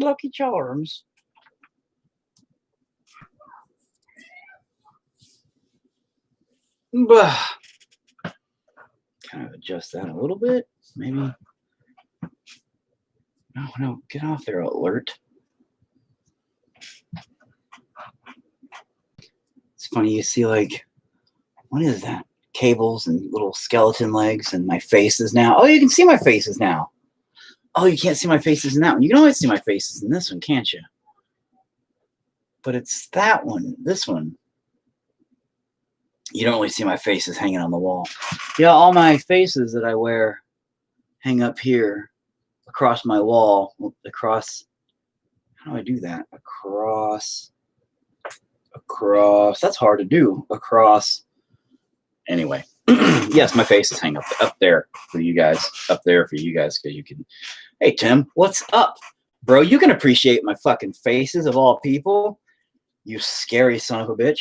Lucky Charms. Kind of adjust that a little bit, maybe. No, get off there, alert. It's funny, you see like, what is that? Cables and little skeleton legs and my faces now. Oh, you can see my faces now. Oh, you can't see my faces in that one. You can always see my faces in this one, can't you? But it's that one, this one. You don't really see my faces hanging on the wall. Yeah, all my faces that I wear hang up here across my wall. Across, how do I do that? Across. That's hard to do. Across. Anyway, yes, my faces hang up there for you guys. Up there for you guys, because you can. Hey, Tim, what's up? Bro, you can appreciate my fucking faces of all people. You scary son of a bitch.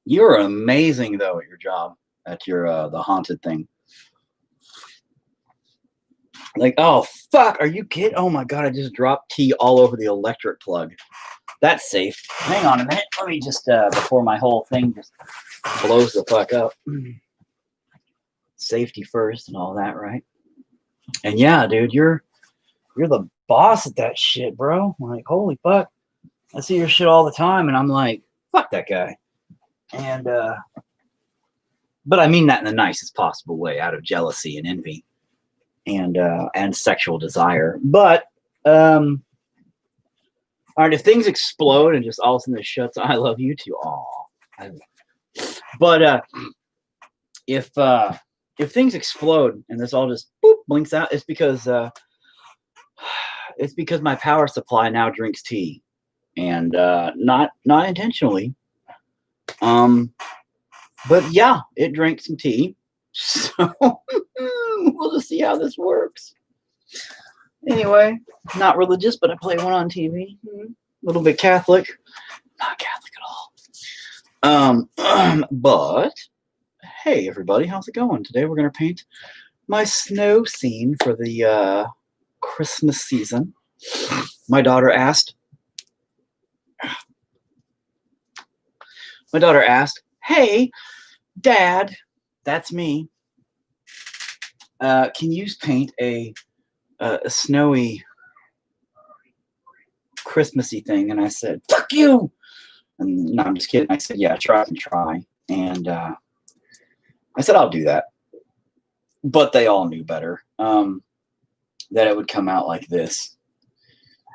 You're amazing, though, at your job. At your, the haunted thing. Like, oh, fuck, are you kidding? Oh, my God, I just dropped tea all over the electric plug. That's safe. Hang on a minute. Let me just, before my whole thing just blows the fuck up. Safety first and all that, right? And yeah, dude, you're the boss at that shit, bro. Like, holy fuck. I see your shit all the time, and I'm like, fuck that guy. And, but I mean that in the nicest possible way, out of jealousy and envy and sexual desire. But, all right, if things explode and just all of a sudden it shuts, I love you too. Aw. But if things explode and this all just boop, blinks out, it's because my power supply now drinks tea, and not intentionally. But yeah, it drank some tea. So we'll just see how this works. Anyway, not religious, but I play one on TV. A little bit Catholic. Not Catholic at all. But hey, everybody, how's it going? Today we're going to paint my snow scene for the Christmas season. My daughter asked, hey, Dad, that's me. Can you paint a snowy Christmassy thing? And I said, fuck you. And no, I'm just kidding. I said, yeah, try. And I said, I'll do that. But they all knew better, that it would come out like this.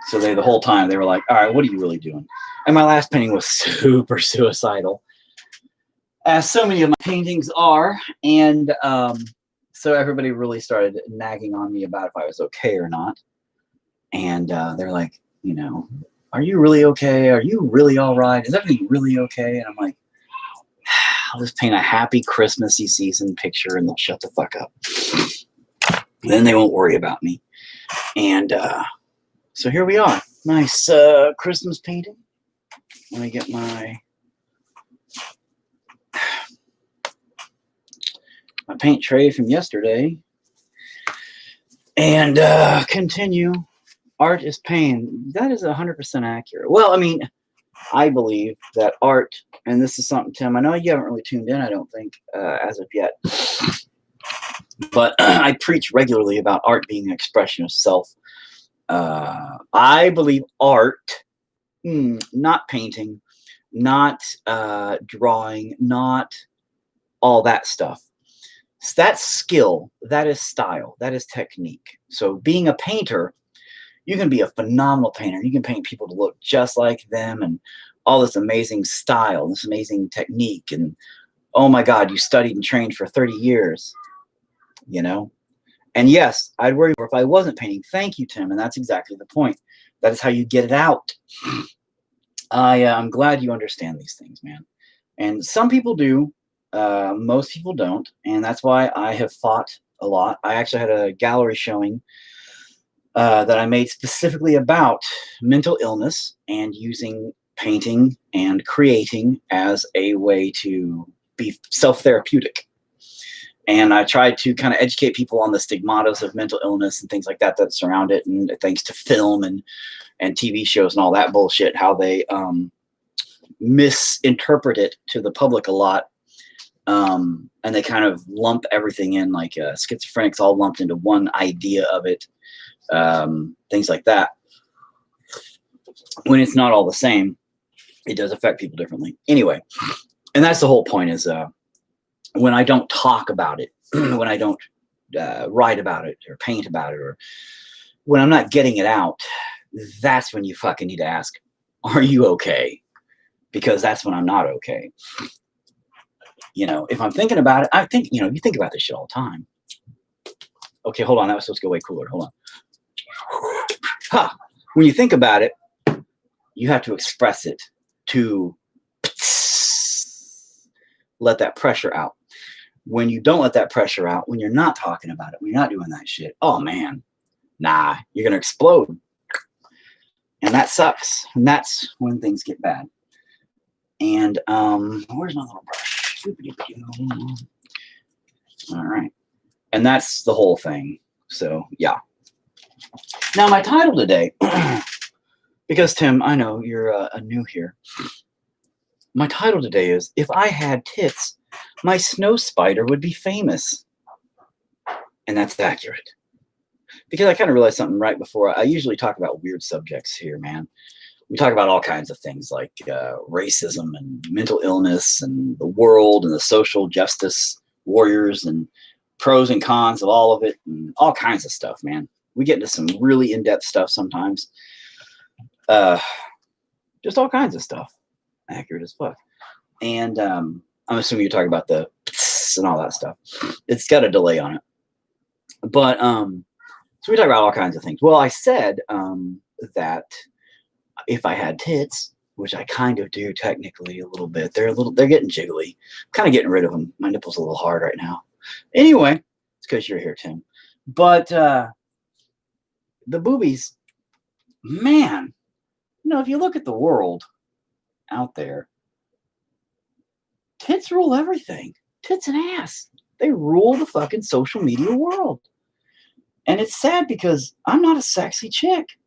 So the whole time they were like, all right, what are you really doing? And my last painting was super suicidal, as so many of my paintings are. And so everybody really started nagging on me about if I was okay or not. And they're like, you know, are you really okay? Are you really all right? Is everything really okay? And I'm like, I'll just paint a happy Christmassy season picture and they'll shut the fuck up. Then they won't worry about me. And so here we are. Nice Christmas painting. Let me get my paint tray from yesterday. And continue. Art is pain. That is 100% accurate. Well, I mean, I believe that art, and this is something, Tim, I know you haven't really tuned in, I don't think, as of yet. But I preach regularly about art being an expression of self. I believe art, not painting, not drawing, not all that stuff. That's skill, that is style, that is technique. So being a painter, you can be a phenomenal painter. You can paint people to look just like them and all this amazing style, this amazing technique. And oh my God, you studied and trained for 30 years, you know? And yes, I'd worry more if I wasn't painting. Thank you, Tim. And that's exactly the point. That is how you get it out. I'm glad you understand these things, man. And some people do. Most people don't. And that's why I have fought a lot. I actually had a gallery showing that I made specifically about mental illness and using painting and creating as a way to be self-therapeutic. And I tried to kind of educate people on the stigmatas of mental illness and things like that that surround it. And thanks to film and TV shows and all that bullshit, how they misinterpret it to the public a lot. And they kind of lump everything in, like schizophrenics all lumped into one idea of it. Things like that. When it's not all the same, it does affect people differently. Anyway, and that's the whole point is when I don't talk about it, when I don't write about it or paint about it, or when I'm not getting it out, that's when you fucking need to ask, are you okay? Because that's when I'm not okay. If I'm thinking about it, I think, you think about this shit all the time. Okay, hold on. That was supposed to go way cooler. Hold on. When you think about it, you have to express it to let that pressure out. When you don't let that pressure out, when you're not talking about it, when you're not doing that shit, oh man, nah, you're going to explode. And that sucks. And that's when things get bad. And where's my little brush? All right. And that's the whole thing. So, yeah. Now, my title today, because, Tim, I know you're new here. My title today is, If I Had Tits, My Snow Spider Would Be Famous. And that's accurate. Because I kind of realized something right before. I usually talk about weird subjects here, man. We talk about all kinds of things like racism and mental illness and the world and the social justice warriors and pros and cons of all of it and all kinds of stuff, man. We get into some really in-depth stuff sometimes. Just all kinds of stuff. Accurate as fuck. And I'm assuming you're talking about the and all that stuff. It's got a delay on it. But so we talk about all kinds of things. Well, I said that if I had tits, which I kind of do technically a little bit, they're getting jiggly. I'm kind of getting rid of them. My nipple's a little hard right now. Anyway, it's because you're here, Tim. But the boobies, man, if you look at the world out there, tits rule everything. Tits and ass. They rule the fucking social media world. And it's sad because I'm not a sexy chick.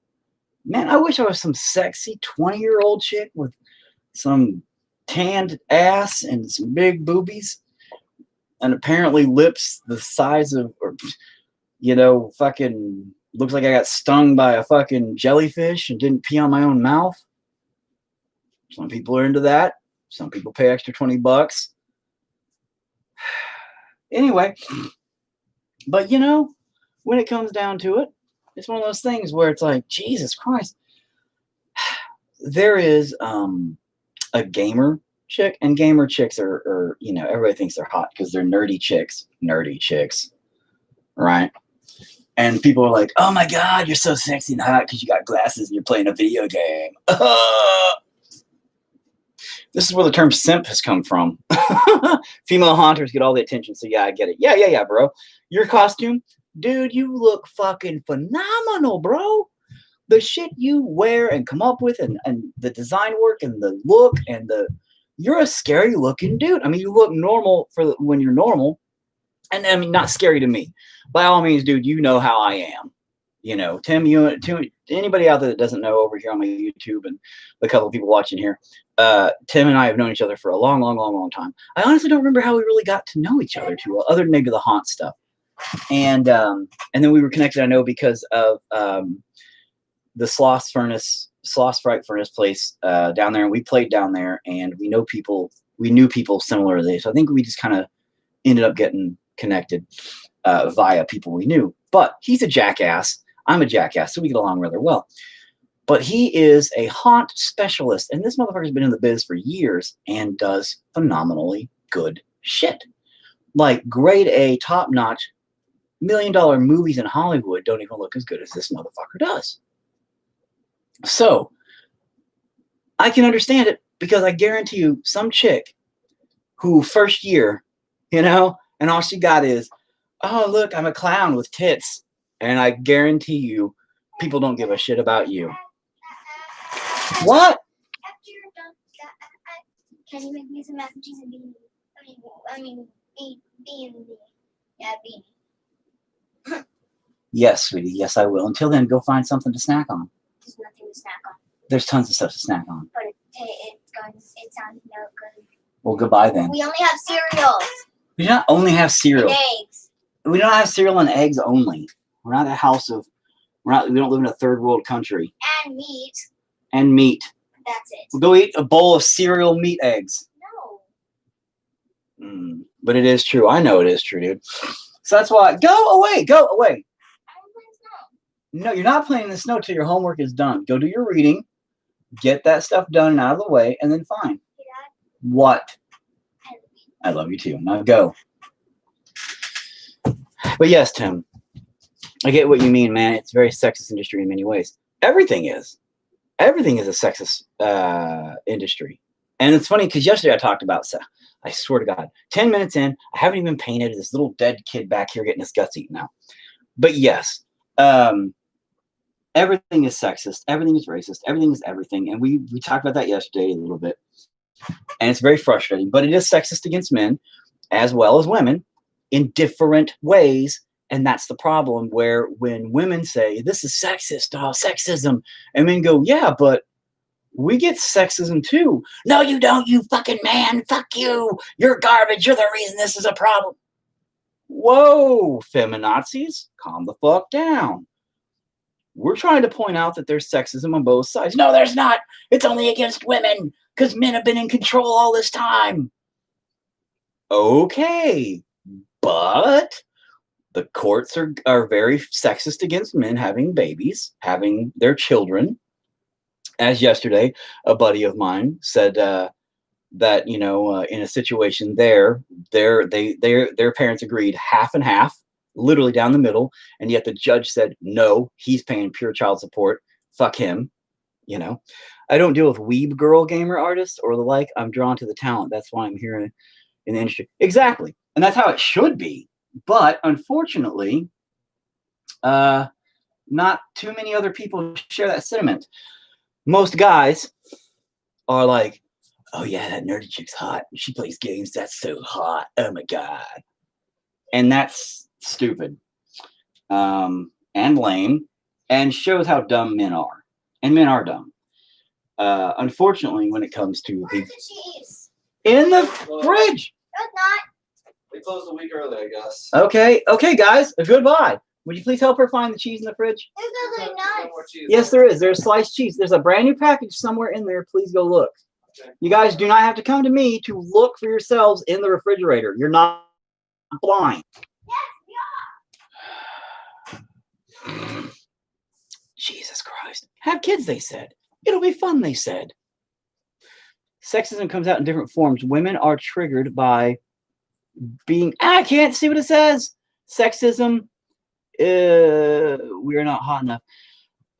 Man, I wish I was some sexy 20-year-old chick with some tanned ass and some big boobies and apparently lips the size of, fucking looks like I got stung by a fucking jellyfish and didn't pee on my own mouth. Some people are into that. Some people pay extra $20. Anyway, but when it comes down to it, it's one of those things where it's like, Jesus Christ. There is a gamer chick, and gamer chicks are everybody thinks they're hot because they're nerdy chicks, right? And people are like, oh my God, you're so sexy and hot because you got glasses and you're playing a video game. This is where the term simp has come from. Female haunters get all the attention, so yeah, I get it. Yeah, bro. Your costume, dude, you look fucking phenomenal, bro. The shit you wear and come up with and the design work and the look and you're a scary looking dude. I mean, you look normal when you're normal. And I mean, not scary to me. By all means, dude, you know how I am. Tim, anybody out there that doesn't know over here on my YouTube and a couple of people watching here, Tim and I have known each other for a long, long, long, long time. I honestly don't remember how we really got to know each other too well, other than maybe the haunt stuff. And then we were connected, I know, because of the Sloth Fright Furnace place down there, and we played down there, and we knew people similarly. So I think we just kind of ended up getting connected via people we knew. But he's a jackass. I'm a jackass, so we get along rather well. But he is a haunt specialist, and this motherfucker's been in the biz for years and does phenomenally good shit. Like grade A, top-notch, $1 million movies in Hollywood don't even look as good as this motherfucker does. So I can understand it because I guarantee you some chick who first year, and all she got is, oh, look, I'm a clown with tits. And I guarantee you people don't give a shit about you. What? After you're done, can you make me some mac and cheese and beans? I mean, beans. Yeah, beanie. Yes, sweetie. Yes, I will. Until then, go find something to snack on. There's nothing to snack on. There's tons of stuff to snack on. But it sounds no good. Well, goodbye then. We only have cereals. We do not only have cereal. And eggs. We don't have cereal and eggs only. We're not a house of. We don't live in a third world country. And meat. And meat. That's it. We'll go eat a bowl of cereal meat eggs. No. But it is true. I know it is true, dude. So that's why. Go away. Go away. I don't play snow. No, you're not playing in the snow till your homework is done. Go do your reading. Get that stuff done and out of the way, and then fine. Hey, Dad. What? I love you too. Now go. But yes, Tim, I get what you mean, man. It's a very sexist industry in many ways. Everything is. Everything is a sexist industry. And it's funny because yesterday I talked about, I swear to God, 10 minutes in, I haven't even painted this little dead kid back here getting his guts eaten out. But yes, everything is sexist. Everything is racist. Everything is everything. And we talked about that yesterday a little bit. And it's very frustrating. But it is sexist against men as well as women in different ways. And that's the problem, where when women say, this is sexist, sexism, and men go, yeah, but we get sexism too. No, you don't, you fucking man. Fuck you. You're garbage. You're the reason this is a problem. Whoa, feminazis, calm the fuck down. We're trying to point out that there's sexism on both sides. No, there's not. It's only against women because men have been in control all this time. Okay, but the courts are very sexist against men having babies, having their children. As yesterday, a buddy of mine said that, you know, in a situation their parents agreed half and half, literally down the middle, and yet the judge said, no, he's paying pure child support. Fuck him. You know, I don't deal with weeb girl gamer artists or the like. I'm drawn to the talent. That's why I'm here in the industry. Exactly. And that's how it should be. But unfortunately, not too many other people share that sentiment. Most guys are like, oh yeah, that nerdy chick's hot. She plays games. That's so hot. Oh my God. And that's stupid. And lame. And shows how dumb men are. And men are dumb. Unfortunately, when it comes to Where's the cheese? in the fridge. No, it's not. They closed a week early, I guess. Okay, guys, goodbye. Would you please help her find the cheese in the fridge? There's no nuts. Yes, there is. There's sliced cheese. There's a brand new package somewhere in there. Please go look. Okay. You guys do not have to come to me to look for yourselves in the refrigerator. You're not blind. Yes, we are. Jesus Christ. Have kids, they said. It'll be fun, they said. Sexism comes out in different forms. Women are triggered by being, I can't see what it says. Sexism, we are not hot enough.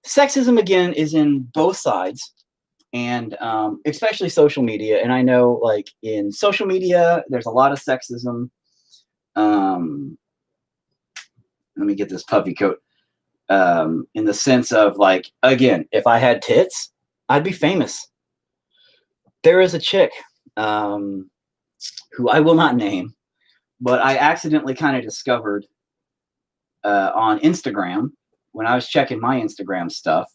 Sexism, again, is in both sides, and especially social media. And I know, like, in social media, there's a lot of sexism. Let me get this puffy coat. In the sense of, like, again, if I had tits, I'd be famous. There is a chick who I will not name, but I accidentally kind of discovered on Instagram when I was checking my Instagram stuff.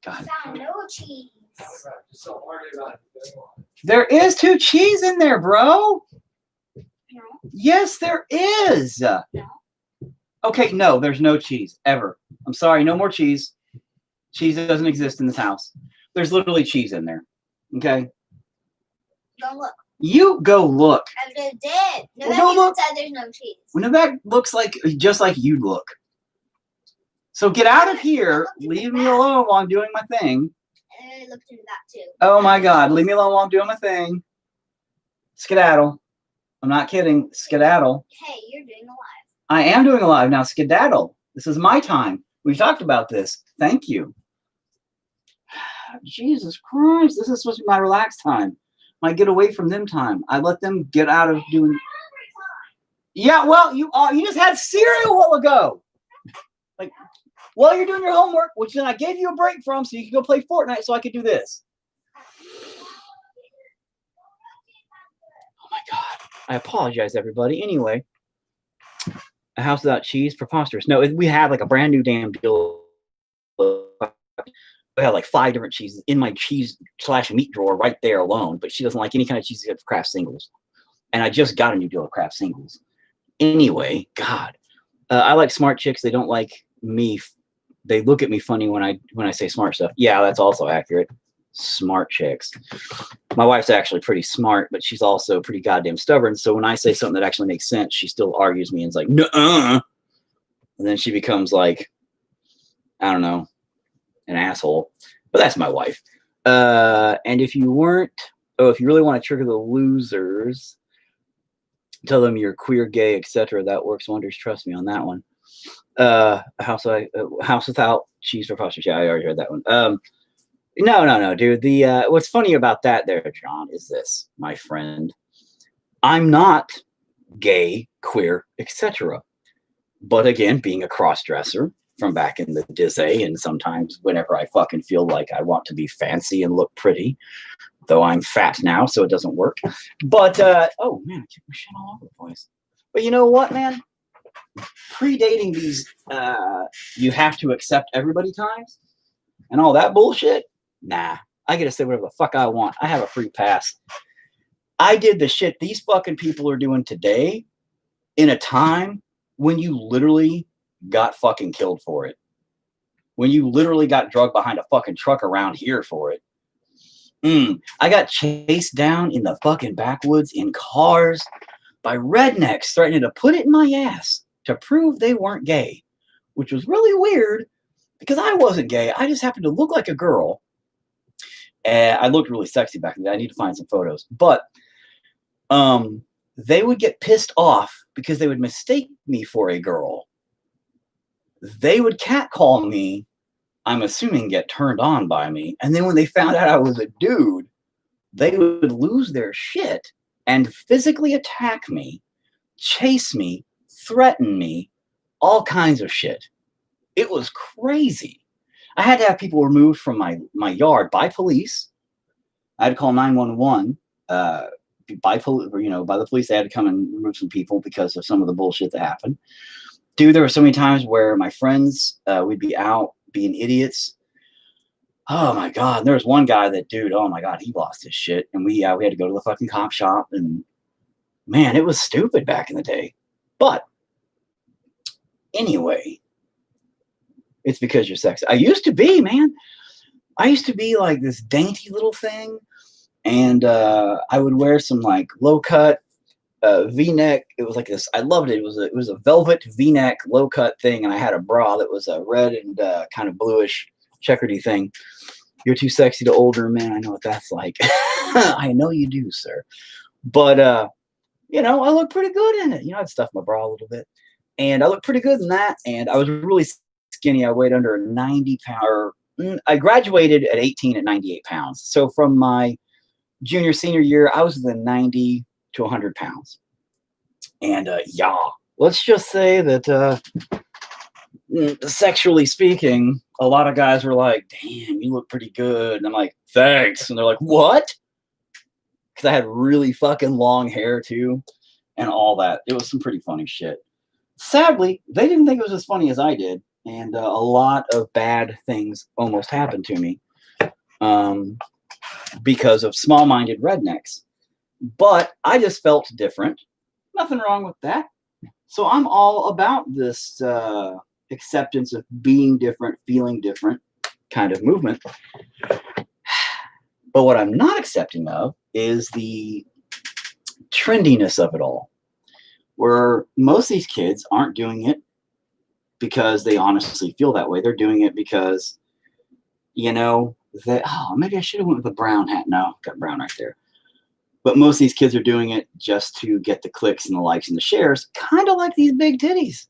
God. Found no cheese. Just don't worry about it. There is 2 cheese in there, bro. No. Yes, there is. No. Okay, no, there's no cheese ever. I'm sorry, no more cheese. Cheese doesn't exist in this house. There's literally cheese in there. Okay? Go look. You go look. I just did. No, Well, go look. said there's no cheese. When that looks like just like you look. So get out of here. Leave me alone while I'm doing my thing. And I looked into that too. Oh my God, leave me alone while I'm doing my thing. Skedaddle. I'm not kidding. Skedaddle. Hey, you're doing a live. I am doing a live now. Skedaddle. This is my time. We've talked about this. Thank you. Jesus Christ. This is supposed to be my relaxed time. My get away from them time. I let them get out of doing. Yeah, well, you just had cereal a while ago. Like, while you're doing your homework, which then I gave you a break from so you could go play Fortnite so I could do this. Oh my God. I apologize, everybody. Anyway, A house without cheese? Preposterous. No, we have like a brand new damn deal. I have like 5 different cheeses in my cheese/meat drawer right there alone, but she doesn't like any kind of cheese except Kraft singles. And I just got a new deal of Kraft singles. Anyway, God, I like smart chicks. They don't like me. They look at me funny when I say smart stuff. Yeah, that's also accurate. Smart chicks. My wife's actually pretty smart, but she's also pretty goddamn stubborn. So when I say something that actually makes sense, she still argues me and is like, "Nuh-uh." And then she becomes like, I don't know, an asshole. But that's my wife. And if you really want to trigger the losers, tell them you're queer, gay, etc. That works wonders. Trust me on that one. A house without cheese for foster. Yeah, I already heard that one. No, dude. The what's funny about that there, John, is this, my friend. I'm not gay, queer, etc. But again, being a cross-dresser from back in the day, and sometimes whenever I fucking feel like I want to be fancy and look pretty, though I'm fat now, so it doesn't work. But oh man, I keep my shit all over the place. But you know what, man? Predating these, you have to accept everybody times and all that bullshit. Nah, I get to say whatever the fuck I want. I have a free pass. I did the shit these fucking people are doing today in a time when you literally got fucking killed for it. When you literally got drugged behind a fucking truck around here for it. I got chased down in the fucking backwoods in cars by rednecks threatening to put it in my ass to prove they weren't gay, which was really weird because I wasn't gay. I just happened to look like a girl. And I looked really sexy back then. I need to find some photos. But they would get pissed off because they would mistake me for a girl. They would catcall me, I'm assuming get turned on by me. And then when they found out I was a dude, they would lose their shit and physically attack me, chase me, threaten me, all kinds of shit. It was crazy. I had to have people removed from my yard by police. I had to call 911 by the police. They had to come and remove some people because of some of the bullshit that happened. Dude, there were so many times where my friends, we'd be out being idiots. Oh my God. And there was one guy that, dude, oh my God, he lost his shit. And we had to go to the fucking cop shop. And man, it was stupid back in the day. But anyway, it's because you're sexy. I used to be, man. I used to be like this dainty little thing. And I would wear some like low cut V-neck. It was like this. I loved it. It was a velvet V-neck low cut thing. And I had a bra that was a red and kind of bluish checkeredy thing. You're too sexy to older men. I know what that's like. I know you do, sir. But, I look pretty good in it. I'd stuff my bra a little bit. And I looked pretty good in that. And I was really skinny. I weighed under 90 pounds. I graduated at 18 at 98 pounds. So from my junior, senior year, I was within 90 to 100 pounds. And, let's just say that sexually speaking, a lot of guys were like, damn, you look pretty good. And I'm like, thanks. And they're like, what? Because I had really fucking long hair too and all that. It was some pretty funny shit. Sadly, they didn't think it was as funny as I did. And a lot of bad things almost happened to me because of small-minded rednecks. But I just felt different. Nothing wrong with that. So I'm all about this acceptance of being different, feeling different kind of movement. But what I'm not accepting of is the trendiness of it all, where most of these kids aren't doing it because they honestly feel that way. They're doing it because, maybe I should have went with a brown hat. No, got brown right there. But most of these kids are doing it just to get the clicks and the likes and the shares, kind of like these big titties.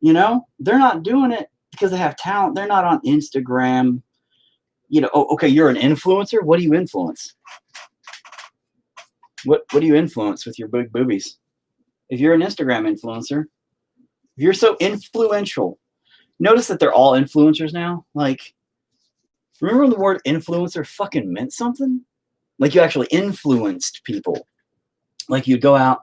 They're not doing it because they have talent. They're not on Instagram. Okay, you're an influencer. What do you influence? What do you influence with your big boobies? If you're an Instagram influencer, if you're so influential, notice that they're all influencers now. Like, remember when the word influencer fucking meant something? Like you actually influenced people. Like you'd go out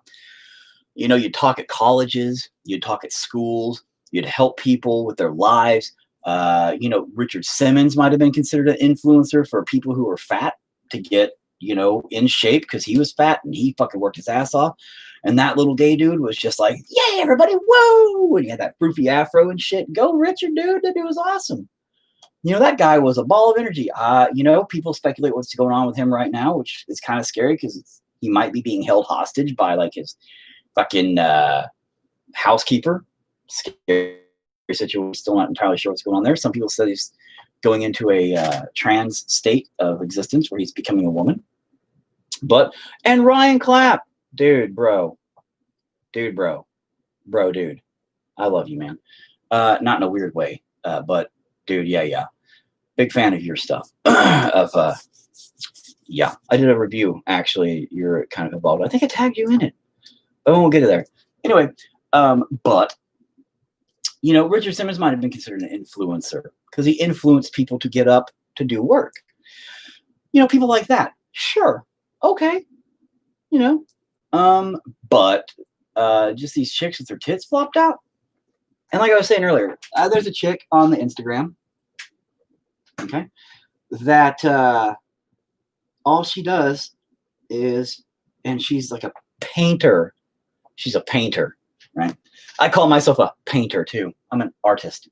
You know, you'd talk at colleges, you'd talk at schools, you'd help people with their lives. You know, Richard Simmons might have been considered an influencer for people who were fat to get, you know, in shape because he was fat and he fucking worked his ass off. And that little gay dude was just like, yeah, everybody, whoa. And he had that froofy afro and shit. Go, Richard, dude. That dude was awesome. You know, that guy was a ball of energy. You know, people speculate what's going on with him right now, which is kind of scary because he might be being held hostage by like his fucking housekeeper. Scary situation. Still not entirely sure what's going on there. Some people say he's going into a trans state of existence where he's becoming a woman. And Ryan Clapp, dude, bro, dude. I love you, man. Not in a weird way, but dude, yeah. Big fan of your stuff. Yeah, I did a review. Actually, you're kind of involved. I think I tagged you in it. Oh, we'll get to there. Anyway, but you know, Richard Simmons might have been considered an influencer because he influenced people to get up to do work. You know, people like that. Sure, okay. You know, but just these chicks with their tits flopped out. And like I was saying earlier, there's a chick on the Instagram. Okay, that all she does is, and she's like a painter. She's a painter, right? I call myself a painter too. I'm an artist.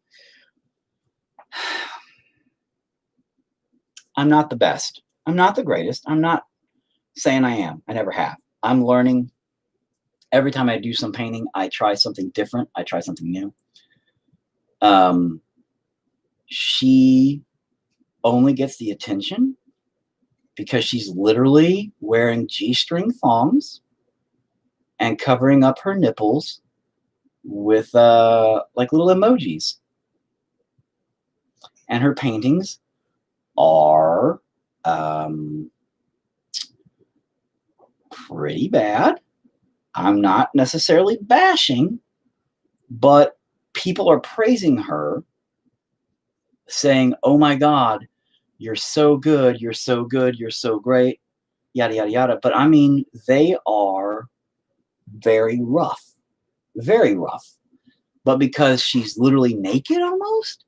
I'm not the best. I'm not the greatest. I'm not saying I am. I never have. I'm learning. Every time I do some painting, I try something different. I try something new. She only gets the attention because she's literally wearing G-string thongs and covering up her nipples with like little emojis. And her paintings are pretty bad. I'm not necessarily bashing, but people are praising her, saying, oh my God, you're so good, you're so good, you're so great, yada, yada, yada. But I mean, they are very rough. Very rough. But because she's literally naked almost,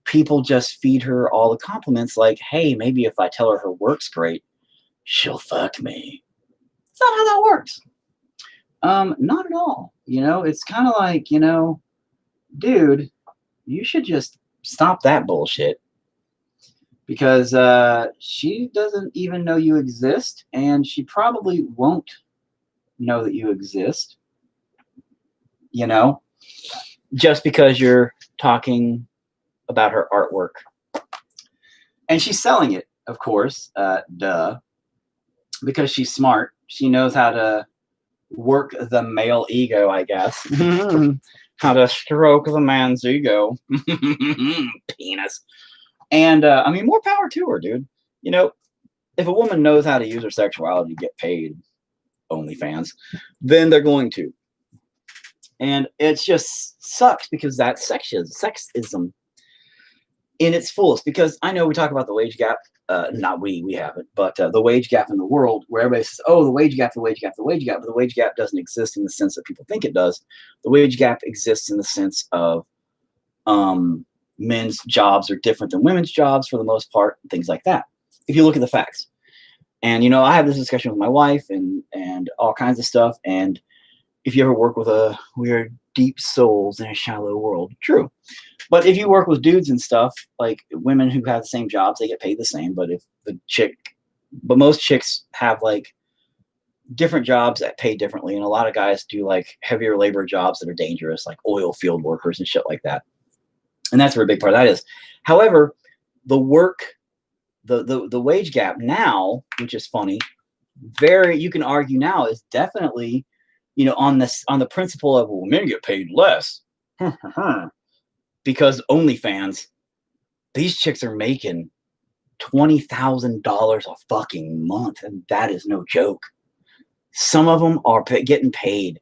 people just feed her all the compliments like, hey, maybe if I tell her work's great, she'll fuck me. It's not how that works. Not at all. You know, it's kind of like, you know, dude, you should just stop that bullshit. Because she doesn't even know you exist, and she probably won't know that you exist. You know, just because you're talking about her artwork. And she's selling it, of course, duh. Because she's smart. She knows how to work the male ego, I guess. How to stroke the man's ego. Penis. And, I mean, more power to her, dude. You know, if a woman knows how to use her sexuality to get paid, OnlyFans, then they're going to. And it just sucks because that's sexism in its fullest. Because I know we talk about the wage gap. Not we haven't. But the wage gap in the world where everybody says, oh, the wage gap, the wage gap, the wage gap. But the wage gap doesn't exist in the sense that people think it does. The wage gap exists in the sense of men's jobs are different than women's jobs for the most part, and things like that. If you look at the facts. And, you know, I have this discussion with my wife and all kinds of stuff. And if you ever work with we are deep souls in a shallow world. True. But if you work with dudes and stuff, like women who have the same jobs, they get paid the same. But most chicks have like different jobs that pay differently. And a lot of guys do like heavier labor jobs that are dangerous, like oil field workers and shit like that. And that's where a big part of that is. However, the wage gap now, which is funny, you can argue now is definitely, you know, on the principle of, well, men get paid less. Because OnlyFans, these chicks are making $20,000 a fucking month, and that is no joke. Some of them are getting paid.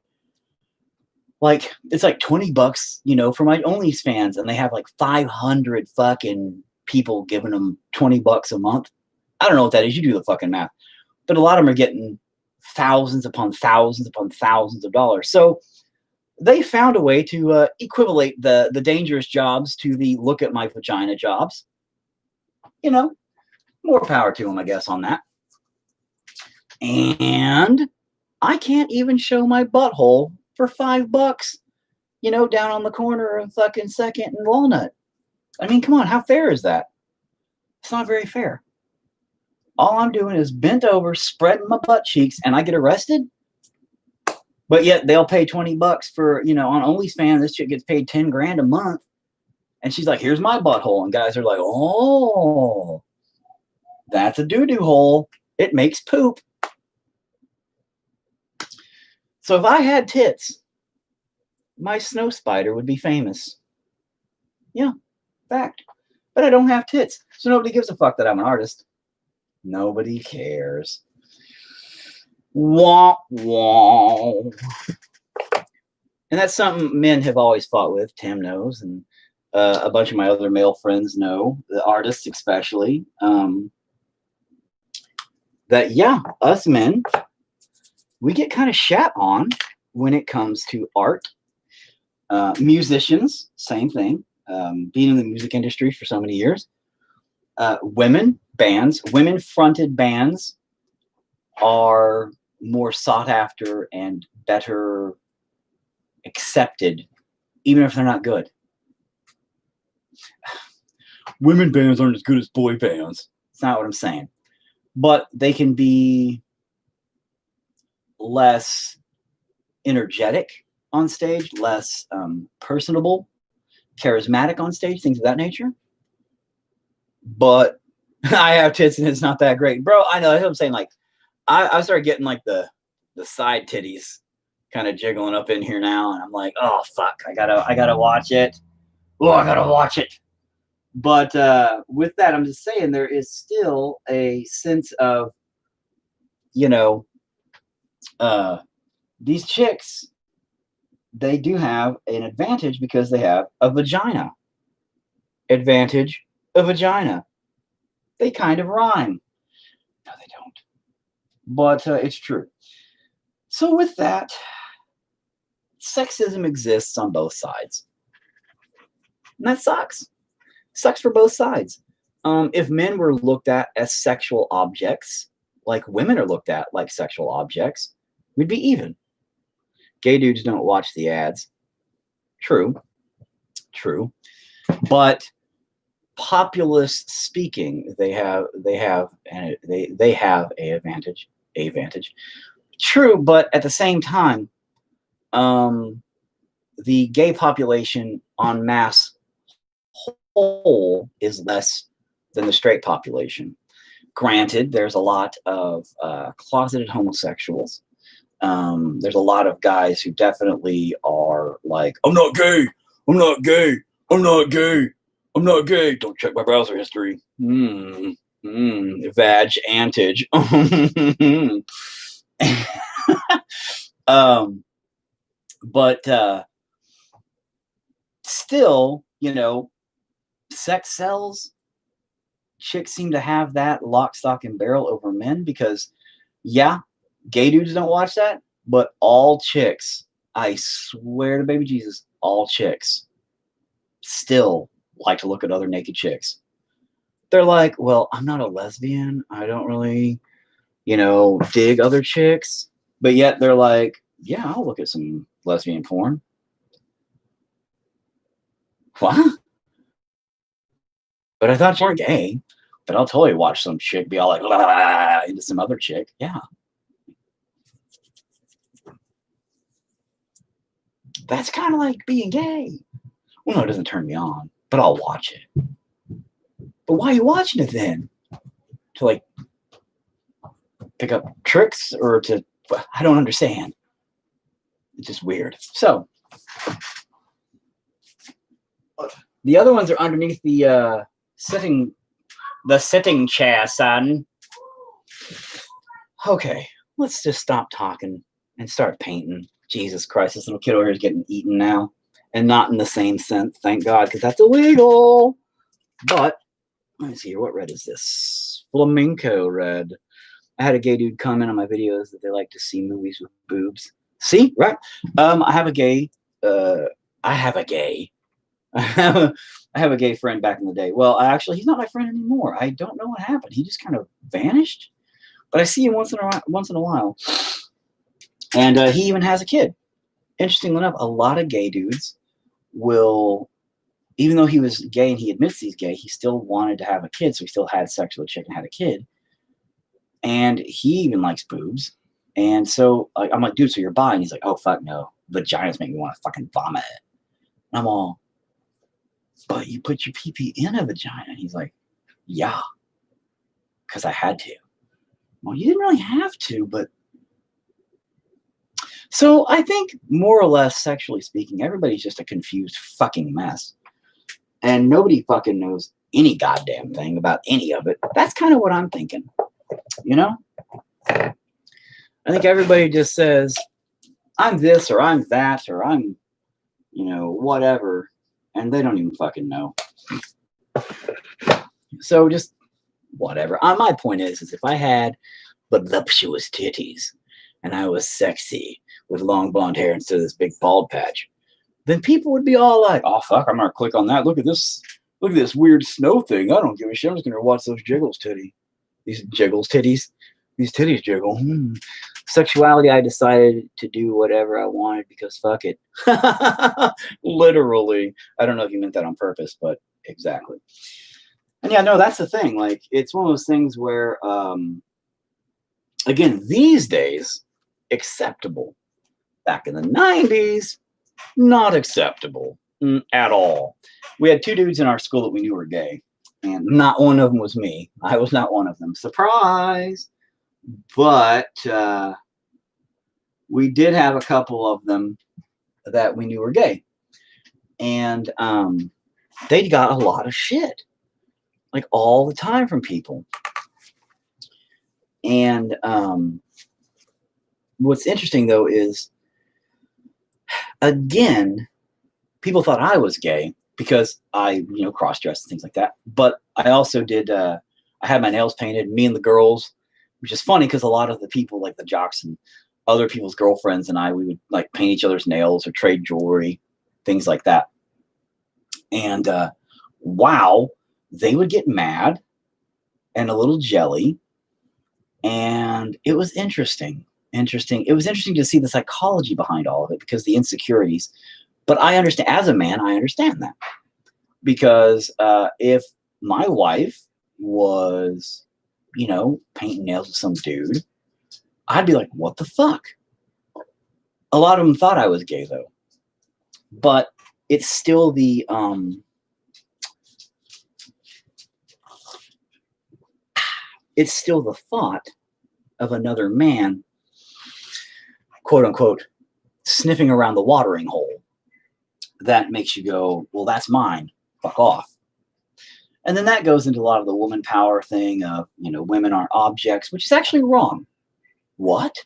Like, it's like $20, you know, for my OnlyFans, and they have like 500 fucking people giving them $20 a month. I don't know what that is. You do the fucking math. But a lot of them are getting thousands upon thousands upon thousands of dollars. So they found a way to equivalate the dangerous jobs to the look at my vagina jobs. You know, more power to them, I guess, on that. And I can't even show my butthole for $5, you know, down on the corner of fucking Second and Walnut. I mean, come on, how fair is that? It's not very fair. All I'm doing is bent over, spreading my butt cheeks, and I get arrested? But yet they'll pay $20 for, you know, on OnlyFans, this chick gets paid 10 grand a month. And she's like, here's my butthole. And guys are like, oh, that's a doo-doo hole. It makes poop. So if I had tits, my snow spider would be famous. Yeah, fact. But I don't have tits. So nobody gives a fuck that I'm an artist. Nobody cares. Wah, wah. And that's something men have always fought with. Tim knows, and a bunch of my other male friends know, the artists especially, that, yeah, us men, we get kind of shat on when it comes to art. Musicians, same thing. Being in the music industry for so many years. Women, bands, women-fronted bands are more sought after and better accepted, even if they're not good. Women bands aren't as good as boy bands. That's not what I'm saying. But they can be less energetic on stage, less personable, charismatic on stage, things of that nature. But I have tits and it's not that great. Bro, I know, that's what I'm saying. Like, I started getting like the side titties kind of jiggling up in here now, and I'm like, oh fuck, I gotta watch it. Oh, I gotta watch it. But with that, I'm just saying there is still a sense of, you know, these chicks, they do have an advantage because they have a vagina. Advantage, a vagina. They kind of rhyme. No, they don't. But it's true. So with that, sexism exists on both sides. And that sucks. Sucks for both sides. If men were looked at as sexual objects, like women are looked at like sexual objects, we'd be even. Gay dudes don't watch the ads. True. True. But populous speaking, they have a advantage. True, but at the same time, the gay population en masse whole is less than the straight population. Granted, there's a lot of closeted homosexuals. There's a lot of guys who definitely are like, I'm not gay, I'm not gay, I'm not gay, I'm not gay. Don't check my browser history. Vag antage. But still, you know, sex sells. Chicks seem to have that lock, stock, and barrel over men because, yeah, gay dudes don't watch that, but all chicks, I swear to baby Jesus, all chicks still like to look at other naked chicks. They're like, well, I'm not a lesbian. I don't really, you know, dig other chicks. But yet they're like, yeah, I'll look at some lesbian porn. What? But I thought you were gay. But I'll totally watch some chick be all like, "Ah," into some other chick. Yeah. That's kind of like being gay. Well, no, it doesn't turn me on, but I'll watch it. But why are you watching it then? To like pick up tricks or to, I don't understand. It's just weird. So the other ones are underneath the sitting chair, son. Okay, let's just stop talking and start painting. Jesus Christ, this little kid over here is getting eaten now. And not in the same sense, thank God, because that's illegal. But, let me see here, what red is this? Flamenco red. I had a gay dude comment on my videos that they like to see movies with boobs. See, right? I have a gay. I have a gay. I have a gay friend back in the day. Well, actually, he's not my friend anymore. I don't know what happened. He just kind of vanished. But I see him once in a while. And he even has a kid. Interestingly enough, a lot of gay dudes will, even though he was gay and he admits he's gay, he still wanted to have a kid. So he still had sex with a chick and had a kid. And he even likes boobs. And so I'm like, dude, so you're bi? And he's like, oh, fuck no. Vaginas make me want to fucking vomit. And I'm all, but you put your pee-pee in a vagina. And he's like, yeah, because I had to. Well, you didn't really have to, but. So I think more or less, sexually speaking, everybody's just a confused fucking mess. And nobody fucking knows any goddamn thing about any of it. That's kind of what I'm thinking. You know? I think everybody just says, I'm this or I'm that or I'm, whatever. And they don't even fucking know. So just whatever. My point is if I had voluptuous titties and I was sexy with long blonde hair instead of this big bald patch, then people would be all like, oh, fuck, I'm going to click on that. Look at this weird snow thing. I don't give a shit. I'm just going to watch those jiggles titties. These jiggles titties. These titties jiggle. Sexuality, I decided to do whatever I wanted because fuck it. Literally. I don't know if you meant that on purpose, but exactly. And yeah, no, that's the thing. Like, it's one of those things where, again, these days, acceptable. Back in the 90s, not acceptable at all. We had 2 dudes in our school that we knew were gay, and not one of them was me. I was not one of them. Surprise! But we did have a couple of them that we knew were gay. And they got a lot of shit. Like all the time from people. And what's interesting though is, again, people thought I was gay because I, cross-dressed and things like that. But I also did, I had my nails painted, me and the girls, which is funny because a lot of the people, like the jocks and other people's girlfriends and I, we would like paint each other's nails or trade jewelry, things like that. And wow, they would get mad and a little jelly. And it was interesting. It was interesting to see the psychology behind all of it because the insecurities. But I understand, as a man, I understand that. Because if my wife was, painting nails with some dude, I'd be like, what the fuck? A lot of them thought I was gay, though. But it's still the, it's still the thought of another man, quote unquote, sniffing around the watering hole that makes you go, well, that's mine. Fuck off. And then that goes into a lot of the woman power thing of, women aren't objects, which is actually wrong. What?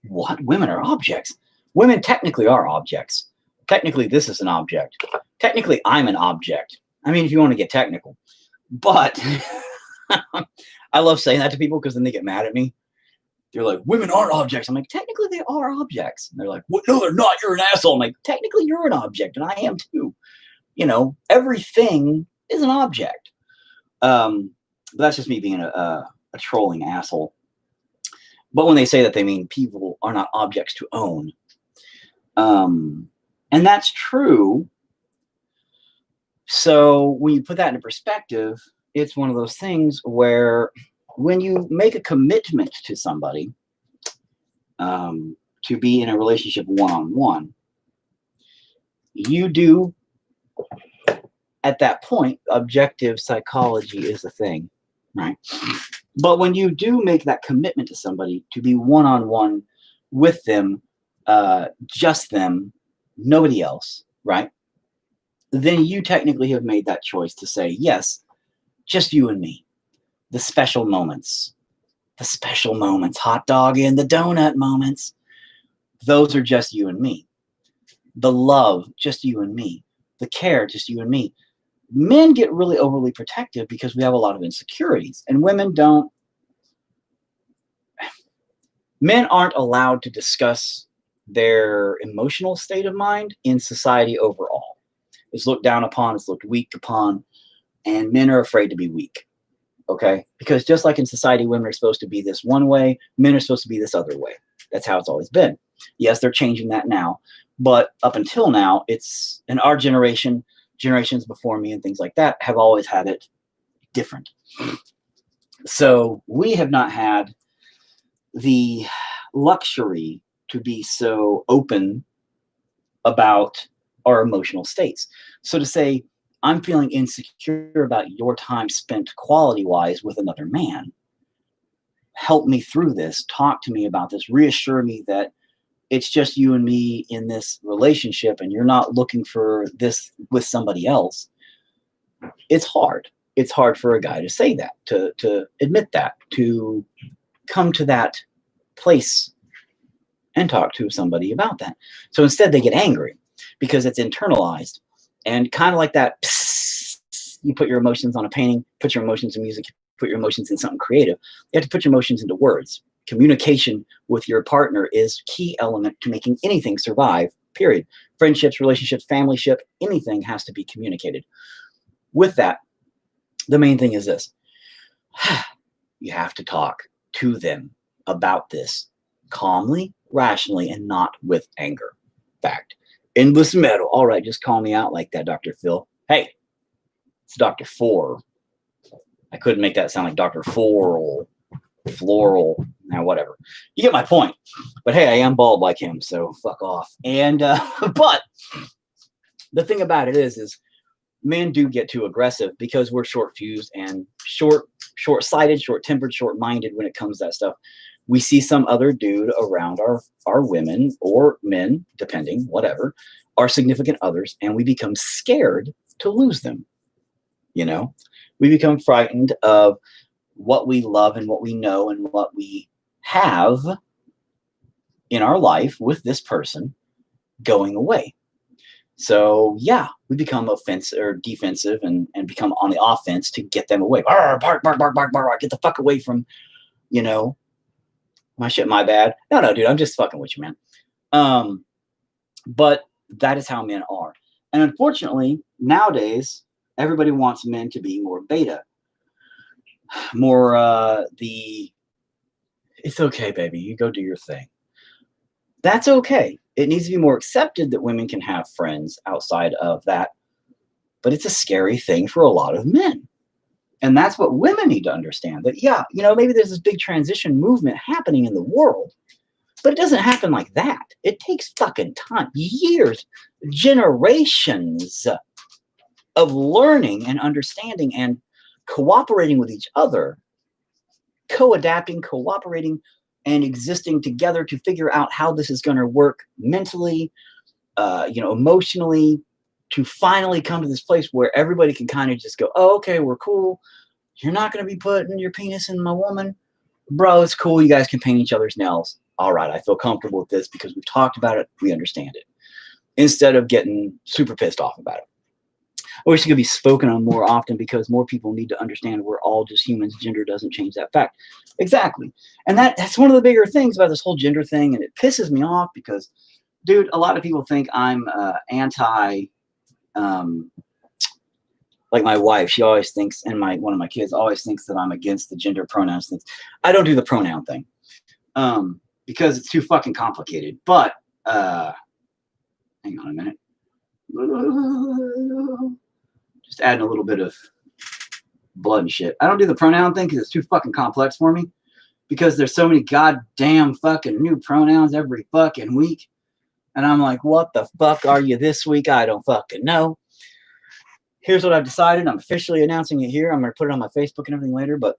Women are objects. Women technically are objects. Technically, this is an object. Technically, I'm an object. I mean, if you want to get technical. But I love saying that to people because then they get mad at me. They're like, women aren't objects. I'm like, technically, they are objects. And they're like, well, no, they're not. You're an asshole. I'm like, technically, you're an object, and I am too. Everything is an object. But that's just me being a trolling asshole. But when they say that, they mean people are not objects to own. And that's true. So when you put that into perspective, it's one of those things where when you make a commitment to somebody to be in a relationship one-on-one, you do, at that point, objective psychology is the thing, right? But when you do make that commitment to somebody to be one-on-one with them, just them, nobody else, right? Then you technically have made that choice to say, yes, just you and me. The special moments, hot dog in the donut moments, those are just you and me. The love, just you and me. The care, just you and me. Men get really overly protective because we have a lot of insecurities, and women don't Men aren't allowed to discuss their emotional state of mind in society overall. It's looked down upon, it's looked weak upon, and men are afraid to be weak. Okay? Because just like in society, women are supposed to be this one way, men are supposed to be this other way. That's how it's always been. Yes, they're changing that now, but up until now, it's in our generation, generations before me and things like that have always had it different. So we have not had the luxury to be so open about our emotional states. So to say, I'm feeling insecure about your time spent quality wise with another man. Help me through this. Talk to me about this. Reassure me that it's just you and me in this relationship and you're not looking for this with somebody else. It's hard. It's hard for a guy to say that, to admit that, to come to that place and talk to somebody about that. So instead they get angry because it's internalized. And kind of like that, you put your emotions on a painting, put your emotions in music, put your emotions in something creative. You have to put your emotions into words. Communication with your partner is key element to making anything survive, period. Friendships, relationships, familyship, anything has to be communicated. With that, the main thing is this. You have to talk to them about this calmly, rationally, and not with anger. Fact. Endless metal. All right, just call me out like that, Dr. Phil. Hey, it's Dr. Four. I couldn't make that sound like Dr. Floral. Now, whatever. You get my point. But hey, I am bald like him, so fuck off. And but the thing about it is men do get too aggressive because we're short-fused and short-sighted, short-tempered, short-minded when it comes to that stuff. We see some other dude around our women or men, depending, whatever, our significant others, and we become scared to lose them. You know, we become frightened of what we love and what we know and what we have in our life with this person going away. So yeah, we become offensive or defensive and become on the offense to get them away. Bark, bark, bark, bark, bark, get the fuck away from, you know, my shit, my bad. No, dude, I'm just fucking with you, man. But that is how men are. And unfortunately, nowadays, everybody wants men to be more beta. More it's okay, baby, you go do your thing. That's okay. It needs to be more accepted that women can have friends outside of that. But it's a scary thing for a lot of men. And that's what women need to understand. That, yeah, you know, maybe there's this big transition movement happening in the world. But it doesn't happen like that. It takes fucking time, years, generations of learning and understanding and cooperating with each other, co-adapting, cooperating, and existing together to figure out how this is going to work mentally, emotionally, to finally come to this place where everybody can kind of just go, oh, okay, we're cool. You're not going to be putting your penis in my woman. Bro, it's cool. You guys can paint each other's nails. All right, I feel comfortable with this because we've talked about it. We understand it. Instead of getting super pissed off about it. I wish it could be spoken on more often because more people need to understand we're all just humans. Gender doesn't change that fact. Exactly. And that's one of the bigger things about this whole gender thing. And it pisses me off because, dude, a lot of people think I'm anti, like my wife, she always thinks, and one of my kids always thinks that I'm against the gender pronouns things. I don't do the pronoun thing because it's too fucking complicated. But hang on a minute. Just adding a little bit of blood and shit. I don't do the pronoun thing because it's too fucking complex for me. Because there's so many goddamn fucking new pronouns every fucking week. And I'm like, what the fuck are you this week? I don't fucking know. Here's what I've decided. I'm officially announcing it here. I'm going to put it on my Facebook and everything later. But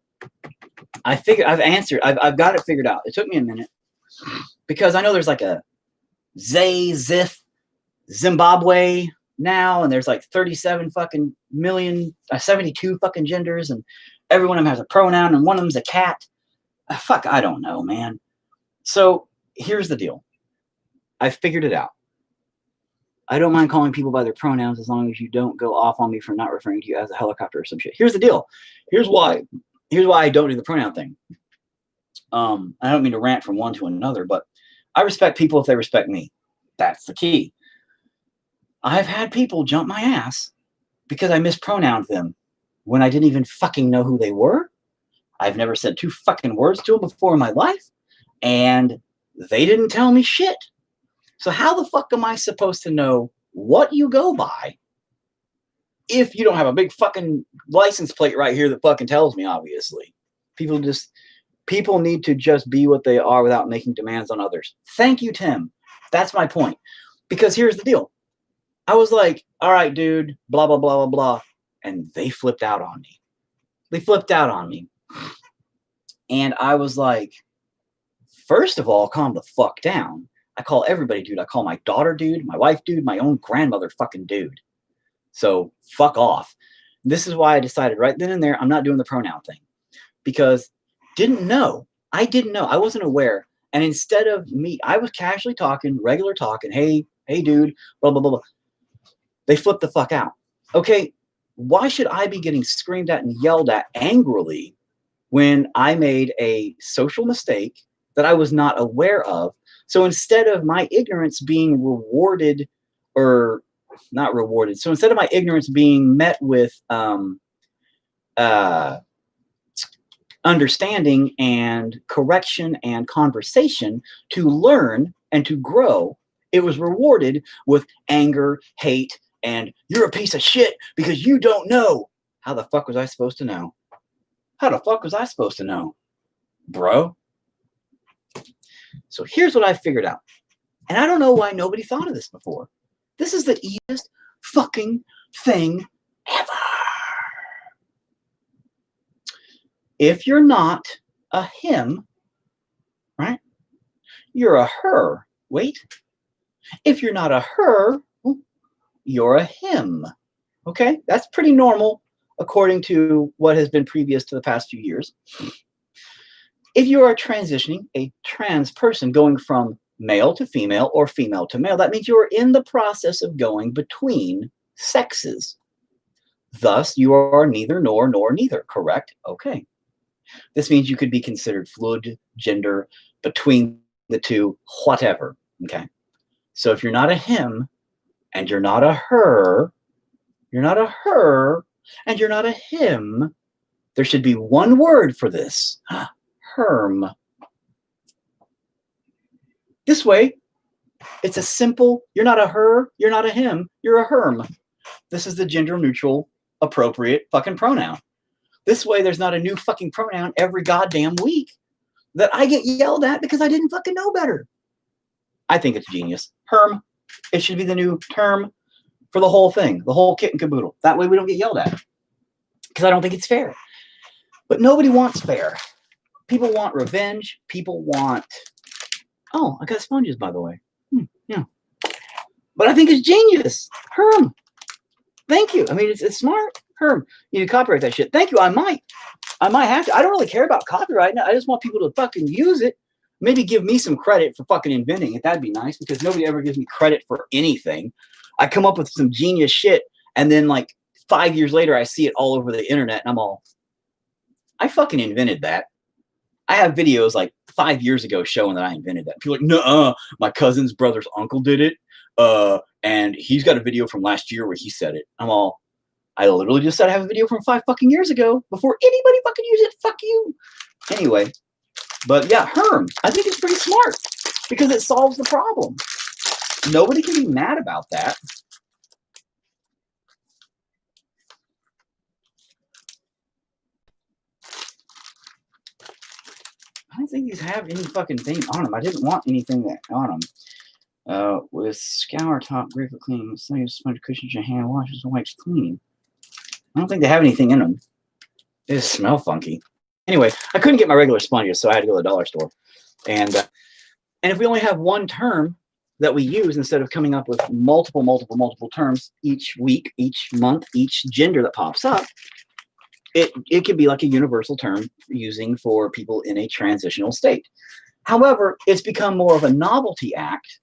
I figured I've got it figured out. It took me a minute. Because I know there's like a Zif, Zimbabwe now, and there's like 37 fucking million, 72 fucking genders, and every one of them has a pronoun, and one of them's a cat. Fuck, I don't know, man. So here's the deal. I figured it out. I don't mind calling people by their pronouns as long as you don't go off on me for not referring to you as a helicopter or some shit. Here's the deal. Here's why I don't do the pronoun thing. I don't mean to rant from one to another, but I respect people if they respect me. That's the key. I've had people jump my ass because I mispronounced them when I didn't even fucking know who they were. I've never said 2 fucking words to them before in my life, and they didn't tell me shit. So how the fuck am I supposed to know what you go by if you don't have a big fucking license plate right here that fucking tells me, obviously? People need to just be what they are without making demands on others. Thank you, Tim. That's my point. Because here's the deal. I was like, all right, dude, blah, blah, blah, blah, blah. And they flipped out on me. And I was like, first of all, calm the fuck down. I call everybody dude. I call my daughter dude, my wife dude, my own grandmother fucking dude. So fuck off. This is why I decided right then and there, I'm not doing the pronoun thing. Because I didn't know. I wasn't aware. And instead of me, I was casually talking, regular talking. Hey, dude, blah, blah, blah, blah. They flipped the fuck out. Okay, why should I be getting screamed at and yelled at angrily when I made a social mistake that I was not aware of? So instead of my ignorance being rewarded or not rewarded, so instead of my ignorance being met with understanding and correction and conversation to learn and to grow, it was rewarded with anger, hate, and you're a piece of shit because you don't know. How the fuck was I supposed to know? Bro? So here's what I figured out. And I don't know why nobody thought of this before. This is the easiest fucking thing ever. If you're not a him, right? You're a her. Wait. If you're not a her, you're a him. Okay? That's pretty normal according to what has been previous to the past few years. If you are transitioning, a trans person going from male to female or female to male, that means you are in the process of going between sexes. Thus, you are neither nor neither, correct? Okay. This means you could be considered fluid, gender, between the two, whatever. Okay. So if you're not a him and you're not a her, you're not a her and you're not a him, there should be one word for this. Herm. This way, it's a simple, you're not a her, you're not a him, you're a herm. This is the gender neutral, appropriate fucking pronoun. This way, there's not a new fucking pronoun every goddamn week that I get yelled at because I didn't fucking know better. I think it's genius. Herm. It should be the new term for the whole thing, the whole kit and caboodle. That way we don't get yelled at. Because I don't think it's fair. But nobody wants fair. People want revenge. People want... Oh, I got sponges, by the way. Yeah. But I think it's genius. Herm. Thank you. I mean, it's smart. Herm. You need to copyright that shit. Thank you. I might have to. I don't really care about copyright. I just want people to fucking use it. Maybe give me some credit for fucking inventing it. That'd be nice because nobody ever gives me credit for anything. I come up with some genius shit and then like 5 years later I see it all over the internet and I'm all, I fucking invented that. I have videos like 5 years ago showing that I invented that. People are like, nuh-uh, my cousin's brother's uncle did it. And he's got a video from last year where he said it. I'm all, I literally just said I have a video from 5 fucking years ago before anybody fucking used it. Fuck you. Anyway. But yeah, Herm, I think it's pretty smart because it solves the problem. Nobody can be mad about that. I don't think these have any fucking thing on them. I didn't want anything on them. With scour top, great for cleaning, sponge cushions your hand washes and wipes clean. I don't think they have anything in them. They just smell funky. Anyway, I couldn't get my regular sponges, so I had to go to the dollar store. And if we only have one term that we use instead of coming up with multiple terms each week, each month, each gender that pops up, it could be like a universal term using for people in a transitional state. However, it's become more of a novelty act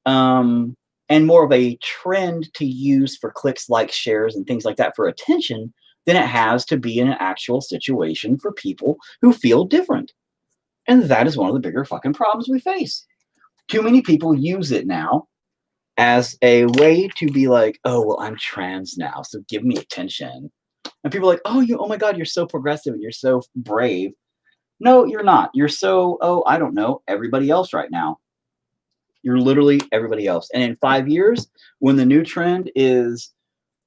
and more of a trend to use for clicks, likes, shares, and things like that for attention than it has to be in an actual situation for people who feel different. And that is one of the bigger fucking problems we face. Too many people use it now as a way to be like, oh, well, I'm trans now, so give me attention. And people are like, oh my God, you're so progressive and you're so brave. No, you're not. You're so, oh, I don't know, everybody else right now. You're literally everybody else. And in 5 years, when the new trend is,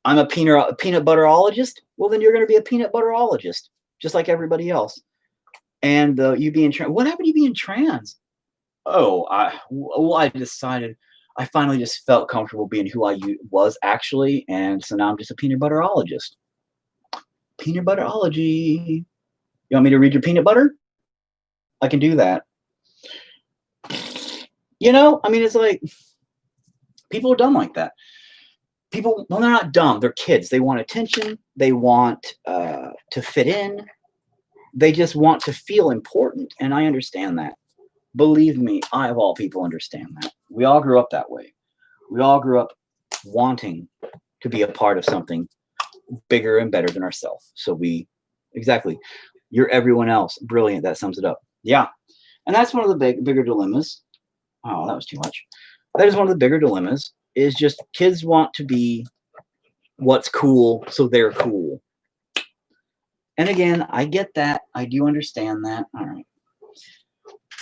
I'm a peanut butterologist, well, then you're going to be a peanut butterologist, just like everybody else. And you being trans, what happened to you being trans? Oh, I decided, I finally just felt comfortable being who I was actually. And so now I'm just a peanut butterologist. Peanut butterology. You want me to read your peanut butter? I can do that. You know, I mean, it's like, people are dumb like that. People, well, they're not dumb. They're kids. They want attention. They want to fit in. They just want to feel important. And I understand that. Believe me, I, of all people, understand that. We all grew up that way. We all grew up wanting to be a part of something bigger and better than ourselves. So exactly, you're everyone else. Brilliant. That sums it up. Yeah. And that's one of the bigger dilemmas. Oh, that was too much. That is one of the bigger dilemmas, is just kids want to be what's cool, so they're cool. And again, I get that. I do understand that. All right.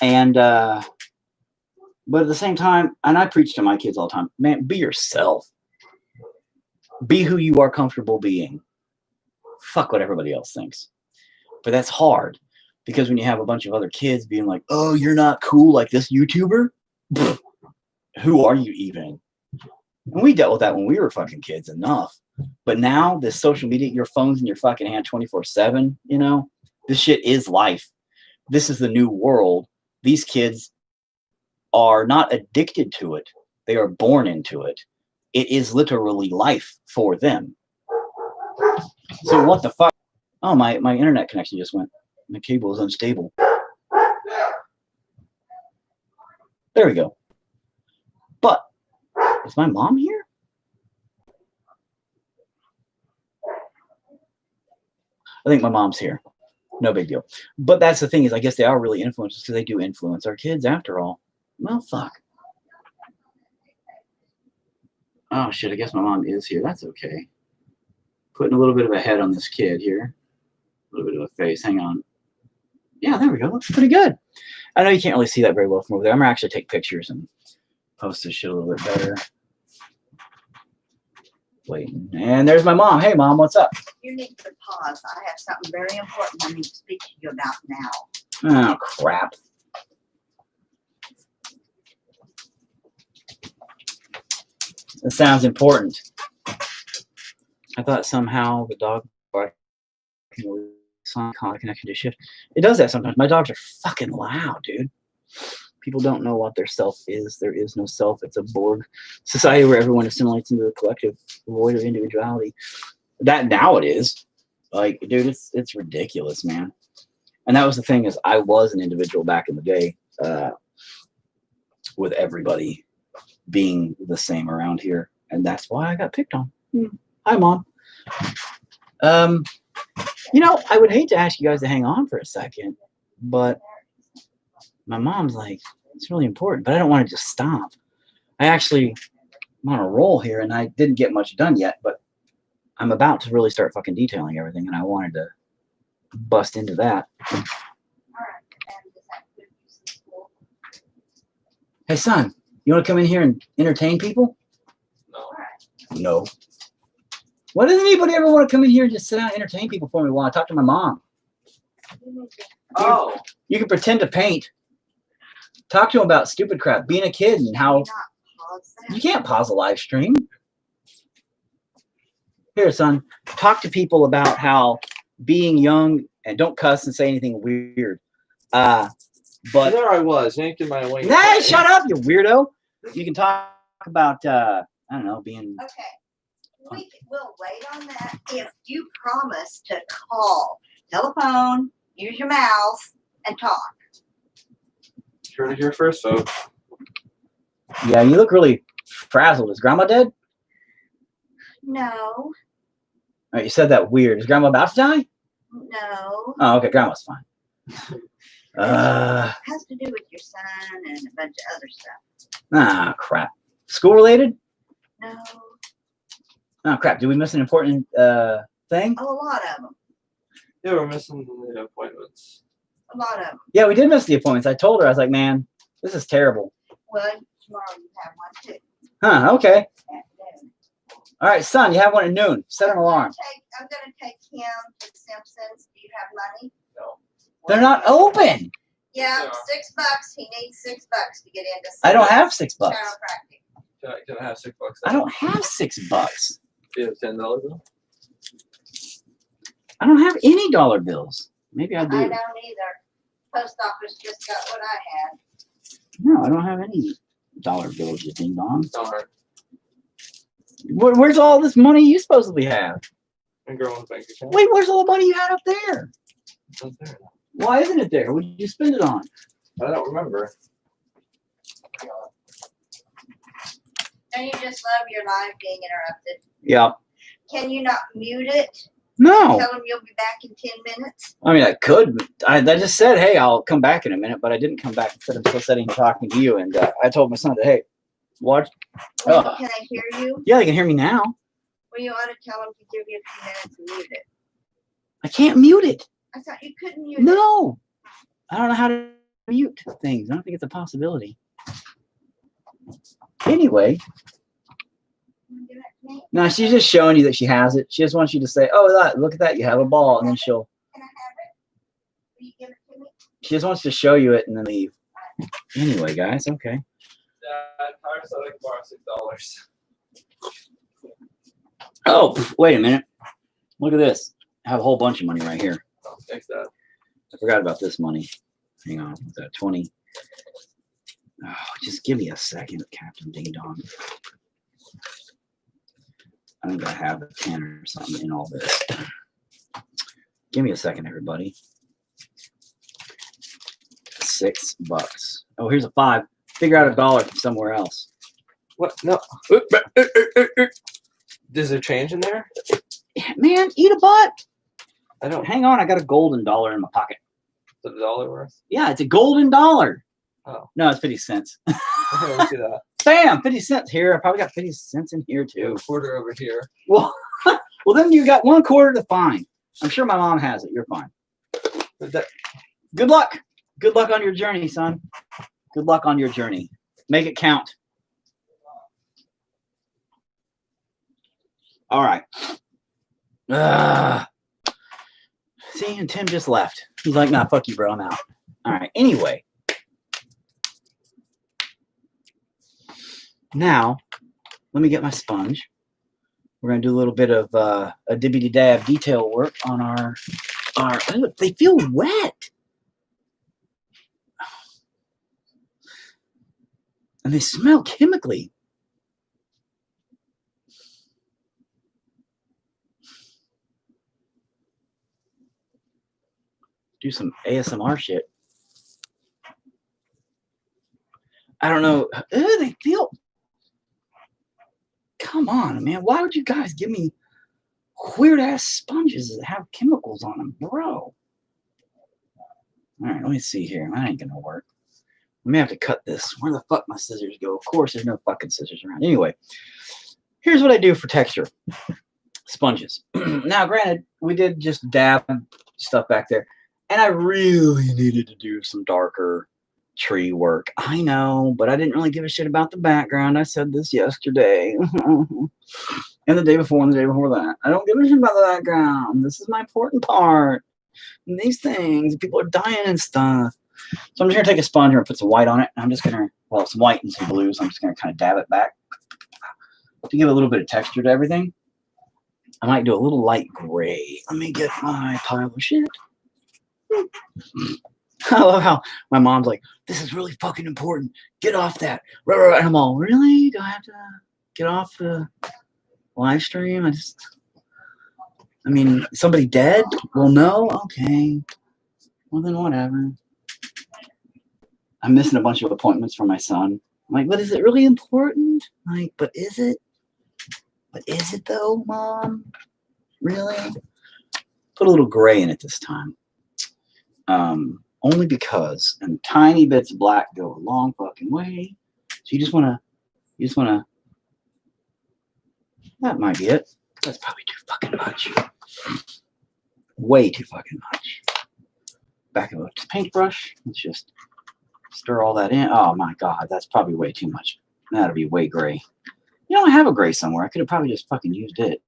And, but at the same time, and I preach to my kids all the time, man, be yourself. Be who you are comfortable being. Fuck what everybody else thinks. But that's hard, because when you have a bunch of other kids being like, oh, you're not cool like this YouTuber, pfft, who are you even? And we dealt with that when we were fucking kids enough. But now this social media, your phone's in your fucking hand 24/7, you know, this shit is life. This is the new world. These kids are not addicted to it. They are born into it. It is literally life for them. So what the fuck? Oh, my internet connection just went. My cable is unstable. There we go. But is my mom here? I think my mom's here. No big deal. But that's the thing, is I guess they are really influencers, because they do influence our kids after all. Well, fuck. Oh, shit. I guess my mom is here. That's okay. Putting a little bit of a head on this kid here. A little bit of a face. Hang on. Yeah, there we go. Looks pretty good. I know you can't really see that very well from over there. I'm going to actually take pictures and post this shit a little bit better. Waiting. And there's my mom. Hey, Mom, what's up? You need to pause. I have something very important I need to speak to you about now. Oh, crap. It sounds important. I thought somehow the dog barking was some kind of connection to shift. It does that sometimes. My dogs are fucking loud, dude. People don't know what their self is. There is no self. It's a Borg society where everyone assimilates into a collective, void of individuality. That now it is. Like, dude, it's ridiculous, man. And that was the thing, is I was an individual back in the day, with everybody being the same around here. And that's why I got picked on. Hi, Mom. You know, I would hate to ask you guys to hang on for a second, but my mom's like, it's really important, but I don't want to just stop. I actually am on a roll here, and I didn't get much done yet, but I'm about to really start fucking detailing everything, and I wanted to bust into that. Hey, son, you want to come in here and entertain people? No. No. Why doesn't anybody ever want to come in here and just sit down and entertain people for me while I talk to my mom? Oh. You can pretend to paint. Talk to them about stupid crap, being a kid, and how you can't pause a live stream. Here, son, talk to people about how being young, and don't cuss and say anything weird. But there I was, yanking my wing. Hey, shut up, you weirdo. You can talk about I don't know, being. Okay. We'll wait on that if you promise to call, telephone, use your mouth, and talk. Heard it here first, folks. Yeah, you look really frazzled. Is Grandma dead? No. All right, you said that weird. Is Grandma about to die? No. Oh, okay. Grandma's fine. Has to do with your son and a bunch of other stuff. Ah, crap. School related? No, Oh, crap. Did we miss an important thing? a lot of them. Yeah, we're missing the appointments. A lot of them. Yeah, we did miss the appointments. I told her, I was like, man, this is terrible. Well, tomorrow you have one too. Huh, okay. At noon. All right, son, you have one at noon. Set an alarm. I'm gonna take him to the Simpsons. Do you have money? No. They're not open. Yeah, Yeah. $6. He needs $6 to get into. I don't have $6. chiropractic. Can I have $6? I don't have $6. Do you have $10 bill? I don't have any dollar bills. Maybe I I do. don't either. Post office just got what I had. No, I don't have any dollar bills, you ding dong. Darn. Where's all this money you supposedly have? And girl's bank account. Wait, where's all the money you had up there? It's not there. Why isn't it there? What did you spend it on? I don't remember. And you just love your life being interrupted. Yeah. Can you not mute it? No. Tell him you'll be back in 10 minutes. I mean, I could. I just said, hey, I'll come back in a minute, but I didn't come back. Instead, I'm still sitting and talking to you. And I told my son that, hey, watch. Oh. Can I hear you? Yeah, they can hear me now. Well, you ought to tell him to give you a few minutes and mute it. I can't mute it. I thought you couldn't mute it. No. I don't know how to mute things. I don't think it's a possibility. Anyway, Wanna give that to me? no, she's just showing you that she has it. She just wants you to say, oh, look at that. You have a ball. And then Can I have it? Will you give it to me? she just wants to show you it and then leave. Anyway, guys, okay. Tire said I could borrow $6. Oh, wait a minute. Look at this. I have a whole bunch of money right here. Oh, thanks, Dad. I forgot about this money. Hang on. What's that? 20. Oh, just give me a second, Captain Ding Dong. I think I have a 10 or something in all this. Give me a second, everybody. $6. Oh, here's a 5. Figure out $1 from somewhere else. What? No. Is there change in there? Man, eat a butt. I don't. Hang on, I got a golden dollar in my pocket. Is it $1 worth? Yeah, it's a golden dollar. Oh. No, it's 50 cents. Okay, let's see that. Bam, 50 cents here. I probably got 50 cents in here too. A quarter over here. Well, well, then you got 1/4 to find. I'm sure my mom has it. You're fine. But that, Good luck. Good luck on your journey, son. Good luck on your journey. Make it count. All right. See, and Tim just left. He's like, nah, fuck you, bro. I'm out. All right. Anyway. Now, let me get my sponge. We're going to do a little bit of a dibbity-dab detail work on our oh, they feel wet. And they smell chemically. Do some ASMR shit. I don't know. They feel. Come on, man. Why would you guys give me weird ass sponges that have chemicals on them, bro? All right, let me see here. That ain't gonna work. I may have to cut this. Where the fuck my scissors go? Of course, there's no fucking scissors around. Anyway, here's what I do for texture. Sponges. Now, granted, we did just dab stuff back there, and I really needed to do some darker tree work. I know, but I didn't really give a shit about the background. I said this yesterday. And the day before and the day before that. I don't give a shit about the background. This is my important part. And these things, people are dying and stuff. So I'm just going to take a sponge and put some white on it. And I'm just going to, well, some white and some blues. I'm just going to kind of dab it back to give a little bit of texture to everything. I might do a little light gray. Let me get my pile of shit. I love how my mom's like, this is really fucking important. Get off that. And I'm all, really? Do I have to get off the live stream? I mean, somebody dead? Well, no? Okay. Well, then whatever. I'm missing a bunch of appointments for my son. I'm like, but is it really important? Like, but is it? But is it though, Mom? Really? Put a little gray in it this time. only because, and tiny bits of black go a long fucking way. So you just wanna, that might be it. That's probably too fucking much. Way too fucking much. Back of a paintbrush. Let's just stir all that in. Oh my God, that's probably way too much. That'll be way gray. You know, I have a gray somewhere. I could have probably just fucking used it.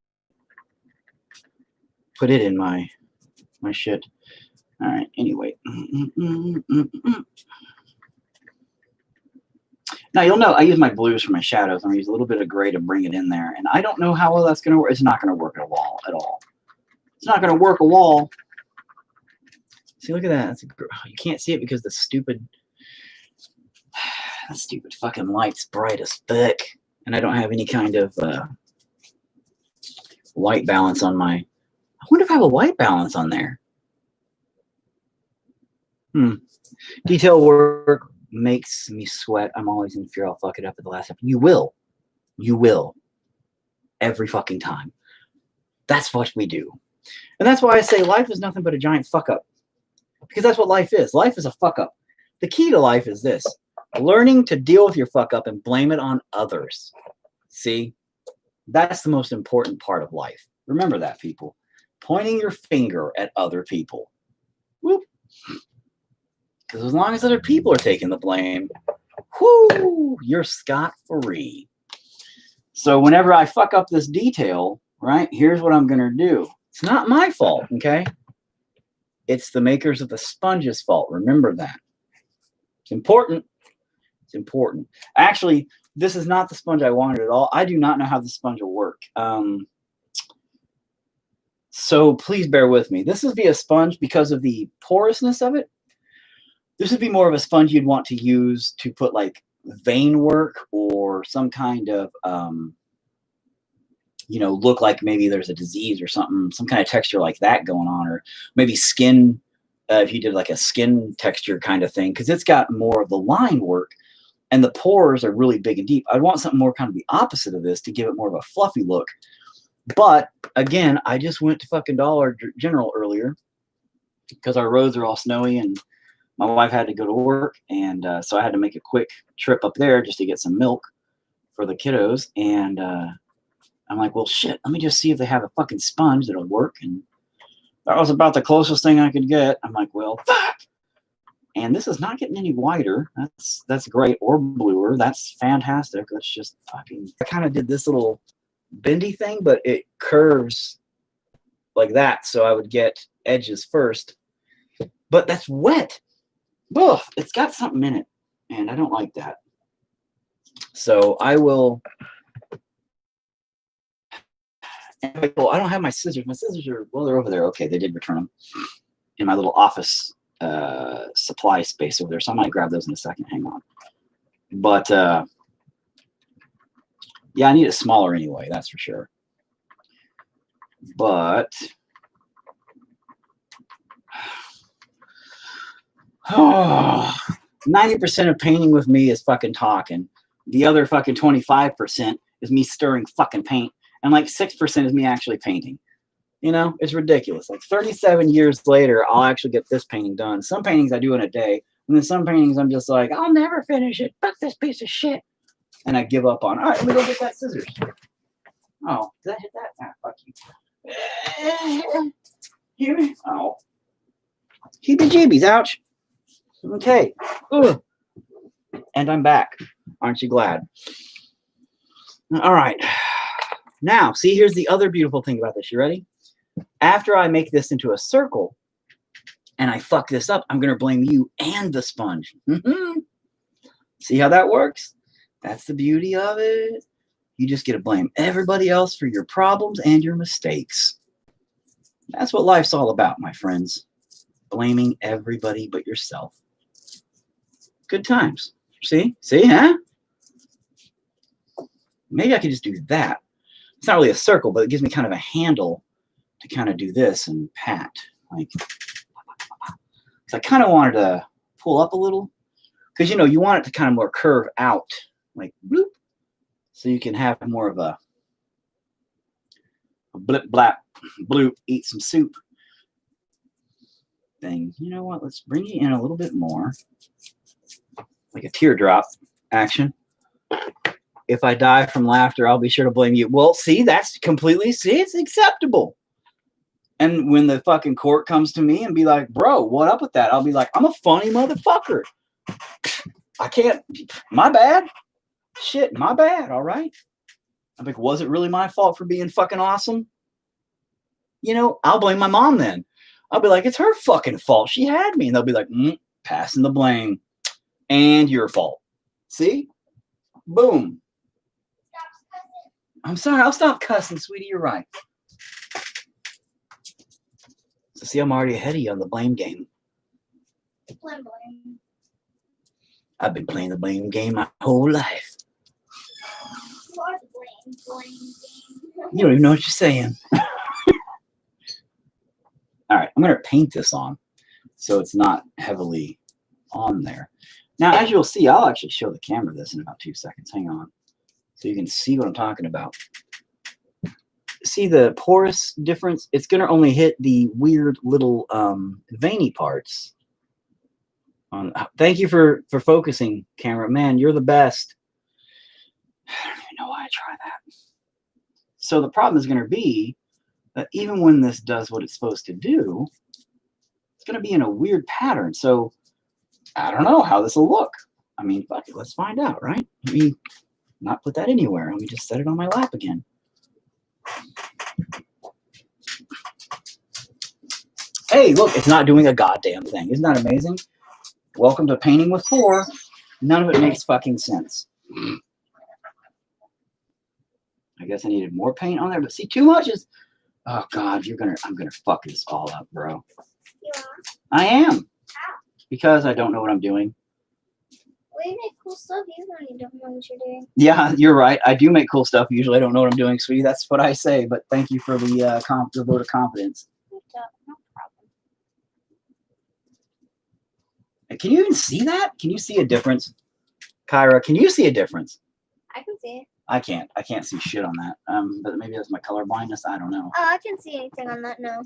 Put it in my shit. All right, anyway. Now, you'll know I use my blues for my shadows. I'm going to use a little bit of gray to bring it in there. And I don't know how well that's going to work. It's not going to work at all. It's not going to work at all. See, look at that. You can't see it because the stupid fucking light's bright as fuck. And I don't have any kind of white balance on my... I wonder if I have a white balance on there. Detail work makes me sweat. I'm always in fear I'll fuck it up at the last second. You will. You will. Every fucking time. That's what we do. And that's why I say life is nothing but a giant fuck up. Because that's what life is. Life is a fuck up. The key to life is this. Learning to deal with your fuck up and blame it on others. See? That's the most important part of life. Remember that, people. Pointing your finger at other people. Whoop. Because as long as other people are taking the blame, whoo, you're scot-free. So whenever I fuck up this detail, right, here's what I'm going to do. It's not my fault, okay? It's the makers of the sponge's fault. Remember that. It's important. It's important. Actually, this is not the sponge I wanted at all. I do not know how the sponge will work. So please bear with me. This is via sponge because of the porousness of it. This would be more of a sponge you'd want to use to put like vein work or some kind of, look like maybe there's a disease or something, some kind of texture like that going on, or maybe skin, if you did like a skin texture kind of thing, because it's got more of the line work and the pores are really big and deep. I'd want something more kind of the opposite of this to give it more of a fluffy look. But again, I just went to fucking Dollar General earlier because our roads are all snowy and my wife had to go to work. And so I had to make a quick trip up there just to get some milk for the kiddos. And I'm like, well, shit, let me just see if they have a fucking sponge that'll work. And that was about the closest thing I could get. I'm like, well, fuck. And this is not getting any whiter. That's great. Or bluer. That's fantastic. Let's just fucking... I kind of did this little bendy thing, but it curves like that. So I would get edges first. But that's wet. Ugh, it's got something in it. And I don't like that. So I will... Well, I don't have my scissors. My scissors are... Well, they're over there. Okay, they did return them in my little office supply space over there. So I might grab those in a second. Hang on. But... yeah, I need it smaller anyway, that's for sure. But 90% of painting with me is fucking talking. The other fucking 25% is me stirring fucking paint. And like 6% is me actually painting. You know, it's ridiculous. Like 37 years later, I'll actually get this painting done. Some paintings I do in a day. And then some paintings I'm just like, I'll never finish it. Fuck this piece of shit. And I give up on, all right, let me go get that scissors. Oh, did I hit that? Ah, fuck you. Hear me? Oh. Heebie-jeebies, ouch. Okay. Ugh. And I'm back. Aren't you glad? All right. Now, see, here's the other beautiful thing about this. You ready? After I make this into a circle and I fuck this up, I'm going to blame you and the sponge. See how that works? That's the beauty of it. You just get to blame everybody else for your problems and your mistakes. That's what life's all about, my friends. Blaming everybody but yourself. Good times. See? See, huh? Maybe I could just do that. It's not really a circle, but it gives me kind of a handle to kind of do this and pat. Like, so I kind of wanted to pull up a little. Because, you know, you want it to kind of more curve out. Like bloop, so you can have more of a blip blap bloop, eat some soup. thing. You know what? Let's bring you in a little bit more. Like a teardrop action. If I die from laughter, I'll be sure to blame you. Well, see, that's completely, see, it's acceptable. And when the fucking court comes to me and be like, bro, what up with that? I'll be like, I'm a funny motherfucker. I can't, my bad. Shit, my bad, all right? I'm like, was it really my fault for being fucking awesome? You know, I'll blame my mom then. I'll be like, it's her fucking fault. She had me. And they'll be like, passing the blame. And your fault. See? Boom. I'm sorry. I'll stop cussing, sweetie. You're right. So see, I'm already ahead of you on the blame game. Blame. I've been playing the blame game my whole life. You are the blame game. You don't even know what you're saying. All right, I'm going to paint this on so it's not heavily on there. Now, as you'll see, I'll actually show the camera this in about 2 seconds. Hang on. So you can see what I'm talking about. See the porous difference? It's going to only hit the weird little veiny parts. Thank you for focusing, camera. Man, you're the best. I don't even know why I try that. So the problem is going to be that even when this does what it's supposed to do, it's going to be in a weird pattern. So I don't know how this will look. I mean, fuck it, let's find out, right? Let me not put that anywhere. Let me just set it on my lap again. Hey, look, it's not doing a goddamn thing. Isn't that amazing? Welcome to Painting with 4. None of it makes fucking sense. I guess I needed more paint on there, but see, too much is... Oh, God, I'm gonna fuck this all up, bro. You are? I am. How? Because I don't know what I'm doing. Well, you make cool stuff even when you don't know what you're doing. Yeah, you're right. I do make cool stuff. Usually I don't know what I'm doing, sweetie. That's what I say, but thank you for the vote of confidence. No problem. Can you even see that? Can you see a difference? Kyra, can you see a difference? I can see it. I can't. I can't see shit on that. But maybe that's my color blindness. I don't know. Oh, I can see anything on that, no.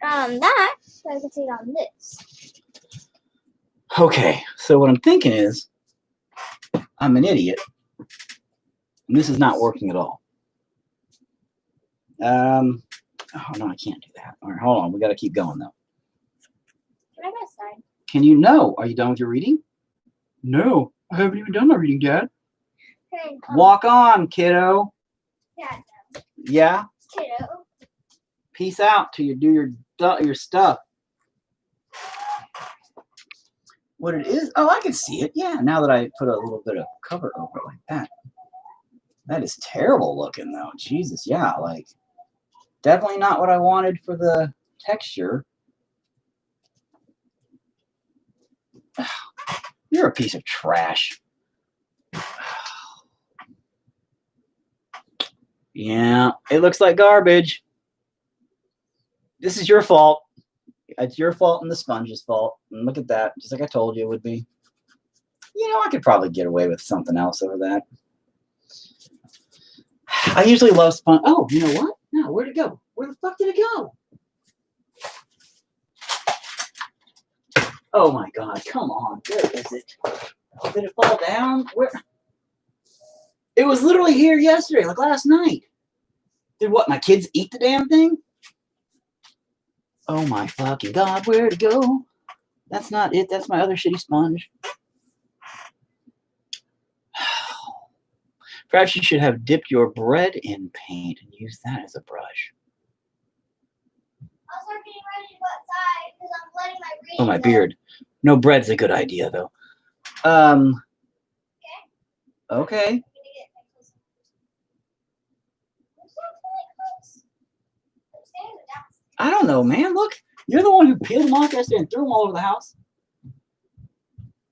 That, so I can see it on this. Okay, so what I'm thinking is, I'm an idiot, and this is not working at all. Oh no, I can't do that. All right, hold on. We got to keep going though. Can I go outside? Can you? No. Are you done with your reading? No, I haven't even done my reading, Dad. Hey, Walk on, kiddo. Dad, Yeah. kiddo. Peace out till you do your stuff. What it is? Oh, I can see it. Yeah. Now that I put a little bit of cover over it like that. That is terrible looking though. Jesus. Yeah. Like definitely not what I wanted for the texture. You're a piece of trash. Yeah, it looks like garbage. This is your fault. It's your fault and the sponge's fault. And look at that, just like I told you it would be. You know, I could probably get away with something else over that. I usually love sponge. Oh, you know what? No, where'd it go? Where the fuck did it go? Oh my God, come on. Where is it? Did it fall down? Where? It was literally here yesterday, like last night. Did what, my kids eat the damn thing? Oh my fucking God, where'd it go? That's not it. That's my other shitty sponge. Perhaps you should have dipped your bread in paint and used that as a brush. I'll start getting ready to go outside because I'm letting my reading Oh, my go. beard. No, bread's a good idea, though. Okay. I'm gonna get my clothes. Who's not really close? Upstairs or downstairs? I don't know, man. Look, you're the one who peeled them off yesterday and threw them all over the house.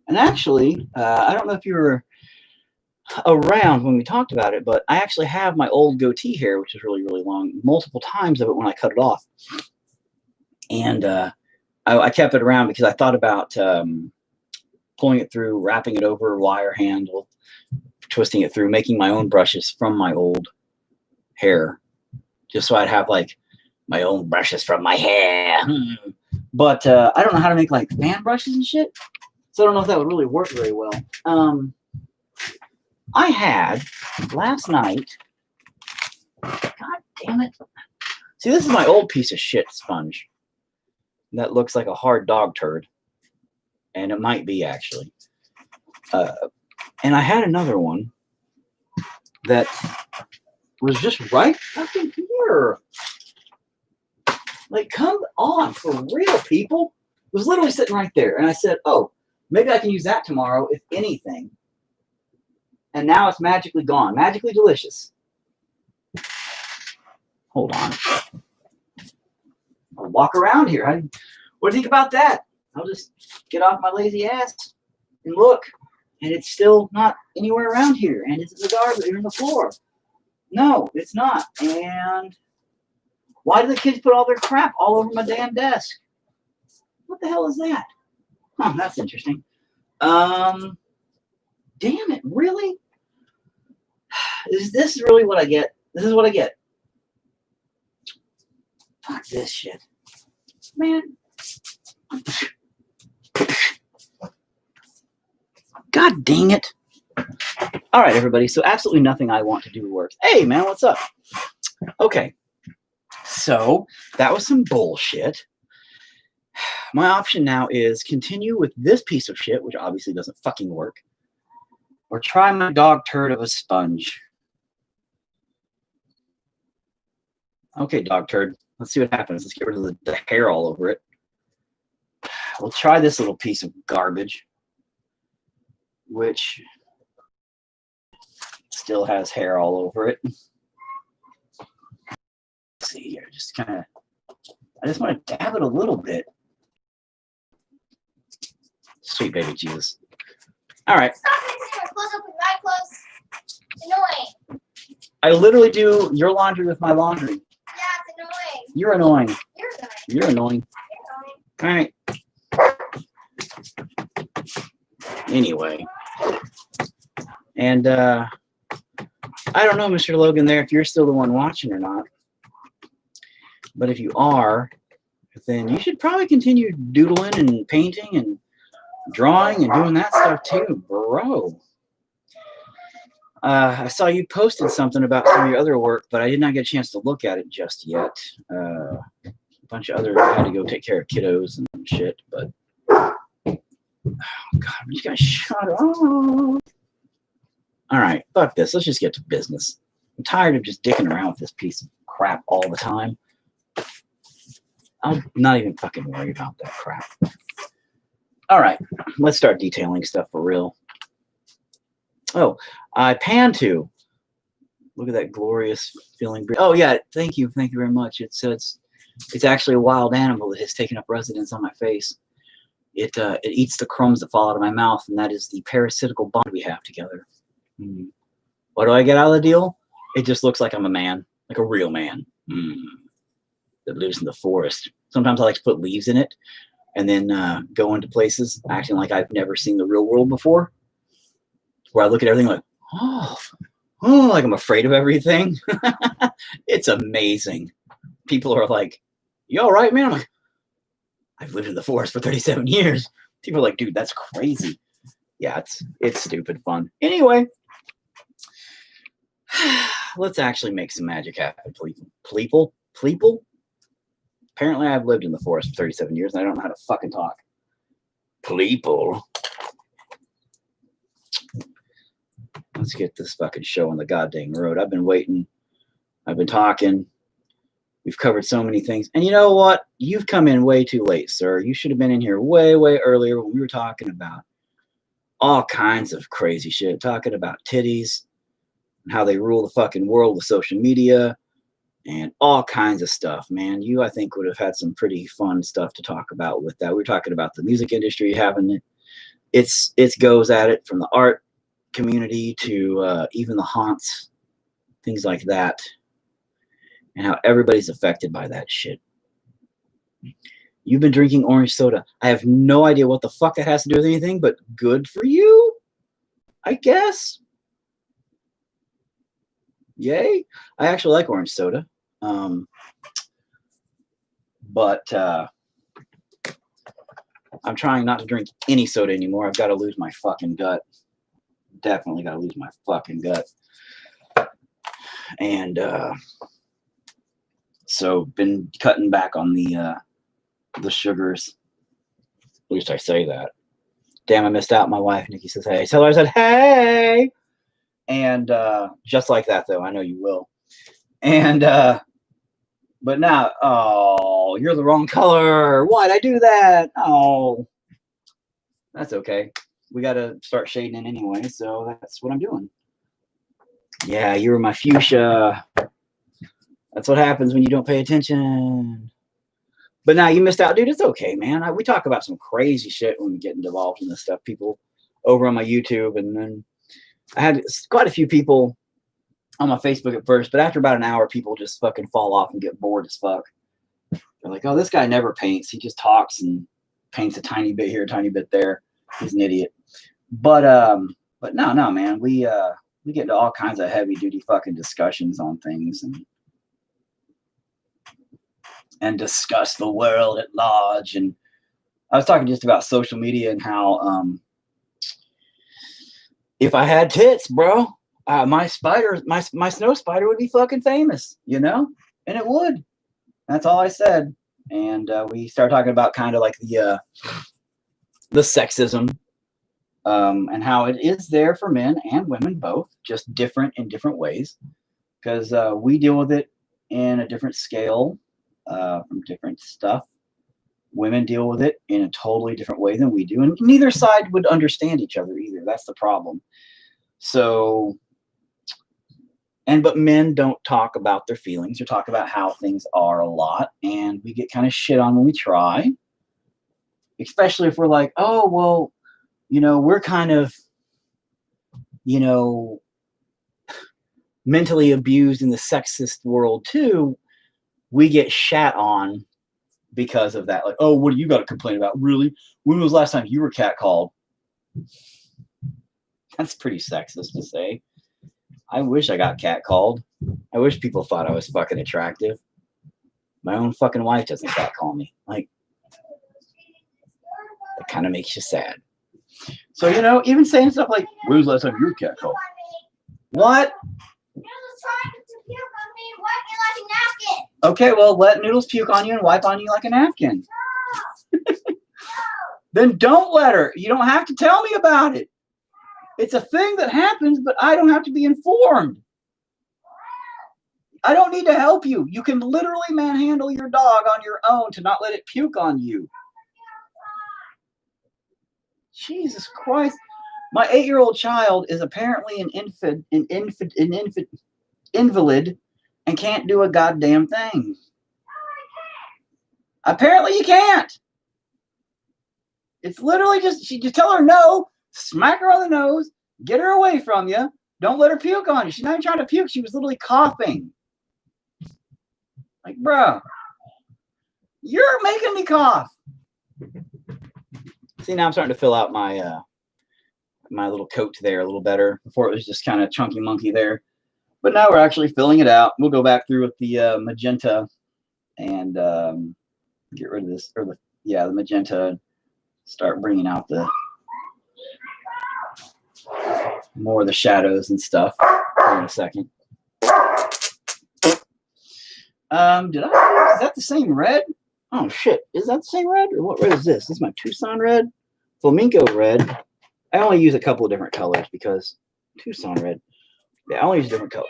And actually, I don't know if you were around when we talked about it, but I actually have my old goatee hair, which is really, really long, multiple times of it when I cut it off. And I kept it around because I thought about pulling it through, wrapping it over a wire handle, twisting it through, making my own brushes from my old hair, just so I'd have like My own brushes from my hair. But I don't know how to make like fan brushes and shit. So I don't know if that would really work very well. I had last night. God damn it. See, this is my old piece of shit sponge. That looks like a hard dog turd. And it might be actually. And I had another one that was just right fucking here. Like, come on, for real, people. It was literally sitting right there. And I said, oh, maybe I can use that tomorrow, if anything. And now it's magically gone. Magically delicious. Hold on. I'll walk around here. What do you think about that? I'll just get off my lazy ass and look. And it's still not anywhere around here. And it's in the garbage or in the floor. No, it's not. And why do the kids put all their crap all over my damn desk? What the hell is that? Huh, that's interesting. Damn it, really? Is this really what I get? This is what I get. Fuck this shit. Man. God dang it. All right, everybody. So absolutely nothing I want to do works. Hey, man, what's up? Okay. So that was some bullshit. My option now is continue with this piece of shit, which obviously doesn't fucking work, or try my dog turd of a sponge. Okay, dog turd. Let's see what happens. Let's get rid of the hair all over it. We'll try this little piece of garbage, which still has hair all over it. Let's see here, just kind of, I just want to dab it a little bit. Sweet baby Jesus. All right. Stop mixing your clothes up with my clothes. It's annoying. I literally do your laundry with my laundry. Yeah, it's annoying. You're annoying. You're annoying. You're annoying. You're annoying. All right. Anyway. And I don't know, Mr. Logan, there, if you're still the one watching or not. But if you are, then you should probably continue doodling and painting and drawing and doing that stuff too, bro. I saw you posted something about some of your other work, but I did not get a chance to look at it just yet. A bunch of other, I had to go take care of kiddos and shit, but oh God, I'm just gonna shut up. All right, fuck this. Let's just get to business. I'm tired of just dicking around with this piece of crap all the time. I'll not even fucking worry about that crap. All right, let's start detailing stuff for real. Oh, I pan to. Look at that glorious feeling. Oh yeah, thank you very much. It's actually a wild animal that has taken up residence on my face. It eats the crumbs that fall out of my mouth, and that is the parasitical bond we have together. What do I get out of the deal? It just looks like I'm a man, like a real man that lives in the forest. Sometimes I like to put leaves in it and then go into places acting like I've never seen the real world before, where I look at everything like, oh, like I'm afraid of everything. It's amazing. People are like, you all right, man? I'm like, I've lived in the forest for 37 years. People are like, dude, that's crazy. Yeah, it's stupid fun. Anyway, let's actually make some magic happen, pleeple. Apparently, I've lived in the forest for 37 years, and I don't know how to fucking talk. Pleeple. Let's get this fucking show on the goddamn road. I've been waiting. I've been talking. We've covered so many things. And you know what? You've come in way too late, sir. You should have been in here way, way earlier when we were talking about all kinds of crazy shit. Talking about titties and how they rule the fucking world with social media and all kinds of stuff, man. You, I think, would have had some pretty fun stuff to talk about with that. We were talking about the music industry having it goes at it, from the art community to even the haunts, things like that, and how everybody's affected by that shit. You've been drinking orange soda. I have no idea what the fuck that has to do with anything, but good for you, I guess. Yay. I actually like orange soda. But I'm trying not to drink any soda anymore. I've got to lose my fucking gut. Definitely got to lose my fucking gut. And so been cutting back on the sugars. At least I say that. Damn, I missed out. My wife, Nikki, says, hey. Tell her I said, hey. And just like that, though. I know you will. And, but now, oh, you're the wrong color. Why'd I do that? Oh, that's okay. We got to start shading in anyway. So that's what I'm doing. Yeah, you were my fuchsia. That's what happens when you don't pay attention. But now you missed out, dude. It's okay, man. We talk about some crazy shit when we get involved in this stuff. People over on my YouTube, and then I had quite a few people on my Facebook at first, but after about an hour, people just fucking fall off and get bored as fuck. They're like, oh, this guy never paints. He just talks and paints a tiny bit here, a tiny bit there. He's an idiot. But no, man. We get into all kinds of heavy duty fucking discussions on things and discuss the world at large. And I was talking just about social media and how if I had tits, bro, my snow spider would be fucking famous, you know? And it would. That's all I said. And we started talking about kind of like the sexism and how it is there for men and women both, just different in different ways. Because we deal with it in a different scale. From different stuff. Women deal with it in a totally different way than we do, and neither side would understand each other either. That's the problem. So, but men don't talk about their feelings or talk about how things are a lot, and we get kind of shit on when we try, especially if we're like, oh, well, you know, we're kind of, you know, mentally abused in the sexist world too. We get shat on because of that. Like, oh, what do you got to complain about? Really? When was the last time you were catcalled? That's pretty sexist to say. I wish I got catcalled. I wish people thought I was fucking attractive. My own fucking wife doesn't catcall me. Like, that kind of makes you sad. So, you know, even saying stuff like, when was the last time you were catcalled? What? Okay, well, let Noodles puke on you and wipe on you like a napkin. No. Then don't let her. You don't have to tell me about it. It's a thing that happens, but I don't have to be informed. I don't need to help you. You can literally manhandle your dog on your own to not let it puke on you. Jesus Christ. My 8-year-old child is apparently an invalid and can't do a goddamn thing. Apparently you can't. It's literally just tell her no, smack her on the nose, get her away from you. Don't let her puke on you. She's not even trying to puke. She was literally coughing. Like, bro, you're making me cough. See, now I'm starting to fill out my my little coat there a little better. Before it was just kind of chunky monkey there. But now we're actually filling it out. We'll go back through with the magenta and get rid of this, or the magenta. Start bringing out the more of the shadows and stuff here in a second. Is that the same red? Oh shit, is that the same red? Or what red is this? This is my Tucson red, Flamenco red. I only use a couple of different colors because Tucson red. Yeah, I only use different colors.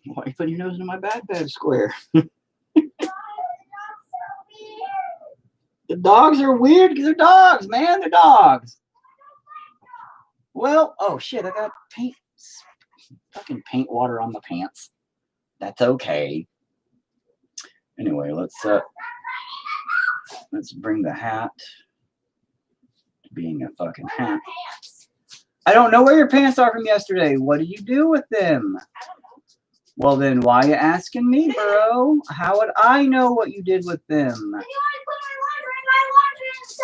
Why are you putting your nose in my bad square? The dogs are weird because they're dogs, man. They're dogs. Well, oh shit, I got fucking paint water on my pants. That's okay. Anyway, let's bring the hat to being a fucking hat. I don't know where your pants are from yesterday. What do you do with them? Well, then why are you asking me, bro? How would I know what you did with them?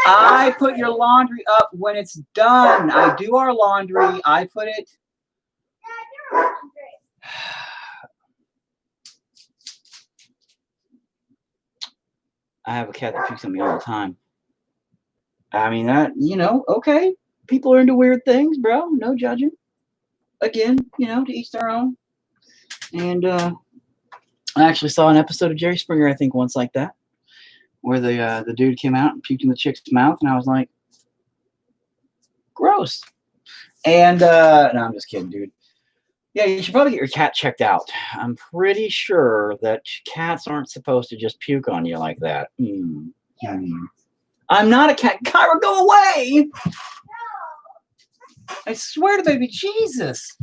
I put your laundry up when it's done. I do our laundry. I put it. I have a cat that pukes on me all the time. I mean, that, okay. People are into weird things, bro. No judging. Again, to each their own. And I actually saw an episode of Jerry Springer, I think, once like that, where the dude came out and puked in the chick's mouth, and I was like, gross. And no, I'm just kidding, dude. Yeah, you should probably get your cat checked out. I'm pretty sure that cats aren't supposed to just puke on you like that. I'm not a cat. Kyra, go away! I swear to baby Jesus.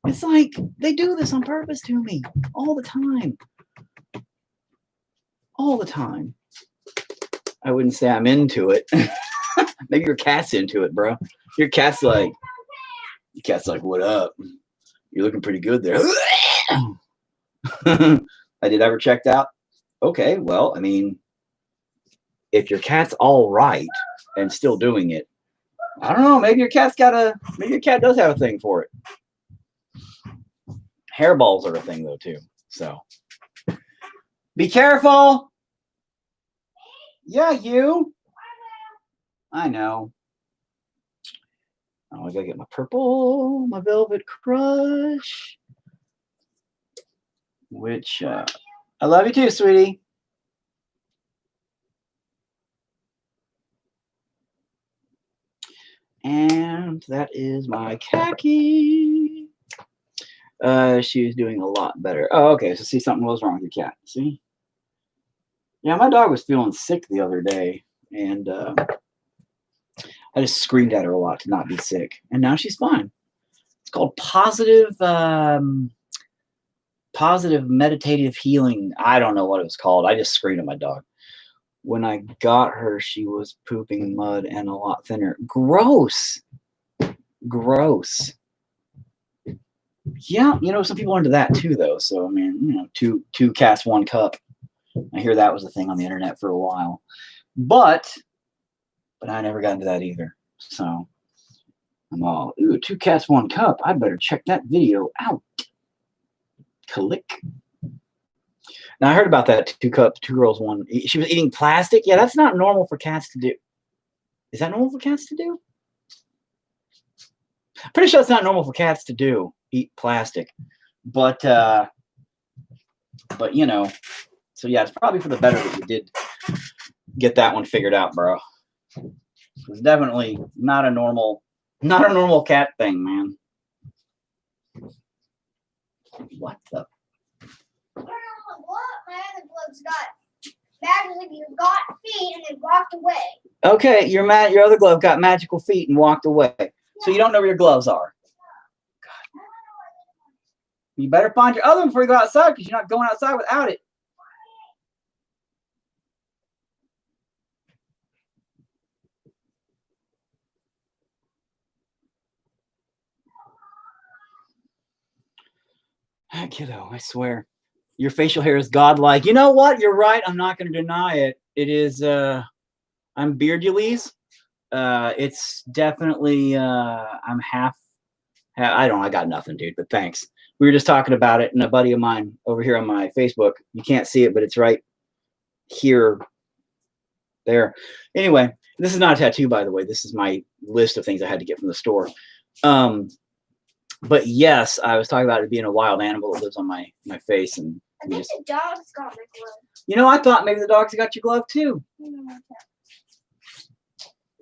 It's like they do this on purpose to me all the time. All the time. I wouldn't say I'm into it. Maybe your cat's into it, bro. Your cat's like, what up? You're looking pretty good there. I did ever checked out? Okay, well, I mean, if your cat's all right and still doing it, I don't know. Maybe your cat does have a thing for it. Hairballs are a thing though too. So be careful. Yeah, you. I know. Oh, I gotta get my purple, my Velvet Crush. Which I love you too, sweetie. And that is my khaki. She was doing a lot better. Oh, okay. So see, something was wrong with your cat. See? Yeah, my dog was feeling sick the other day, and I just screamed at her a lot to not be sick, and now she's fine. It's called positive meditative healing. I don't know what it was called. I just screamed at my dog. When I got her, she was pooping mud and a lot thinner. Gross. Gross. Yeah, some people are into that too, though. So, I mean, two cats, one cup. I hear that was a thing on the internet for a while. But I never got into that either. So, I'm all, ooh, 2 cats, 1 cup. I better check that video out. Click. Now, I heard about that 2 cups, 2 girls, 1. She was eating plastic. Yeah, that's not normal for cats to do. Is that normal for cats to do? Pretty sure it's not normal for cats to do. Eat plastic. But so yeah, it's probably for the better that you did get that one figured out, bro. It's definitely not a normal cat thing, man. What the? What? My other gloves got magically got feet and then walked away. Okay, your other glove got magical feet and walked away. Yeah. So you don't know where your gloves are. God. You better find your other one before you go outside, because you're not going outside without it. Kiddo, I swear. Your facial hair is godlike. You know what? You're right. I'm not going to deny it. It is, I'm beardulese. It's definitely, I'm half, I don't know. I got nothing, dude, but thanks. We were just talking about it, and a buddy of mine over here on my Facebook, you can't see it, but it's right here, there. Anyway, this is not a tattoo, by the way. This is my list of things I had to get from the store. But yes, I was talking about it being a wild animal that lives on my face, and I think the dog's got my I glove. thought maybe the dog's got your glove too.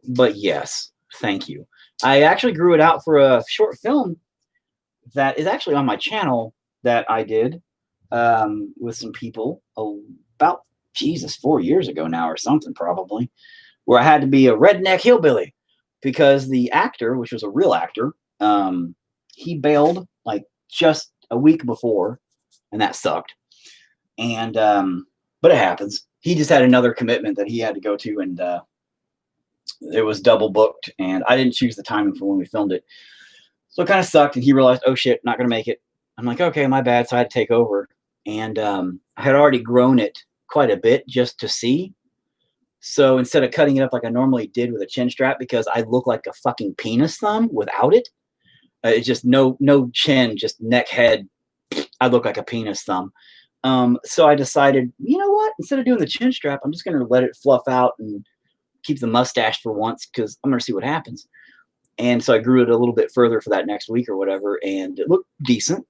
But yes, thank you. I actually grew it out for a short film that is actually on my channel that I did with some people about 4 years ago now or something, probably, where I had to be a redneck hillbilly because the actor, which was a real actor, he bailed like just a week before, and that sucked. And but it happens. He just had another commitment that he had to go to, and it was double booked, and I didn't choose the timing for when we filmed it. So it kind of sucked, and he realized, oh shit, not gonna make it. I'm like, okay, my bad. So I had to take over, and I had already grown it quite a bit just to see. So instead of cutting it up like I normally did with a chin strap, because I look like a fucking penis thumb without it, it's just no chin, just neck, head. I look like a penis thumb. So I decided, you know what? Instead of doing the chin strap, I'm just going to let it fluff out and keep the mustache for once, because I'm going to see what happens. And so I grew it a little bit further for that next week or whatever, and it looked decent.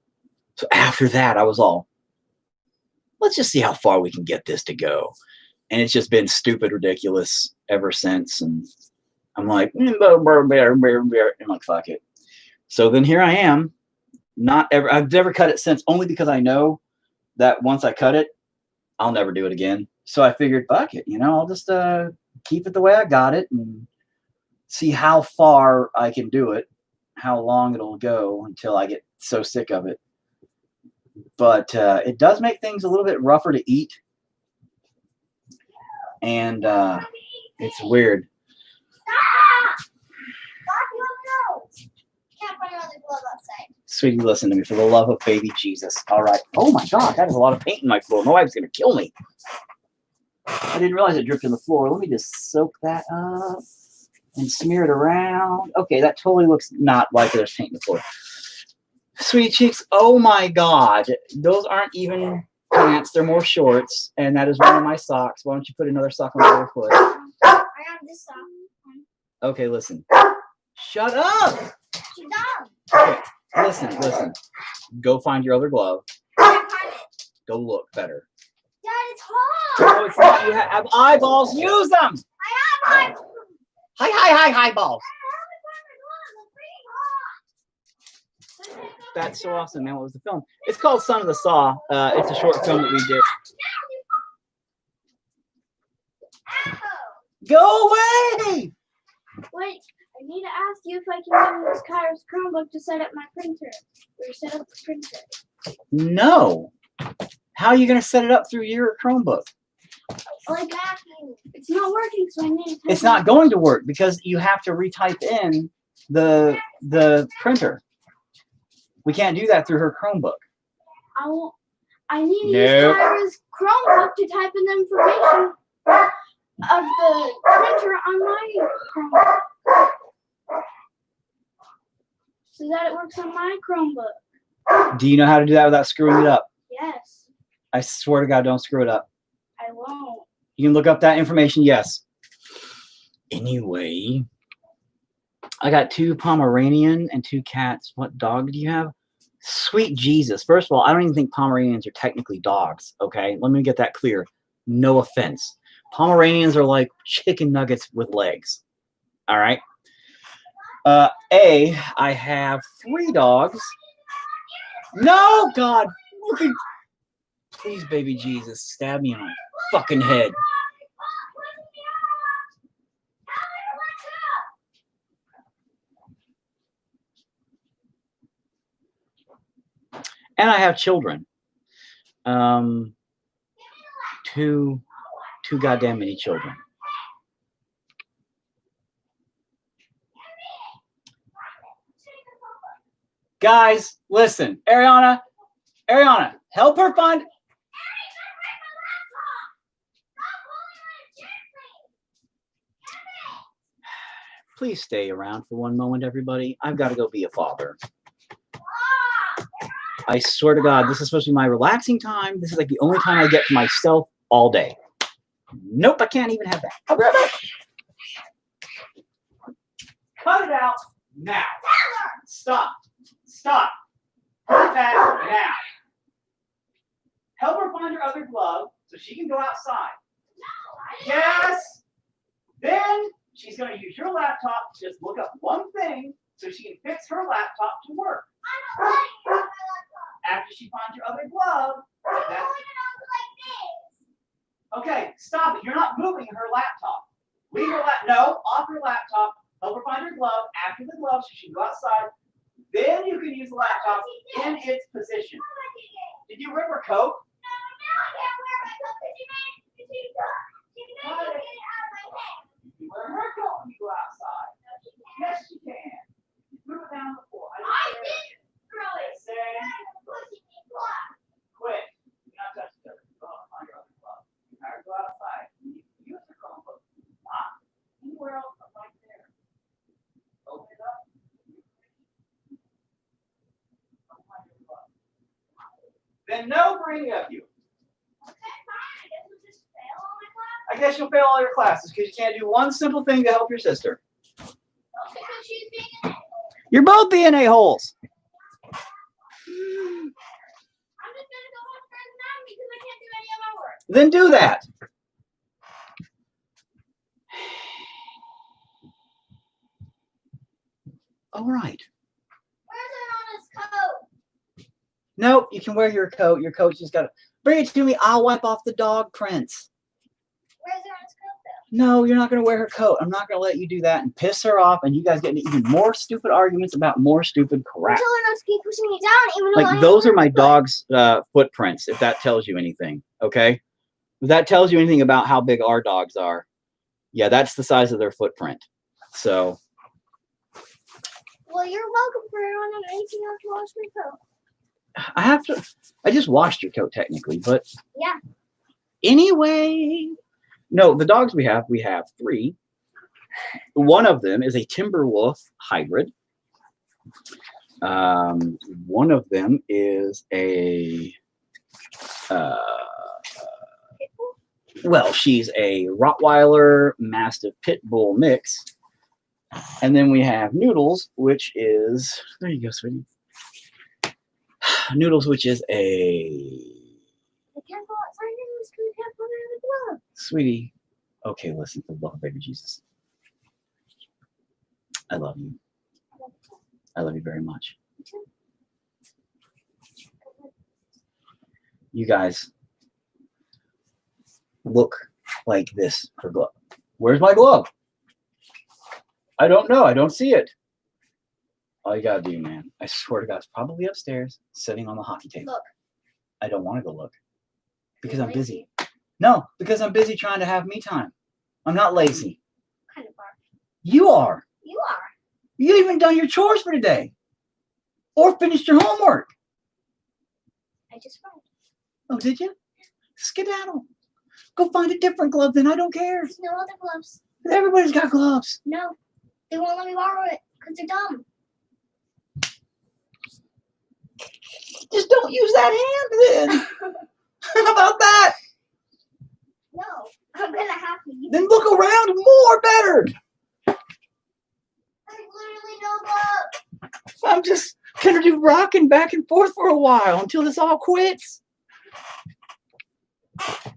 So after that, I was all, let's just see how far we can get this to go. And it's just been stupid ridiculous ever since. And I'm like, I'm like, fuck it. So then here I am. I've never cut it since, only because I know that once I cut it, I'll never do it again. So I figured, fuck it, I'll just keep it the way I got it and see how far I can do it, how long it'll go until I get so sick of it. But it does make things a little bit rougher to eat. And it's weird. Can't find another glove outside. Sweetie, listen to me, for the love of baby Jesus. All right. Oh my God, that is a lot of paint in my floor. My wife's going to kill me. I didn't realize it dripped in the floor. Let me just soak that up and smear it around. Okay, that totally looks not like there's paint in the floor. Sweetie cheeks, oh my God. Those aren't even pants. They're more shorts. And that is one of my socks. Why don't you put another sock on the other foot? I got this sock. Okay, listen. Shut up! She's dumb. Okay, listen. Go find your other glove. I can't find it. Go look better. Dad, it's hot. No, it's not. You have eyeballs. Use them. I have hot. Hi, balls. It's pretty hot. That's so awesome, man. What was the film? It's called Son of the Saw. It's a short film that we did. Go away! Wait, I need to ask you if I can use Kyra's Chromebook to set up my printer. Or set up the printer. No. How are you going to set it up through your Chromebook? Like, it's not working, so I need to. It's not going to work because you have to retype in the printer. We can't do that through her Chromebook. I need to use Kyra's Chromebook to type in the information of the printer on my Chromebook. So that it works on my Chromebook. Do you know how to do that without screwing it up? Yes. I swear to God, don't screw it up. I won't. You can look up that information, yes. Anyway, I got 2 Pomeranian and 2 cats. What dog do you have? Sweet Jesus. First of all, I don't even think Pomeranians are technically dogs, okay? Let me get that clear. No offense. Pomeranians are like chicken nuggets with legs, all right? I have 3 dogs. No, God. Please, baby Jesus, stab me in my fucking head. And I have children. 2 goddamn many children. Guys, listen. Ariana, help her find. Please stay around for one moment, everybody. I've got to go be a father. I swear to God, this is supposed to be my relaxing time. This is like the only time I get to myself all day. Nope, I can't even have that. I'll be right back. Cut it out now. Stop. Cut that now. Help her find her other glove so she can go outside. Yes. Then she's going to use your laptop to just look up one thing so she can fix her laptop to work. After she finds your other glove. Okay, stop it. You're not moving her laptop. Leave her off her laptop. Help her find her glove. After the glove, so she can go outside. Then you can use the laptop in its position. Did you rip her coat? No, I can't wear my coat because she made it out of my head. You wear her coat when you go outside. Yes, she can. Move it down the floor. I didn't throw it. Quit. You're not touching her. Go find your other glove. All right, go outside. Use the Chromebook. afraid of you. Okay, fine. I guess we'll just fail all my class. I guess you'll fail all your classes because you can't do one simple thing to help your sister. Because she's being an a-hole. You're both being a-holes. I'm just gonna go watch Grey's Anatomy because I can't do any of my work. Then do that. All right. Where's an honest coat? Nope, you can wear your coat. Your coat's just got to bring it to me. I'll wipe off the dog prints. Where's an honest coat though? No, you're not going to wear her coat. I'm not going to let you do that and piss her off. And you guys get into even more stupid arguments about more stupid crap. Until her not to keep pushing me down, even though I Like have those are my foot. dog's footprints, if that tells you anything. Okay. If that tells you anything about how big our dogs are, yeah, that's the size of their footprint. So Well, you're welcome for anyone anything else to wash my coat. I just washed your coat technically, but Yeah. anyway, no, the dogs we have 3. One of them is a Timberwolf hybrid. One of them is a, well, she's a Rottweiler Mastiff Pit Bull mix. And then we have Noodles, which is, there you go, sweetie. Noodles, which is a, I can't go outside in this because I can't put it in the glove. sweetie. Okay, listen, for the love of baby Jesus. I love you. I love you very much. You guys look like this for glove. Where's my glove? I don't know. I don't see it. All you gotta do, man, I swear to God, it's probably upstairs, sitting on the hockey table. Look. I don't want to go look because You're I'm busy. No, because I'm busy trying to have me time. I'm not lazy. Kind of are. You are. You are. You even done your chores for today, or finished your homework. I just read. Oh, did you? Skedaddle. Go find a different glove. Then I don't care. There's no other gloves. Everybody's got gloves. No. They won't let me borrow it because they're dumb. Just don't use that hand then. How about that? No. I'm gonna have to use Then look around more better. There's literally no glove. I'm just gonna do rocking back and forth for a while until this all quits.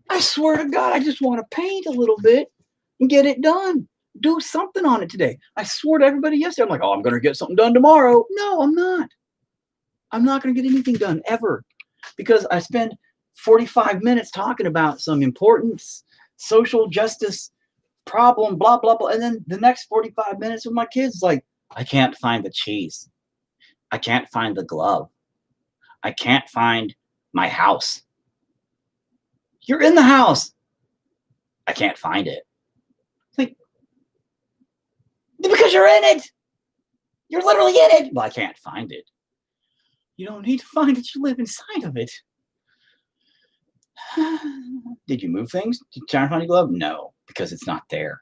I swear to God, I just want to paint a little bit and get it done. Do something on it today. I swore to everybody yesterday, I'm like, oh, I'm gonna get something done tomorrow. No, I'm not. I'm not gonna get anything done ever because I spend 45 minutes talking about some important social justice problem, blah, blah, blah. And then the next 45 minutes with my kids, like, I can't find the cheese. I can't find the glove. I can't find my house. You're in the house. I can't find it. Like, because you're in it. You're literally in it. Well, I can't find it. You don't need to find it. You live inside of it. Did you move things? Did you try to find a glove? No, because it's not there.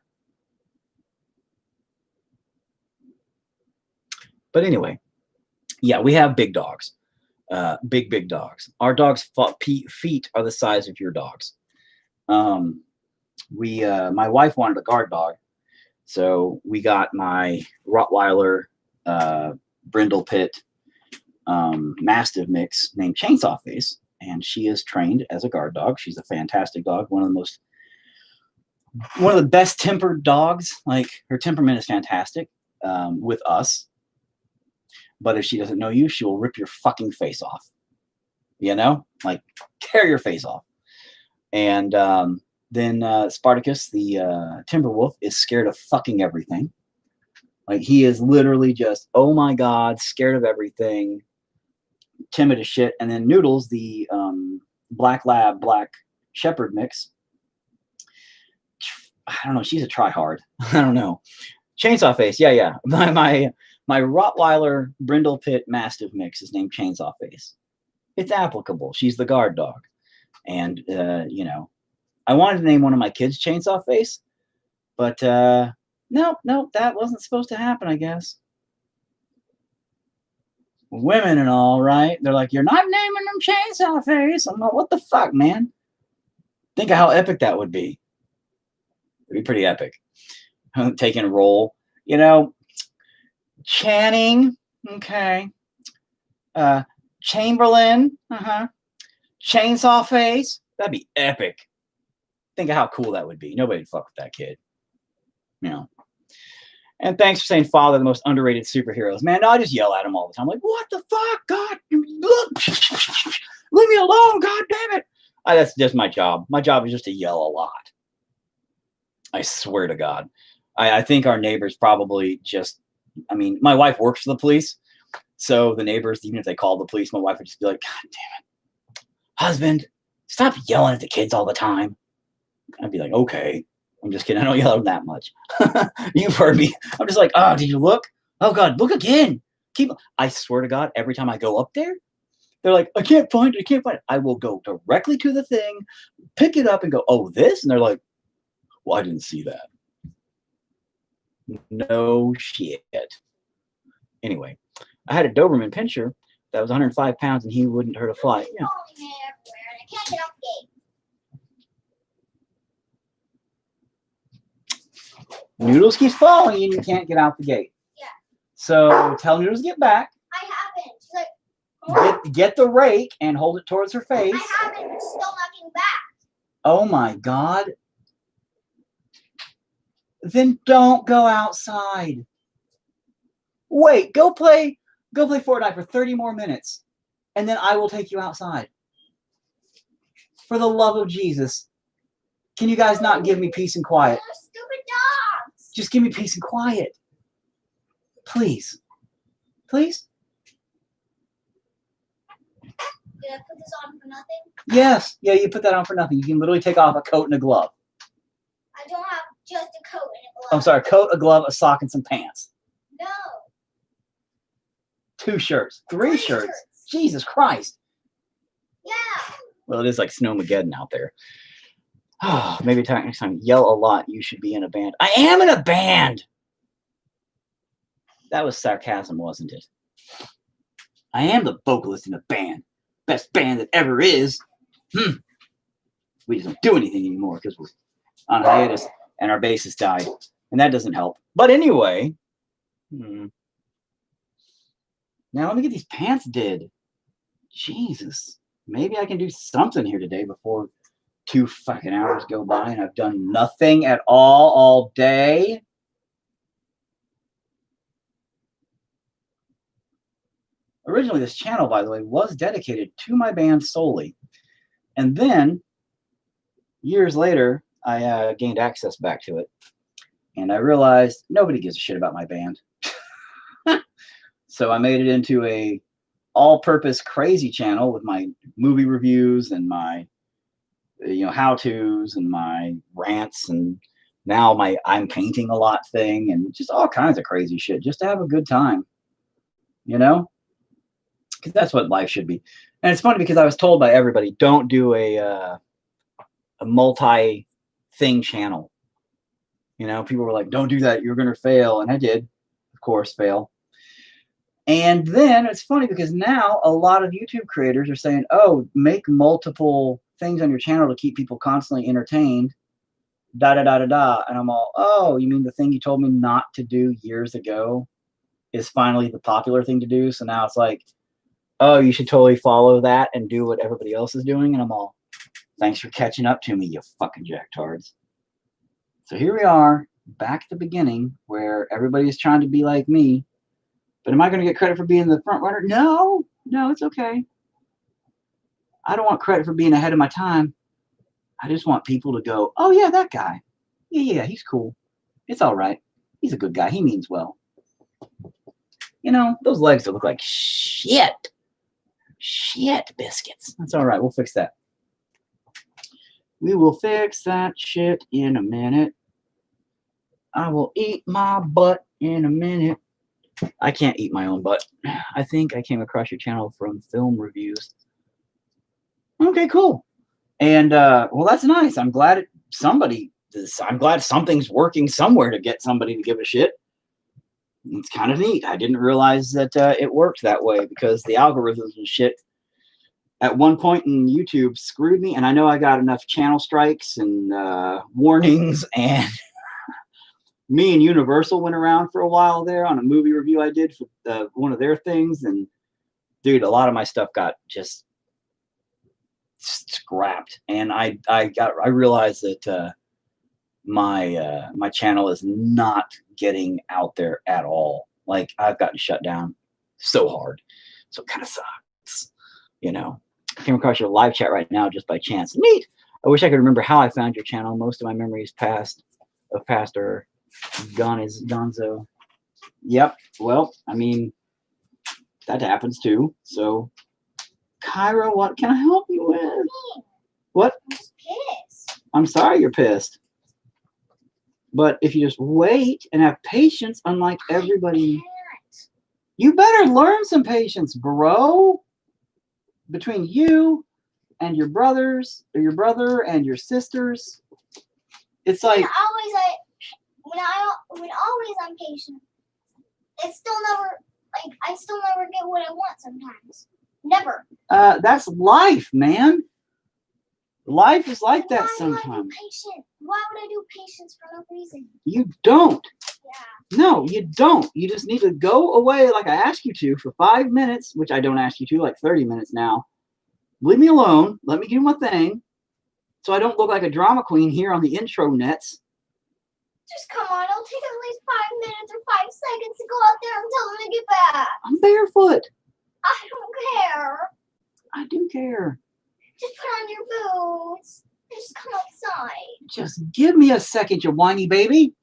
But anyway, yeah, we have big dogs. Big dogs. Our dogs' feet are the size of your dogs. My wife wanted a guard dog, so we got my Rottweiler Brindle Pit Mastiff mix named Chainsaw Face, and she is trained as a guard dog. She's a fantastic dog, one of the best tempered dogs. Like, her temperament is fantastic with us. But if she doesn't know you, she will rip your fucking face off. You know? Like, tear your face off. And then Spartacus, the Timberwolf, is scared of fucking everything. Like, he is literally just, oh my God, scared of everything. Timid as shit. And then Noodles, the Black Lab, Black Shepherd mix. I don't know. She's a tryhard. I don't know. Chainsaw Face. Yeah. My Rottweiler Brindle Pit Mastiff mix is named Chainsaw Face. It's applicable. She's the guard dog. And, you know, I wanted to name one of my kids Chainsaw Face, but no, that wasn't supposed to happen, I guess. women and all, right? They're like, you're not naming them chainsaw face. I'm like, what the fuck, man? Think of how epic that would be. It'd be pretty epic. Taking a role, you know. Channing, okay. Chamberlain, Chainsaw face. That'd be epic. Think of how cool that would be. Nobody'd fuck with that kid. You know. And thanks for saying father, the most underrated superheroes. Man, no, I just yell at him all the time. Like, what the fuck? God, look, leave me alone. God damn it. That's just my job. My job is just to yell a lot. I swear to God. I think our neighbors probably just, I mean, my wife works for the police. So the neighbors, even if they called the police, my wife would just be like, God damn it. Husband, stop yelling at the kids all the time. I'd be like, okay. I'm just kidding. I don't yell at them that much. You've heard me. I'm just like, oh, did you look? Oh, God, look again. I swear to God, every time I go up there, they're like, I can't find it. I can't find it. I will go directly to the thing, pick it up and go, oh, this? And they're like, well, I didn't see that. No shit. Anyway, I had a Doberman pinscher that was 105 pounds and he wouldn't hurt a fly. Yeah. Falling everywhere, and I can't get off the gate. Noodles keeps following you and you can't get out the gate. Yeah. So tell Noodles to get back. I haven't. She's like, oh, Get the rake and hold it towards her face. I haven't. But she's still knocking back. Oh my God. Then don't go outside. Wait, go play Fortnite for 30 more minutes. And then I will take you outside. For the love of Jesus. Can you guys not give me peace and quiet? Those stupid dogs. Just give me peace and quiet. Please. Please? Did I put this on for nothing? Yes. Yeah, you put that on for nothing. You can literally take off a coat and a glove. I don't have just a coat and a glove. I'm sorry, a coat, a glove, a sock, and some pants. No. 2 shirts. 3 shirts. Jesus Christ. Yeah. Well, it is like Snowmageddon out there. Oh, maybe next time, yell a lot. You should be in a band. I am in a band. That was sarcasm, wasn't it? I am the vocalist in a band. Best band that ever is. We just don't do anything anymore because we're on hiatus and our bassist died. And that doesn't help. But anyway. Now let me get these pants did. Jesus. Maybe I can do something here today before 2 fucking hours go by and I've done nothing at all day. Originally, this channel, by the way, was dedicated to my band solely. And then, years later, I gained access back to it. And I realized nobody gives a shit about my band. So I made it into a all-purpose crazy channel with my movie reviews and my how-tos and my rants and now my I'm painting a lot thing and just all kinds of crazy shit just to have a good time, because that's what life should be. And it's funny because I was told by everybody, don't do a multi-thing channel. People were like, don't do that, you're gonna fail. And I did, of course, fail. And then it's funny because now a lot of YouTube creators are saying, oh, make multiple things on your channel to keep people constantly entertained, da da da da da. And I'm all, oh, you mean the thing you told me not to do years ago is finally the popular thing to do? So now it's like, oh, you should totally follow that and do what everybody else is doing. And I'm all, thanks for catching up to me, you fucking jacktards. So here we are, back at the beginning, where everybody's trying to be like me. But am I going to get credit for being the front runner? No, it's okay. I don't want credit for being ahead of my time. I just want people to go, oh, yeah, that guy. Yeah, he's cool. It's all right. He's a good guy. He means well. Those legs that look like shit. Shit biscuits. That's all right. We'll fix that. We will fix that shit in a minute. I will eat my butt in a minute. I can't eat my own butt. I think I came across your channel from film reviews. Okay, cool. And well, that's nice. I'm glad I'm glad something's working somewhere to get somebody to give a shit. It's kind of neat. I didn't realize that it worked that way because the algorithms and shit at one point in YouTube screwed me. And I know I got enough channel strikes and warnings, and me and Universal went around for a while there on a movie review I did for one of their things. And dude, a lot of my stuff got just scrapped. And I realized that my channel is not getting out there at all. Like, I've gotten shut down so hard, so it kind of sucks. You know, I came across your live chat right now just by chance. Neat. I wish I could remember how I found your channel. Most of my memories past are gone as gonzo. Yep. Well, I mean, that happens too. So, Kyra, what can I help you with? What? I'm just pissed. I'm sorry you're pissed. But if you just wait and have patience, unlike everybody, you better learn some patience, bro. Between you and your brothers, or your brother and your sisters, it's like When always I'm patient, it's still never like I still never get what I want sometimes. Never. that's life, man. Life is like that Why would I do sometimes. patient? Why would I do patience for no reason? You don't. Yeah. No, you don't. You just need to go away like I asked you to for 5 minutes, which I don't ask you to, like 30 minutes now. Leave me alone. Let me do my thing, so I don't look like a drama queen here on the intro nets. Just come on, it'll take at least 5 minutes or 5 seconds to go out there and tell them to get back. I'm barefoot. I don't care. I do care. Just put on your boots and just come outside. Just give me a second, you whiny baby.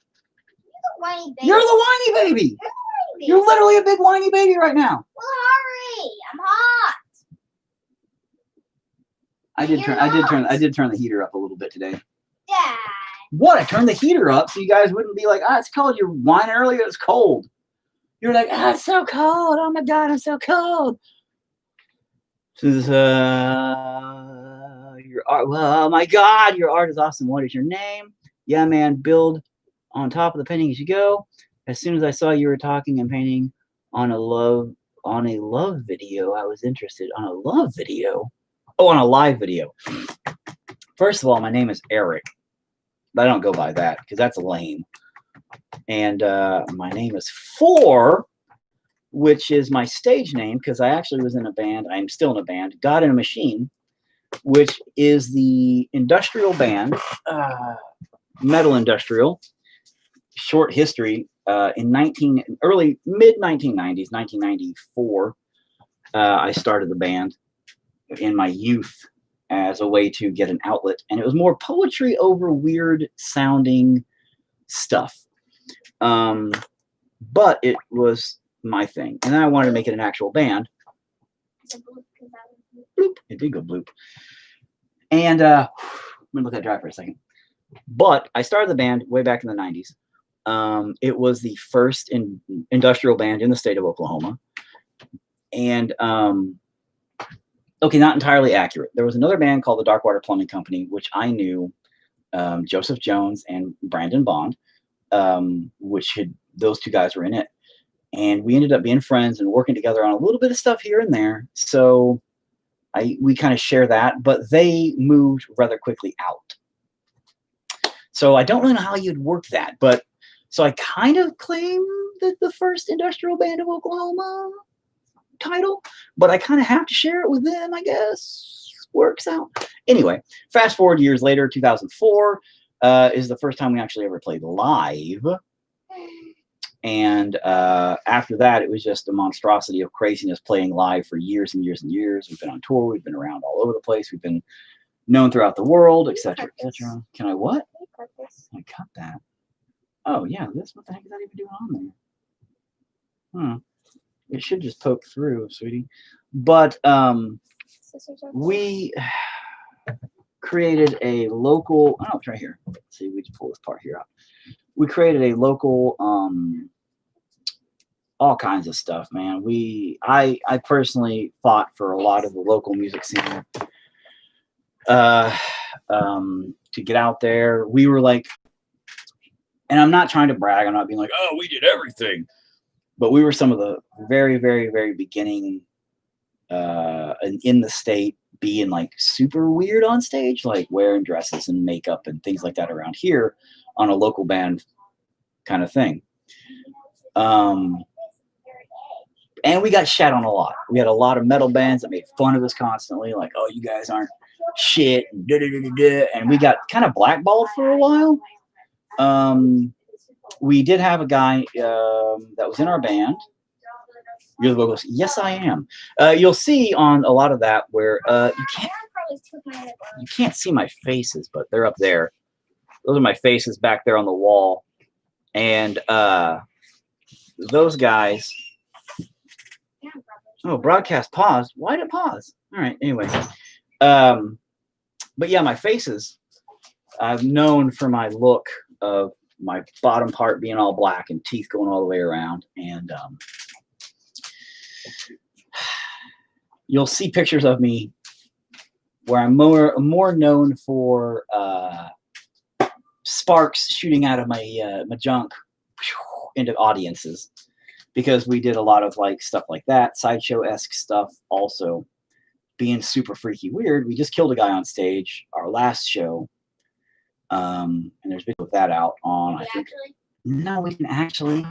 You're the whiny baby. You're the whiny baby. You're the whiny baby. You're literally a big whiny baby right now. Well, hurry! I'm hot. I did turn the heater up a little bit today. Dad. What? I turned the heater up so you guys wouldn't be like, it's cold. You're whining earlier. It's cold. You're like, it's so cold. Oh my God, I'm so cold. This is, your art. Well, oh my God, your art is awesome. What is your name? Yeah, man, build on top of the painting as you go. As soon as I saw you were talking and painting on a love video, I was interested. On a love video? Oh, on a live video. First of all, my name is Eric. But I don't go by that because that's lame. And my name is Four, which is my stage name because I actually was in a band. I'm still in a band, God in a Machine, which is the industrial band, metal industrial, short history. In mid-1990s, 1994, I started the band in my youth as a way to get an outlet, and it was more poetry over weird sounding stuff. But it was my thing, and then I wanted to make it an actual band. Bloop. It did go bloop. And let me let that dry for a second. But I started the band way back in the 90s. It was the first industrial band in the state of Oklahoma. And okay, not entirely accurate. There was another band called the Darkwater Plumbing Company, which I knew Joseph Jones and Brandon Bond, those two guys were in it. And we ended up being friends and working together on a little bit of stuff here and there. So we kind of share that, but they moved rather quickly out. So I don't really know how you'd work that, but so I kind of claim the first industrial band of Oklahoma title, but I kind of have to share it with them, I guess. Works out. Anyway, fast forward years later, 2004 is the first time we actually ever played live. And after that, it was just a monstrosity of craziness playing live for years and years and years. We've been on tour. We've been around all over the place. We've been known throughout the world, etc., etc. Can I what? I cut that. Oh, yeah. What the heck is that even doing on there? It should just poke through, sweetie. But we created a local, it's right here. Let's see, we just pull this part here out. We created a local, all kinds of stuff, man. I personally fought for a lot of the local music scene to get out there. We were like, and I'm not trying to brag. I'm not being like, oh, we did everything. but we were some of the very, very, very beginning in the state being like super weird on stage, like wearing dresses and makeup and things like that around here on a local band kind of thing. And we got shat on a lot. We had a lot of metal bands that made fun of us constantly, like, oh, you guys aren't shit, and we got kind of blackballed for a while. We did have a guy that was in our band. You're the vocalist. Yes, I am. You'll see on a lot of that where you can't see my faces, but they're up there. Those are my faces back there on the wall. And those guys. Oh, broadcast paused. Why did it pause? All right. Anyway. But yeah, my faces. I've known for my look of my bottom part being all black and teeth going all the way around. And you'll see pictures of me where I'm more known for sparks shooting out of my my junk into audiences, because we did a lot of like stuff like that, sideshow-esque stuff, also being super freaky weird. We just killed a guy on stage our last show, and there's video of that out on. I think no, we didn't actually,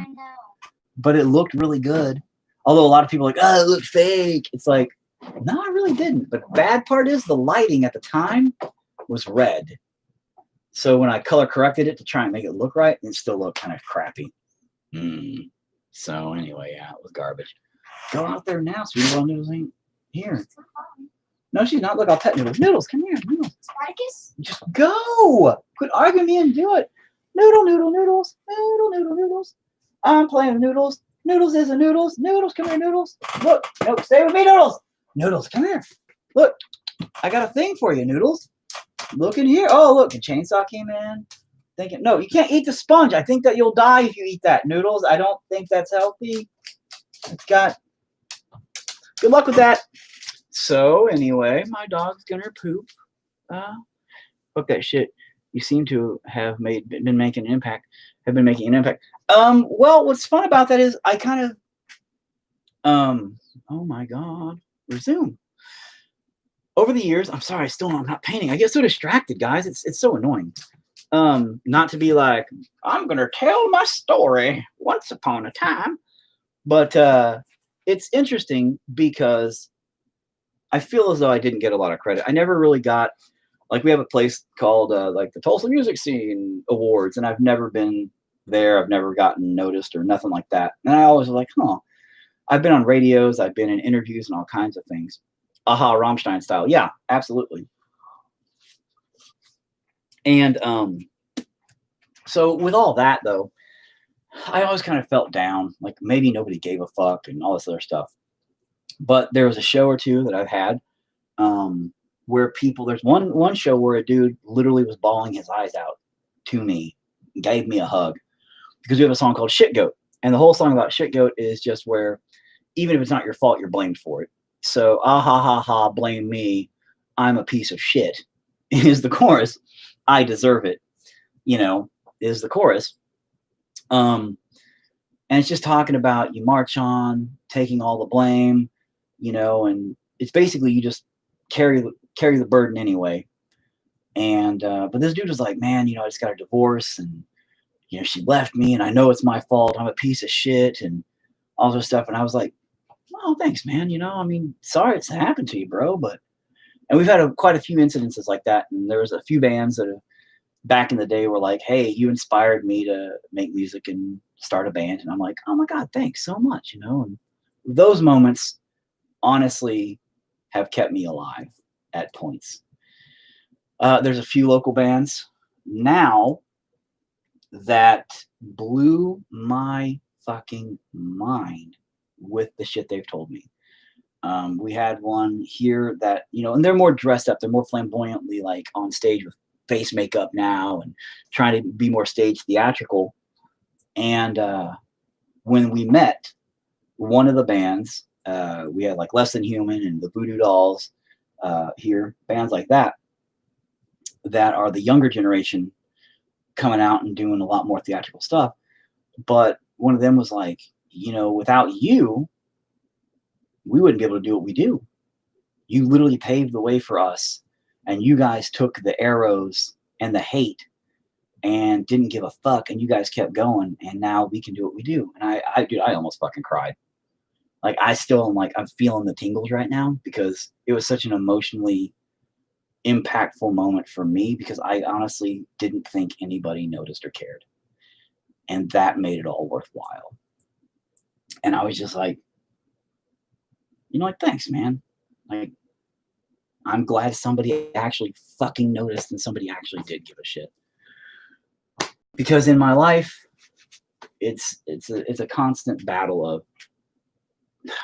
but it looked really good. Although a lot of people are like, oh, it looked fake. It's like, no, I really didn't. But the bad part is the lighting at the time was red. So when I color corrected it to try and make it look right, it still looked kind of crappy. So anyway, yeah, it was garbage. Go out there now, sweetie. Well, Noodles ain't here. No, she's not. Look, I'll pet Noodles. Noodles, come here. Noodles. Spartacus? Just go. Quit arguing me and do it. Noodle, noodle, noodles. Noodle, noodle, noodles. I'm playing with Noodles. Noodles is a Noodles. Noodles, come here, Noodles. Look. Nope, stay with me, Noodles. Noodles, come here. Look, I got a thing for you, Noodles. Look in here. Oh, look, the chainsaw came in. Thinking, no, you can't eat the sponge. I think that you'll die if you eat that, Noodles. I don't think that's healthy. It's got. Good luck with that. So anyway, my dog's gonna poop. Fuck that shit. You seem to have been making an impact. Have been making an impact. Well, what's fun about that is I kind of. Oh my God. Resume. Over the years, I'm sorry, I'm not painting. I get so distracted, guys. It's so annoying. Not to be like, I'm gonna tell my story once upon a time. But it's interesting because I feel as though I didn't get a lot of credit. I never really got, like, we have a place called like the Tulsa Music Scene Awards, and I've never been there. I've never gotten noticed or nothing like that. And I always was like, I've been on radios, I've been in interviews and all kinds of things. Aha, Rammstein style. Yeah, absolutely. And so with all that, though, I always kind of felt down, like maybe nobody gave a fuck and all this other stuff. But there was a show or two that I've had where people, there's one show where a dude literally was bawling his eyes out to me, gave me a hug, because we have a song called Shit Goat. And the whole song about Shit Goat is just where, even if it's not your fault, you're blamed for it. So, ah ha ha ha, blame me, I'm a piece of shit, is the chorus. I deserve it, is the chorus. And it's just talking about you march on, taking all the blame, and it's basically you just carry the burden anyway. And but this dude was like, man, I just got a divorce, and she left me, and I know it's my fault. I'm a piece of shit, and all this stuff. And I was like, oh, thanks, man. Sorry it's happened to you, bro. And we've had quite a few incidences like that. And there was a few bands that have, back in the day, were like, hey, you inspired me to make music and start a band. And I'm like, oh my God, thanks so much. And those moments honestly have kept me alive at points. There's a few local bands now that blew my fucking mind with the shit they've told me. We had one here that, and they're more dressed up. They're more flamboyantly like on stage with face makeup now and trying to be more stage theatrical. And when we met, one of the bands, we had like Less Than Human and the Voodoo Dolls here, bands like that are the younger generation coming out and doing a lot more theatrical stuff. But one of them was like, you know, without you, we wouldn't be able to do what we do. You literally paved the way for us, and you guys took the arrows and the hate and didn't give a fuck, and you guys kept going, and now we can do what we do. And dude, I almost fucking cried. Like, I still am like, I'm feeling the tingles right now because it was such an emotionally impactful moment for me, because I honestly didn't think anybody noticed or cared. And that made it all worthwhile. And I was just like, you know, like, thanks, man. Like, I'm glad somebody actually fucking noticed and somebody actually did give a shit. Because in my life, it's a constant battle of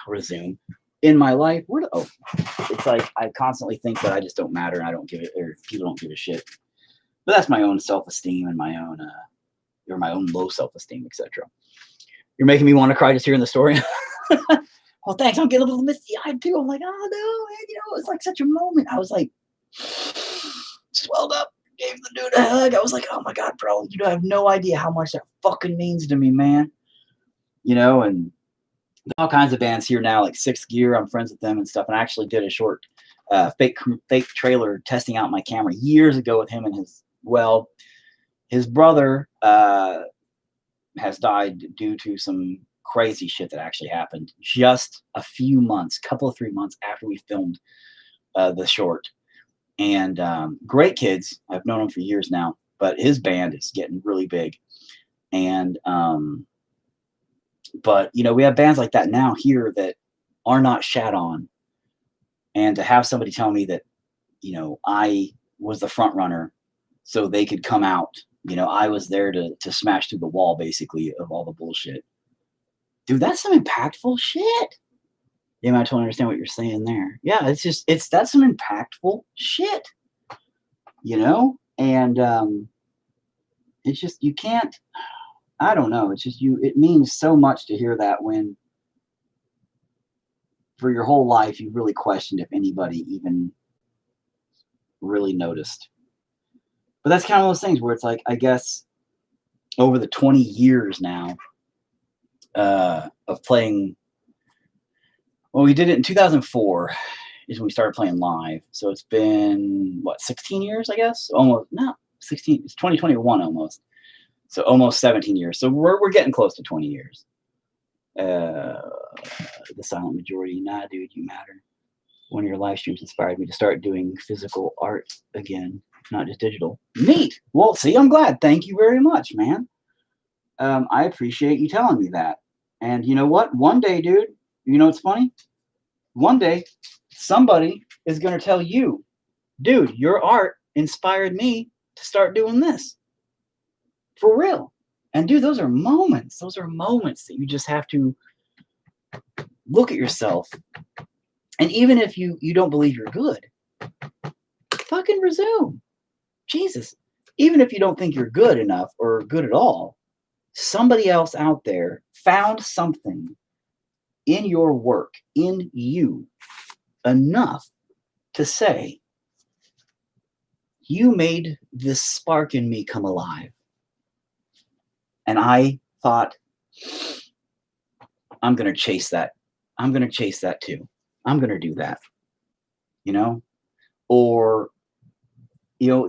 resume. In my life, it's like I constantly think that I just don't matter and I don't give it, or people don't give a shit. But that's my own self-esteem and my own or my own low self-esteem, etc. You're making me want to cry just hearing the story. Well, thanks. I'm getting a little misty-eyed too. I'm like, oh no, man, you know, it was like such a moment. I was like swelled up, gave the dude a hug. I was like, oh my God, bro, you have no idea how much that fucking means to me, man. You know, and all kinds of bands here now, like Sixth Gear. I'm friends with them and stuff. And I actually did a short fake trailer testing out my camera years ago with him and his brother has died due to some crazy shit that actually happened just a few months, couple of 3 months after we filmed the short. And great kids. I've known them for years now, but his band is getting really big. And but you know, we have bands like that now here that are not shat on. And to have somebody tell me that, you know, I was the front runner so they could come out, you know, I was there to smash through the wall basically of all the bullshit. Dude, that's some impactful shit. Yeah, I totally understand what you're saying there. Yeah, that's some impactful shit, you know? And it's just, you can't, I don't know. It's just it means so much to hear that when for your whole life you really questioned if anybody even really noticed. But that's kind of those things where it's like, I guess over the 20 years now of playing, well, we did it in 2004 is when we started playing live. So it's been, what, 16 years, I guess? Almost, no, 16, it's 2021 almost. So almost 17 years. So we're getting close to 20 years. The silent majority, nah, dude, you matter. One of your live streams inspired me to start doing physical art again, not just digital. Neat. Well, see, I'm glad. Thank you very much, man. I appreciate you telling me that. And you know what? One day, dude, you know what's funny? One day, somebody is going to tell you, dude, your art inspired me to start doing this. For real. And dude, those are moments. Those are moments that you just have to look at yourself. And even if you don't believe you're good, fucking resume. Jesus. Even if you don't think you're good enough or good at all, somebody else out there found something in your work, in you, enough to say, you made this spark in me come alive. And I thought, I'm going to chase that. I'm going to chase that too. I'm going to do that. You know? Or, you know,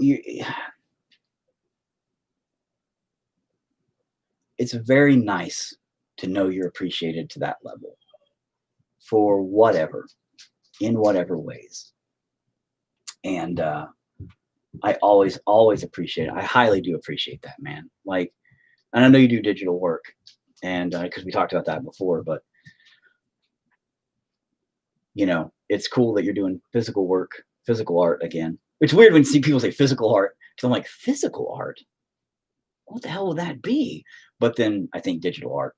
it's very nice to know you're appreciated to that level for whatever, in whatever ways. And I always appreciate it. I highly do appreciate that, man. Like, and I know you do digital work, and because we talked about that before, but you know, it's cool that you're doing physical work, physical art again. It's weird when you see people say physical art, because I'm like, physical art? What the hell would that be? But then I think digital art.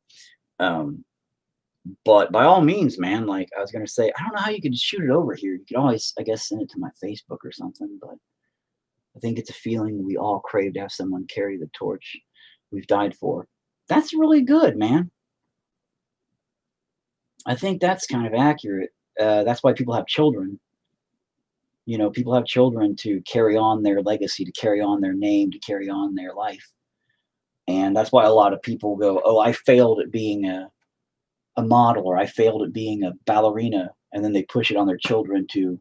But by all means, man, like I was going to say, I don't know how you could shoot it over here. You could always, I guess, send it to my Facebook or something, but I think it's a feeling we all crave to have someone carry the torch we've died for. That's really good, man. I think that's kind of accurate. That's why people have children. You know, people have children to carry on their legacy, to carry on their name, to carry on their life. And that's why a lot of people go, oh, I failed at being a a model, or I failed at being a ballerina, and then they push it on their children to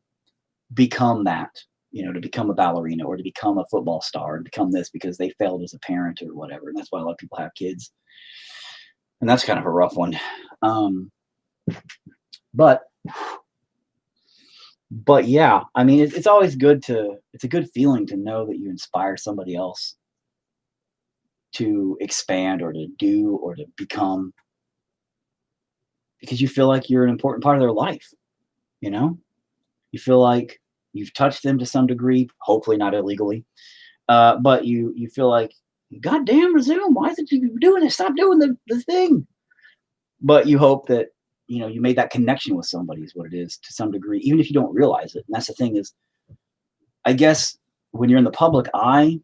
become that, to become a ballerina or to become a football star and become this because they failed as a parent or whatever. And that's why a lot of people have kids. And that's kind of a rough one. But yeah, I mean, it's always good it's a good feeling to know that you inspire somebody else to expand or to do or to become, because you feel like you're an important part of their life. You feel like you've touched them to some degree, hopefully not illegally. But you feel like, goddamn, resume. Why is it you doing this? Stop doing the thing. But you hope that, you made that connection with somebody is what it is to some degree, even if you don't realize it. And that's the thing is, I guess when you're in the public eye,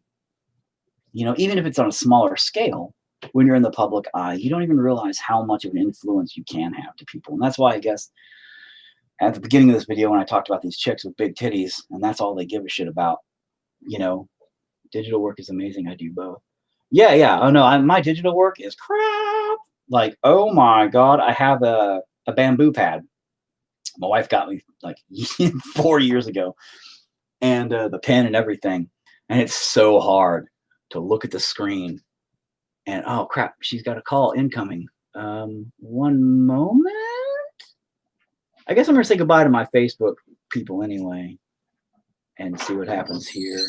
even if it's on a smaller scale, when you're in the public eye, you don't even realize how much of an influence you can have to people. And that's why I guess at the beginning of this video, when I talked about these chicks with big titties, and that's all they give a shit about, digital work is amazing. I do both. Yeah. Oh no, my digital work is crap. Like, oh my God, I have a bamboo pad. My wife got me like 4 years ago, and the pen and everything. And it's so hard to look at the screen and, oh crap, she's got a call incoming. One moment. I guess I'm going to say goodbye to my Facebook people anyway and see what happens here.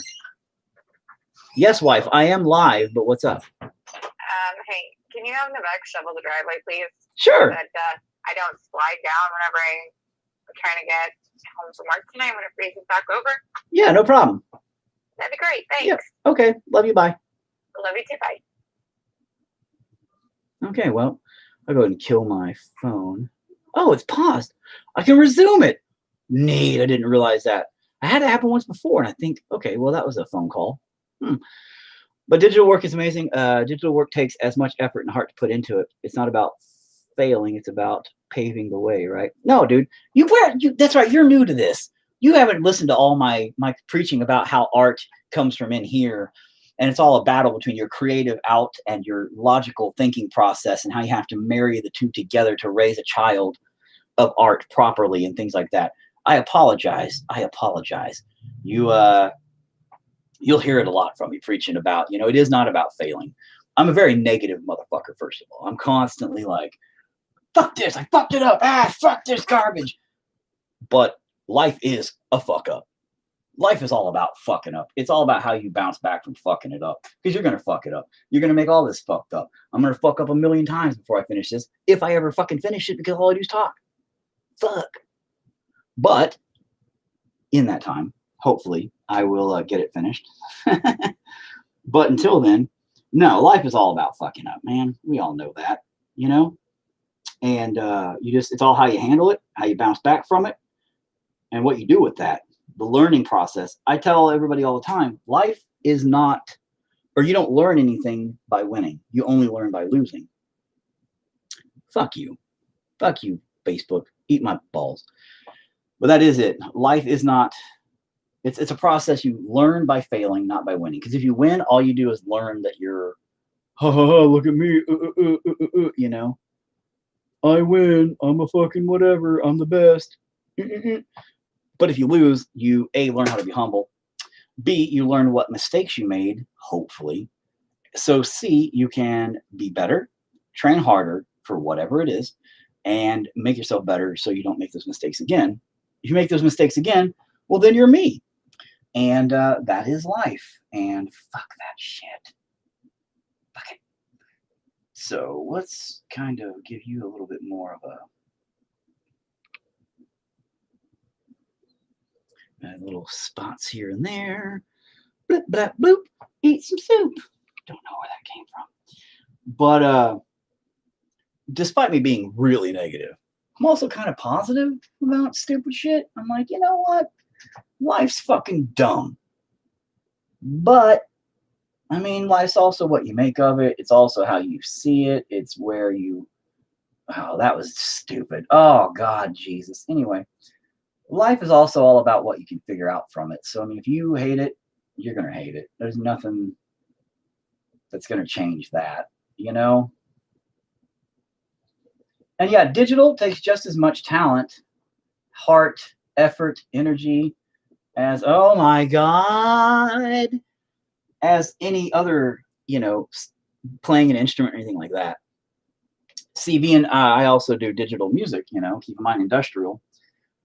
Yes, wife, I am live, but what's up? Hey, can you have Nevek shovel the driveway, please? Sure. That I don't slide down whenever I'm trying to get home from work tonight when it freezes back over. Yeah, no problem. That'd be great. Thanks. Yeah. Okay. Love you. Bye. Love you too. Bye. Okay, well, I'll go ahead and kill my phone. Oh, it's paused. I can resume it. Neat. I didn't realize that. I had it happen once before, and I think, okay, well, that was a phone call. But digital work is amazing. Digital work takes as much effort and heart to put into it. It's not about failing. It's about paving the way, right? No, dude. That's right. You're new to this. You haven't listened to all my preaching about how art comes from in here. And it's all a battle between your creative out and your logical thinking process and how you have to marry the two together to raise a child of art properly and things like that. I apologize. You'll hear it a lot from me preaching about, it is not about failing. I'm a very negative motherfucker, first of all. I'm constantly like, fuck this, I fucked it up. Fuck this garbage. But life is a fuck up. Life is all about fucking up. It's all about how you bounce back from fucking it up. Because you're going to fuck it up. You're going to make all this fucked up. I'm going to fuck up 1,000,000 times before I finish this. If I ever fucking finish it, because all I do is talk. Fuck. But in that time, hopefully, I will get it finished. But until then, no, life is all about fucking up, man. We all know that, And it's all how you handle it, how you bounce back from it, and what you do with that. The learning process. I tell everybody all the time, life is not, or you don't learn anything by winning. You only learn by losing. Fuck you. Fuck you, Facebook. Eat my balls. But that is it. Life is not, it's a process you learn by failing, not by winning. Because if you win, all you do is learn that you're, look at me, I win, I'm a fucking whatever, I'm the best. But if you lose, you A, learn how to be humble. B, you learn what mistakes you made, hopefully. So C, you can be better, train harder for whatever it is, and make yourself better so you don't make those mistakes again. If you make those mistakes again, well, then you're me. And that is life. And fuck that shit. Fuck it. So let's kind of give you a little bit more of a little spots here and there. Bloop, bloop, bloop. Eat some soup. Don't know where that came from. But despite me being really negative, I'm also kind of positive about stupid shit. I'm like, you know what? Life's fucking dumb. But, I mean, life's also what you make of it. It's also how you see it. It's where you... Oh, that was stupid. Oh, God, Jesus. Anyway. Life is also all about what you can figure out from it. So, I mean, if you hate it, you're going to hate it. There's nothing that's going to change that, And yeah, digital takes just as much talent, heart, effort, energy as, oh my God, as any other, playing an instrument or anything like that. See, being I also do digital music, keep in mind industrial.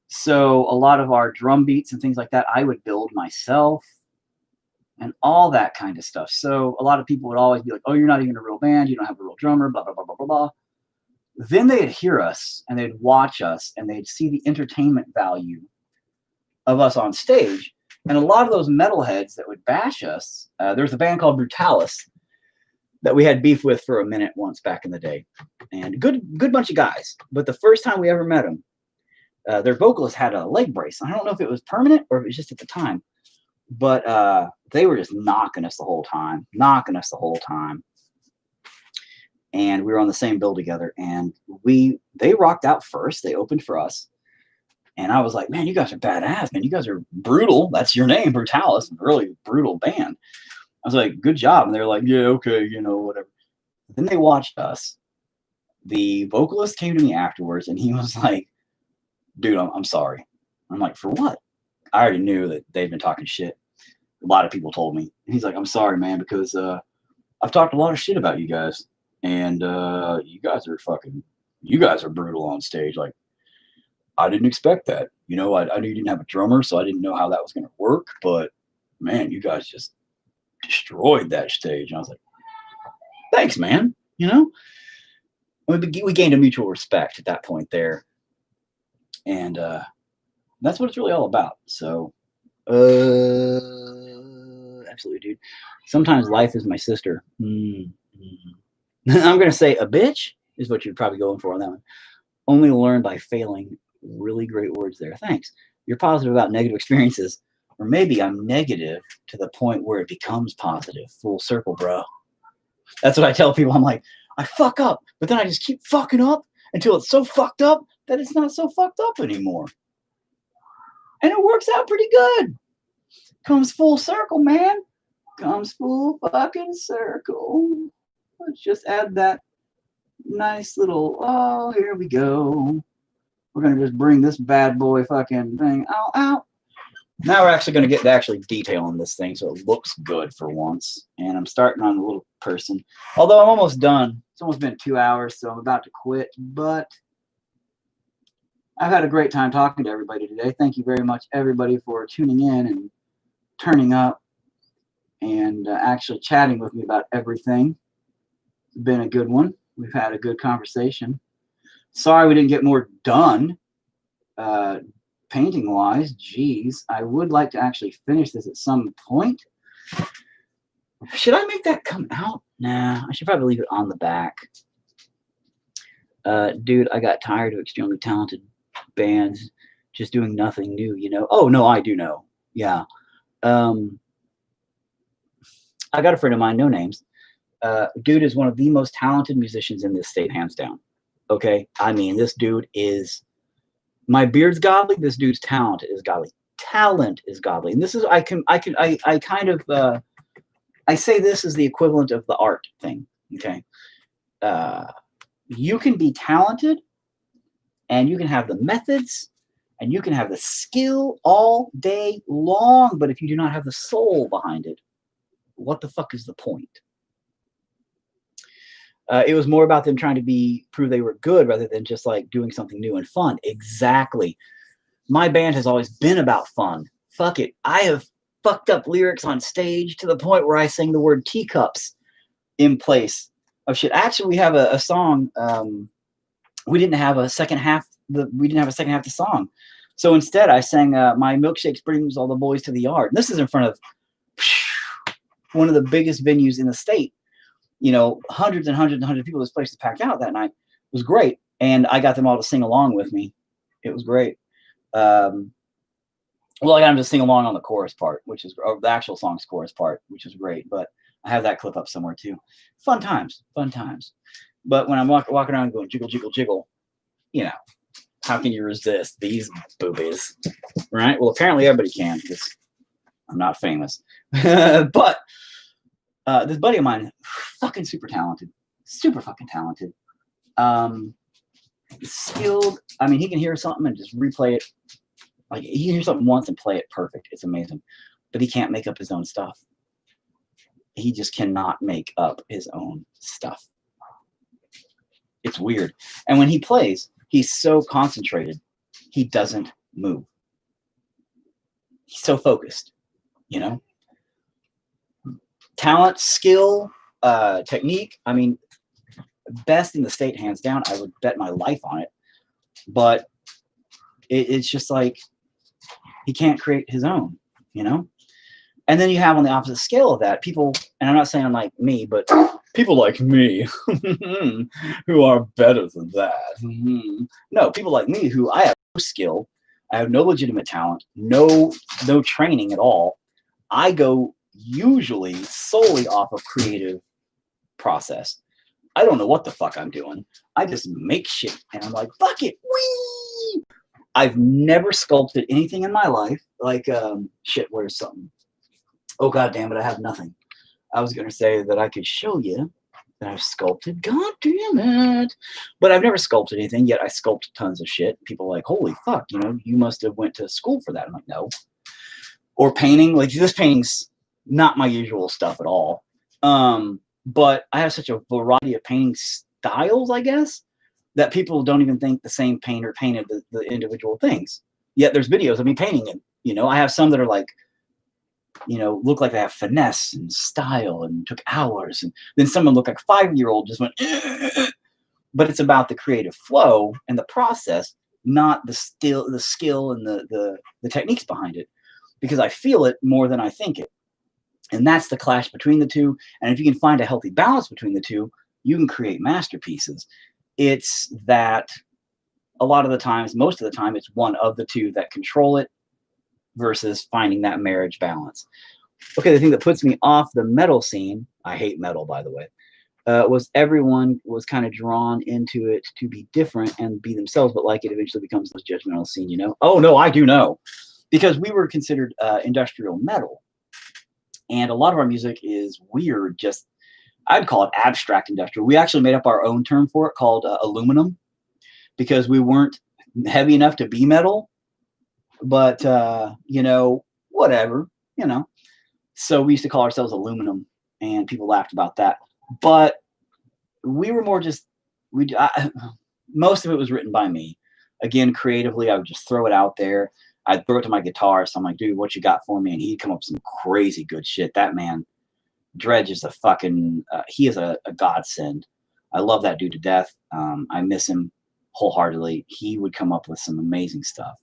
So a lot of our drum beats and things like that, I would build myself and all that kind of stuff. So a lot of people would always be like, oh, you're not even a real band. You don't have a real drummer, blah, blah, blah, blah, blah, blah. Then they'd hear us and they'd watch us and they'd see the entertainment value of us on stage. And a lot of those metalheads that would bash us, there's a band called Brutalis that we had beef with for a minute once back in the day. And good bunch of guys. But the first time we ever met them, their vocalist had a leg brace. I don't know if it was permanent or if it was just at the time. But they were just knocking us the whole time. And we were on the same bill together. And they rocked out first. They opened for us. And I was like, man, you guys are badass, man. You guys are brutal. That's your name, Brutalis. Really brutal band. I was like, good job. And they're like, yeah, okay, whatever. Then they watched us. The vocalist came to me afterwards and he was like, dude, I'm sorry. I'm like, for what? I already knew that they'd been talking shit. A lot of people told me. And he's like, I'm sorry, man, because I've talked a lot of shit about you guys. And you guys are brutal on stage. Like, I didn't expect that. I knew you didn't have a drummer, so I didn't know how that was going to work. But, man, you guys just destroyed that stage. And I was like, thanks, man. We gained a mutual respect at that point there. And that's what it's really all about. So, absolutely, dude. Sometimes life is my sister. I'm going to say a bitch is what you're probably going for on that one. Only learn by failing. Really great words there. Thanks. You're positive about negative experiences. Or maybe I'm negative to the point where it becomes positive. Full circle, bro. That's what I tell people. I'm like, I fuck up, but then I just keep fucking up until it's so fucked up that it's not so fucked up anymore. And it works out pretty good. Comes full circle, man. Comes full fucking circle. Let's just add that nice little, oh, here we go. We're going to just bring this bad boy fucking thing out. Now we're actually going to get to actually detailing this thing so it looks good for once. And I'm starting on the little person. Although I'm almost done. It's almost been 2 hours, so I'm about to quit. But I've had a great time talking to everybody today. Thank you very much, everybody, for tuning in and turning up and actually chatting with me about everything. It's been a good one. We've had a good conversation. Sorry we didn't get more done painting-wise. Jeez, I would like to actually finish this at some point. Should I make that come out? Nah, I should probably leave it on the back. Dude, I got tired of extremely talented bands just doing nothing new, Oh, no, I do know. Yeah. I got a friend of mine, no names. Dude is one of the most talented musicians in this state, hands down. Okay? I mean, this dude is... My beard's godly. This dude's talent is godly. Talent is godly. And this is... I say this is the equivalent of the art thing. Okay? You can be talented, and you can have the methods, and you can have the skill all day long, but if you do not have the soul behind it, what the fuck is the point? It was more about them trying to prove they were good rather than just like doing something new and fun. Exactly. My band has always been about fun. Fuck it. I have fucked up lyrics on stage to the point where I sing the word teacups in place of shit. Actually, we have a song. We didn't have a second half. We didn't have a second half of the song. So instead, I sang "My Milkshake Brings All the Boys to the Yard." This is in front of one of the biggest venues in the state. Hundreds and hundreds and hundreds of people. This place is packed out that night. It was great. And I got them all to sing along with me. It was great. Well, I got them to sing along on the chorus part, or the actual song's chorus part, which is great. But I have that clip up somewhere too. Fun times. But when I'm walking around going jiggle, jiggle, jiggle, how can you resist these boobies? Right? Well, apparently everybody can because I'm not famous. But this buddy of mine, fucking super talented. Super fucking talented. skilled. I mean, he can hear something and just replay it. Like he can hear something once and play it perfect. It's amazing. But he can't make up his own stuff. He just cannot make up his own stuff. It's weird. And when he plays, he's so concentrated, he doesn't move. He's so focused, you know? Talent, skill, technique. I mean, best in the state, hands down. I would bet my life on it. But it's just like he can't create his own, you know? And then you have on the opposite scale of that, people, and I'm not saying like me, but people like me who are better than that. No, people like me who I have no skill, I have no legitimate talent, no training at all. I go usually solely off of creative process. I don't know what the fuck I'm doing. I just make shit and I'm like, fuck it. Whee! I've never sculpted anything in my life. Like, shit, where's something? Oh, God damn it, I have nothing. I was going to say that I could show you that I've sculpted. God damn it. But I've never sculpted anything, yet I sculpt tons of shit. People are like, holy fuck, you know, you must have went to school for that. I'm like, no. Or painting. Like, this painting's not my usual stuff at all. But I have such a variety of painting styles, I guess, that people don't even think the same painter painted the individual things. Yet there's videos of me painting it. You know, I have some that are like, you know, look like they have finesse and style and took hours. And then someone looked like a 5-year-old just went, but it's about the creative flow and the process, not the skill and the techniques behind it, because I feel it more than I think it. And that's the clash between the two. And if you can find a healthy balance between the two, you can create masterpieces. It's that a lot of the times, most of the time, it's one of the two that control it versus finding that marriage balance. Okay, the thing that puts me off the metal scene, I hate metal, by the way, was everyone was kind of drawn into it to be different and be themselves, but like it eventually becomes this judgmental scene, you know? Oh, no, I do know. Because we were considered industrial metal. And a lot of our music is weird, just, I'd call it abstract industrial. We actually made up our own term for it called aluminum, because we weren't heavy enough to be metal. But, you know, whatever, you know. So we used to call ourselves aluminum, and people laughed about that. But we were more just, most of it was written by me. Again, creatively, I would just throw it out there. I'd throw it to my guitar. So I'm like, dude, what you got for me? And he'd come up with some crazy good shit. That man, Dredge, is a fucking, he is a godsend. I love that dude to death. I miss him wholeheartedly. He would come up with some amazing stuff.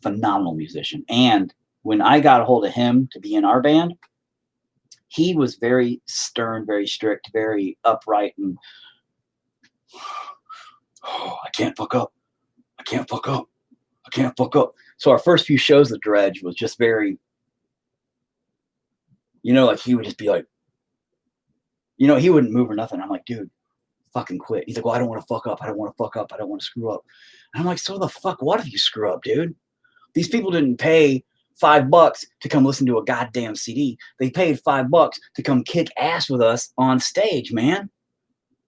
Phenomenal musician. And when I got a hold of him to be in our band, he was very stern, very strict, very upright, and I can't fuck up. I can't fuck up. I can't fuck up. So our first few shows of Dredge was just very, you know, like he would just be like, you know, he wouldn't move or nothing. I'm like, dude, fucking quit. He's like, well, I don't want to fuck up. I don't want to fuck up. I don't want to screw up. And I'm like, so the fuck, what if you screw up, dude? These people didn't pay $5 to come listen to a goddamn CD. They paid $5 to come kick ass with us on stage, man.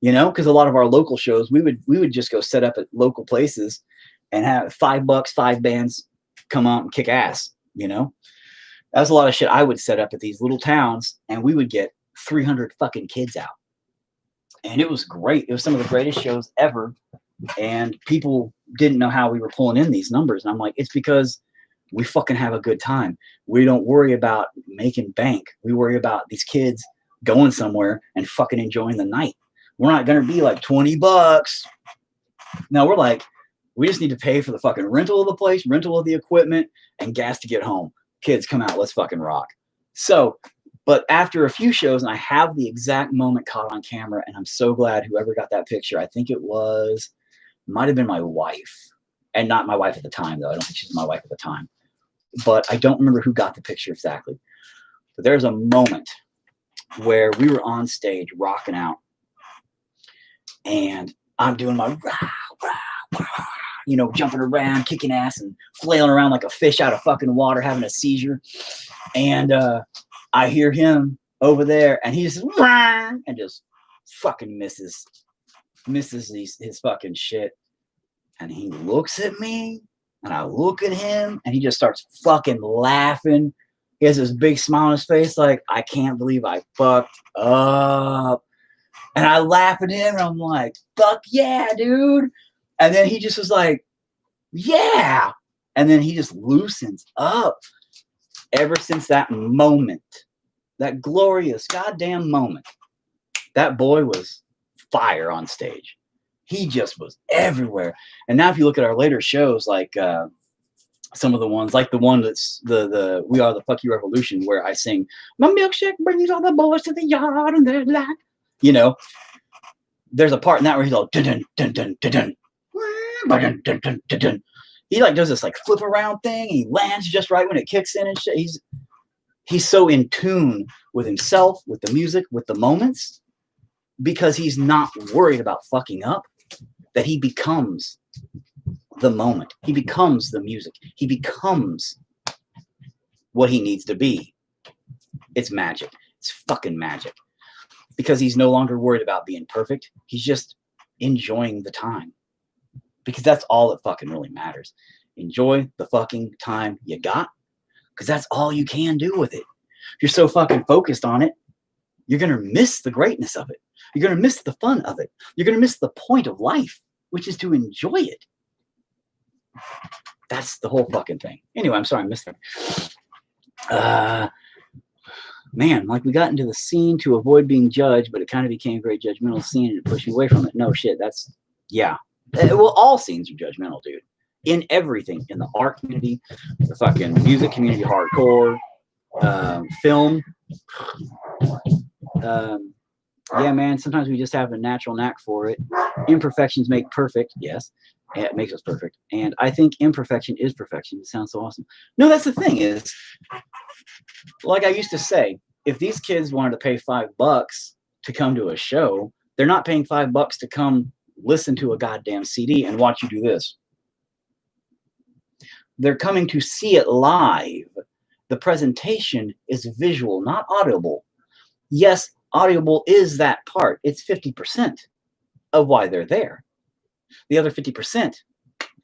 You know, because a lot of our local shows, we would just go set up at local places and have $5, 5 bands come out and kick ass, you know? That was a lot of shit I would set up at these little towns, and we would get 300 fucking kids out. And it was great. It was some of the greatest shows ever. And people didn't know how we were pulling in these numbers. And I'm like, it's because we fucking have a good time. We don't worry about making bank. We worry about these kids going somewhere and fucking enjoying the night. We're not going to be like $20. No, we're like, we just need to pay for the fucking rental of the place, rental of the equipment, and gas to get home. Kids, come out. Let's fucking rock. So, but after a few shows, and I have the exact moment caught on camera, and I'm so glad whoever got that picture, I think it might have been my wife. And not my wife at the time, though. I don't think she's my wife at the time. But I don't remember who got the picture exactly. But there's a moment where we were on stage rocking out. And I'm doing my rah, rah, rah, you know, jumping around, kicking ass, and flailing around like a fish out of fucking water, having a seizure. And I hear him over there, and he just and just fucking misses misses his fucking shit, and he looks at me, and I look at him, and he just starts fucking laughing. He has this big smile on his face, like, I can't believe I fucked up. And I laugh at him, and I'm like, fuck yeah, dude. And then he just was like, yeah. And then he just loosens up. Ever since that moment, that glorious goddamn moment, that boy was fire on stage. He just was everywhere. And now if you look at our later shows, like some of the ones, like the one that's the We Are the Fuck You Revolution, where I sing, my milkshake brings all the boys to the yard and they're like, you know, there's a part in that where he's all dun dun dun dun dun dun dun dun dun dun dun. He like does this like flip around thing. He lands just right when it kicks in and shit. He's so in tune with himself, with the music, with the moments, because he's not worried about fucking up, that he becomes the moment. He becomes the music. He becomes what he needs to be. It's magic. It's fucking magic. Because he's no longer worried about being perfect. He's just enjoying the time. Because that's all that fucking really matters. Enjoy the fucking time you got. Because that's all you can do with it. If you're so fucking focused on it, you're going to miss the greatness of it. You're going to miss the fun of it. You're going to miss the point of life, which is to enjoy it. That's the whole fucking thing. Anyway, I'm sorry I missed that. Man, like we got into the scene to avoid being judged, but it kind of became a very judgmental scene and it pushed you away from it. No shit, that's, yeah. Well, all scenes are judgmental, dude. In everything. In the art community, the fucking music community, hardcore, film. Yeah, man, sometimes we just have a natural knack for it. Imperfections make perfect. Yes, it makes us perfect. And I think imperfection is perfection. It sounds so awesome. No, that's the thing is, like I used to say, if these kids wanted to pay $5 to come to a show, they're not paying $5 to come listen to a goddamn CD and watch you do this. They're coming to see it live. The presentation is visual, not audible. Yes, audible is that part. It's 50% of why they're there. The other 50%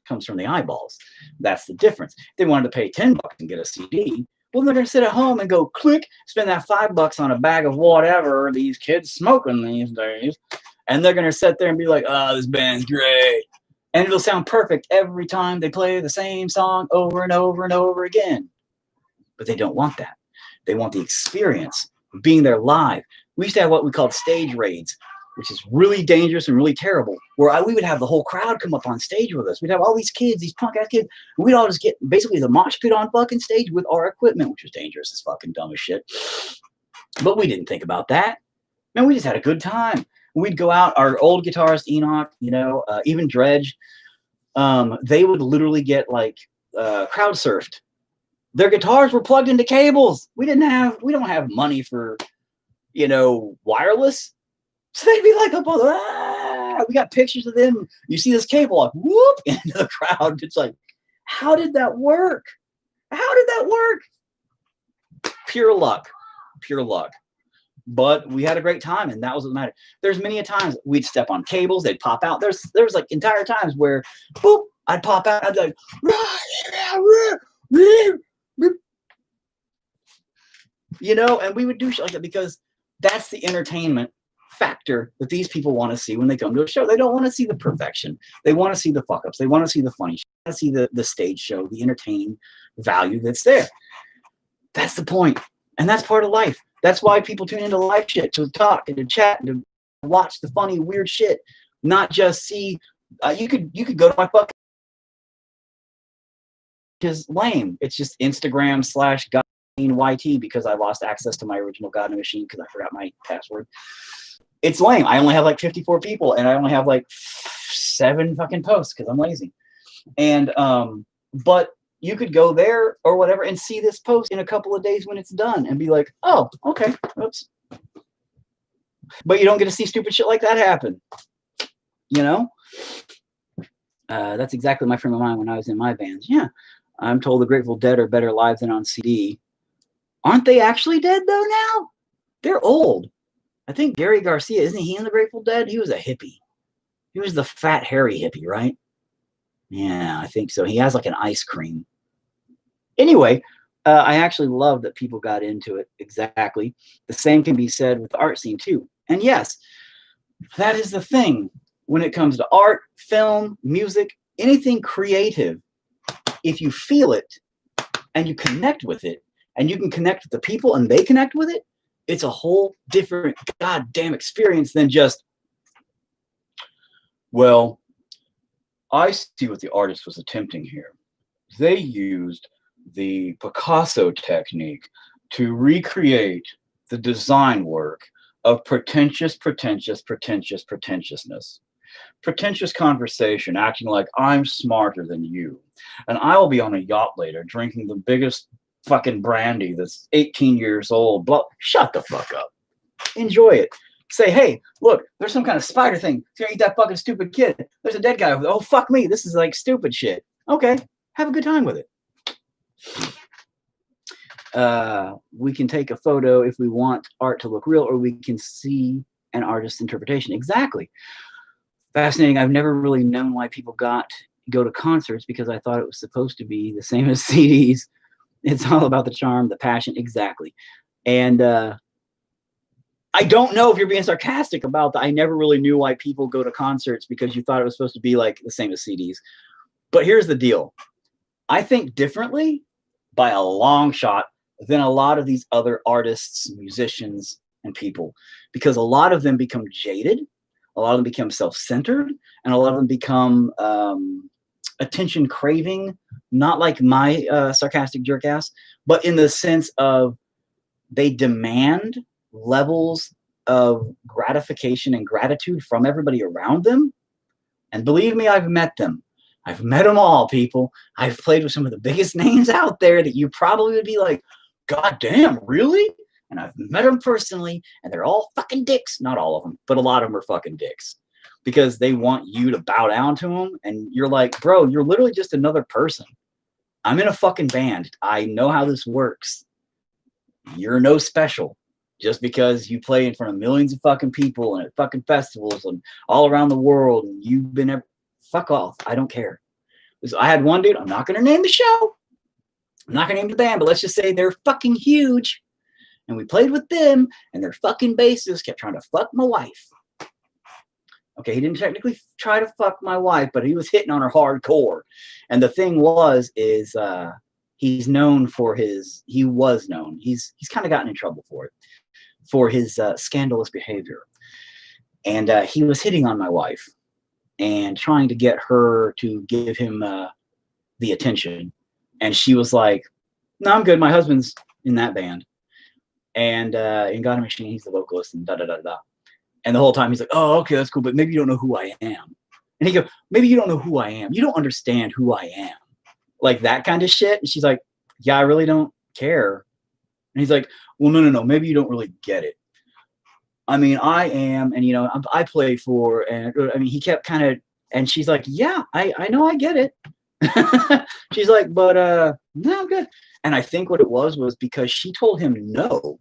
comes from the eyeballs. That's the difference. If they wanted to pay $10 and get a CD, well, they're going to sit at home and go click, spend that $5 on a bag of whatever these kids smoking these days. And they're going to sit there and be like, oh, this band's great. And it'll sound perfect every time they play the same song over and over and over again. But they don't want that. They want the experience of being there live. We used to have what we called stage raids, which is really dangerous and really terrible, where we would have the whole crowd come up on stage with us. We'd have all these kids, these punk-ass kids, and we'd all just get basically the mosh pit on fucking stage with our equipment, which was dangerous as fucking dumb as shit. But we didn't think about that. Man, we just had a good time. We'd go out, our old guitarist, Enoch, you know, even Dredge, they would literally get like crowd surfed. Their guitars were plugged into cables. We don't have money for, you know, wireless. So they'd be like up on, we got pictures of them. You see this cable like whoop into the crowd. It's like, how did that work? How did that work? Pure luck. Pure luck. But we had a great time, and that was what mattered. There's many a times we'd step on cables, they'd pop out. There was like entire times where, boop, I'd pop out, I'd be like, you know, and we would do shit like that because that's the entertainment factor that these people want to see when they come to a show. They don't want to see the perfection. They want to see the fuck-ups. They want to see the funny shit. They want to see the stage show, the entertaining value that's there. That's the point. And that's part of life. That's why people tune into live shit, to talk and to chat and to watch the funny, weird shit. Not just see, you could go to my fucking, is lame. It's just Instagram/GodYT because I lost access to my original God machine because I forgot my password. It's lame. I only have like 54 people and I only have like 7 fucking posts because I'm lazy. And, but you could go there or whatever and see this post in a couple of days when it's done and be like, oh, okay, oops. But you don't get to see stupid shit like that happen. You know? That's exactly my frame of mind when I was in my bands. Yeah. I'm told the Grateful Dead are better live than on CD. Aren't they actually dead though now? They're old. I think Gary Garcia, isn't he in the Grateful Dead? He was a hippie. He was the fat, hairy hippie, right? Yeah, I think so. He has like an ice cream. Anyway, I actually love that people got into it. Exactly. The same can be said with the art scene too. And yes, that is the thing when it comes to art, film, music, anything creative. If you feel it and you connect with it, and you can connect with the people and they connect with it, it's a whole different goddamn experience than just, well, I see what the artist was attempting here. They used the Picasso technique to recreate the design work of pretentiousness. Pretentious conversation, acting like I'm smarter than you. And I will be on a yacht later drinking the biggest fucking brandy that's 18 years old. Blah. Shut the fuck up. Enjoy it. Say, hey, look, there's some kind of spider thing. It's gonna eat that fucking stupid kid. There's a dead guy over there. Oh, fuck me. This is like stupid shit. Okay. Have a good time with it. We can take a photo if we want art to look real, or we can see an artist's interpretation. Exactly. Fascinating. I've never really known why people go to concerts, because I thought it was supposed to be the same as CDs. It's all about the charm, the passion. Exactly. And I don't know if you're being sarcastic about that. I never really knew why people go to concerts, because you thought it was supposed to be like the same as CDs. But here's the deal. I think differently by a long shot than a lot of these other artists, musicians, and people, because a lot of them become jaded. A lot of them become self-centered, and a lot of them become attention craving, not like my sarcastic jerk ass, but in the sense of they demand levels of gratification and gratitude from everybody around them. And believe me, I've met them. I've met them all, people. I've played with some of the biggest names out there that you probably would be like, God damn, really? And I've met them personally, and they're all fucking dicks. Not all of them, but a lot of them are fucking dicks, because they want you to bow down to them. And you're like, bro, you're literally just another person. I'm in a fucking band. I know how this works. You're no special. Just because you play in front of millions of fucking people and at fucking festivals and all around the world, and you've been fuck off. I don't care. I had one dude, I'm not going to name the show. I'm not going to name the band, but let's just say they're fucking huge. And we played with them, and their fucking bassist kept trying to fuck my wife. Okay, he didn't technically try to fuck my wife, but he was hitting on her hardcore. And the thing is he's known for he's kind of gotten in trouble for his scandalous behavior. And he was hitting on my wife and trying to get her to give him the attention. And she was like, no, I'm good. My husband's in that band. And in God Machine, he's the vocalist, and da-da-da-da. And the whole time he's like, oh, okay, that's cool, but maybe you don't know who I am. And he goes, maybe you don't know who I am. You don't understand who I am. Like that kind of shit. And she's like, yeah, I really don't care. And he's like, well, no, maybe you don't really get it. I mean, I am, and, I play for, and I mean, he kept kind of, and she's like, yeah, I know, I get it. She's like, but no, I'm good. And I think what it was because she told him no.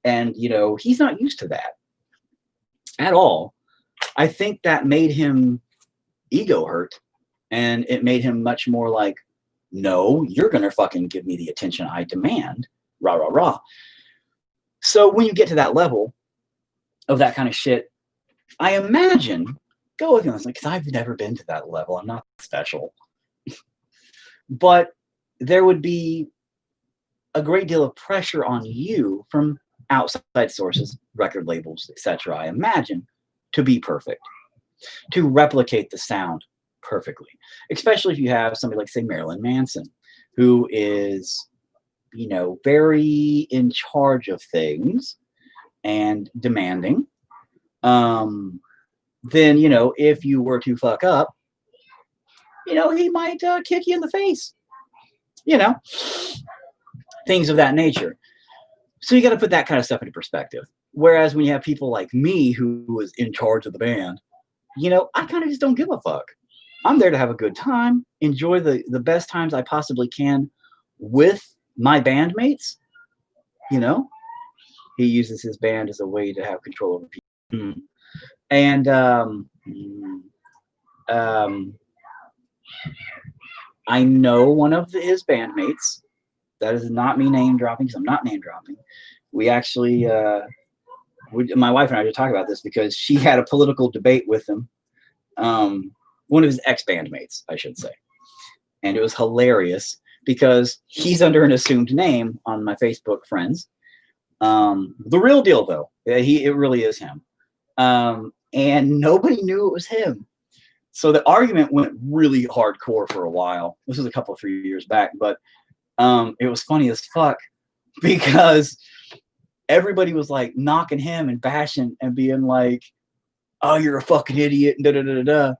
And, he's not used to that at all. I think that made him ego hurt. And it made him much more like, no, you're going to fucking give me the attention I demand. Rah, rah, rah. So when you get to that level of that kind of shit, I imagine, go with me, because I've never been to that level. I'm not special. But there would be a great deal of pressure on you from outside sources, record labels, etc., I imagine, to be perfect, to replicate the sound perfectly, especially if you have somebody like, say, Marilyn Manson, who is, very in charge of things and demanding. Then, if you were to fuck up, he might kick you in the face, things of that nature. So you got to put that kind of stuff into perspective. Whereas when you have people like me, who was in charge of the band, I kind of just don't give a fuck. I'm there to have a good time, enjoy the best times I possibly can with my bandmates. He uses his band as a way to have control over people. And I know one of his bandmates. That is not me name dropping, because I'm not name dropping. We actually, my wife and I just talk about this because she had a political debate with him. One of his ex-bandmates, I should say. And it was hilarious because he's under an assumed name on my Facebook friends. The real deal, though, it really is him. And nobody knew it was him. So the argument went really hardcore for a while. This was a couple of 3 years back, but it was funny as fuck because everybody was like knocking him and bashing and being like, "Oh, you're a fucking idiot," and da da da da.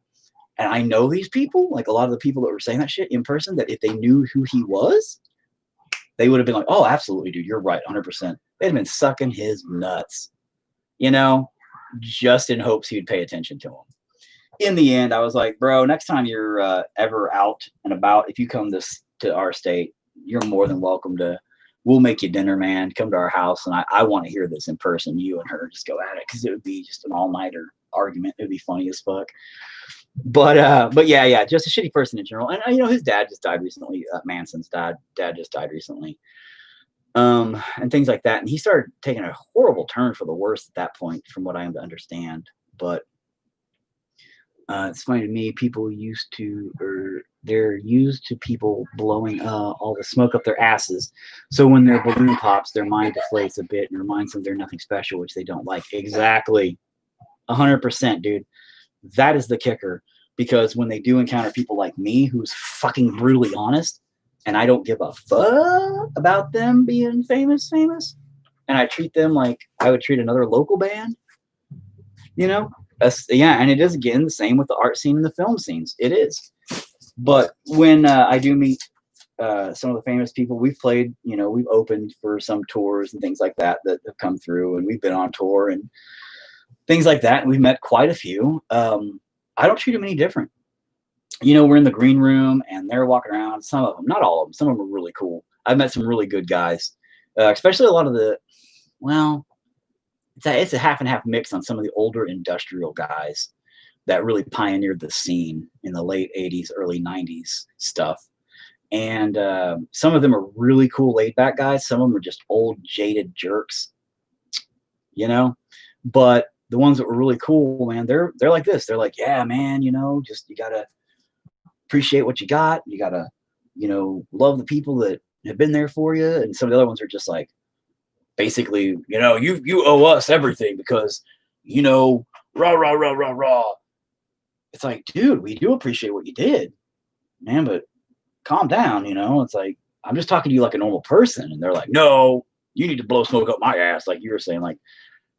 And I know these people, like a lot of the people that were saying that shit in person, that if they knew who he was, they would have been like, "Oh, absolutely, dude, you're right, 100%." They'd have been sucking his nuts, you know, just in hopes he'd pay attention to him. In the end, I was like, bro, next time you're ever out and about, if you come to our state, you're more than welcome to. We'll make you dinner, man. Come to our house, and I want to hear this in person. You and her just go at it, because it would be just an all-nighter argument. It'd be funny as fuck. But yeah, just a shitty person in general. And you know, his dad just died recently. Manson's dad just died recently. And things like that. And he started taking a horrible turn for the worse at that point, from what I am to understand. But it's funny to me, they're used to people blowing all the smoke up their asses. So when their balloon pops, their mind deflates a bit and reminds them they're nothing special, which they don't like. Exactly. 100%, dude. That is the kicker. Because when they do encounter people like me, who's fucking brutally honest, and I don't give a fuck about them being famous, and I treat them like I would treat another local band, you know? Yeah, and it is, again, the same with the art scene and the film scenes. It is. But when I do meet some of the famous people, we've played, you know, we've opened for some tours and things like that have come through, and we've been on tour and things like that, and we've met quite a few. I don't treat them any different. You know, we're in the green room, and they're walking around. Some of them, not all of them, some of them are really cool. I've met some really good guys, especially a lot of the, well, it's a half and half mix on some of the older industrial guys that really pioneered the scene in the late 80s, early 90s stuff. And some of them are really cool laid back guys. Some of them are just old jaded jerks, you know, but the ones that were really cool, man, they're like this. They're like, yeah, man, you know, just, you got to appreciate what you got. You got to, you know, love the people that have been there for you. And some of the other ones are just like, basically, you know, you owe us everything because, you know, rah. It's like, dude, we do appreciate what you did, man, but calm down, you know? It's like, I'm just talking to you like a normal person. And they're like, no, you need to blow smoke up my ass. Like you were saying, like,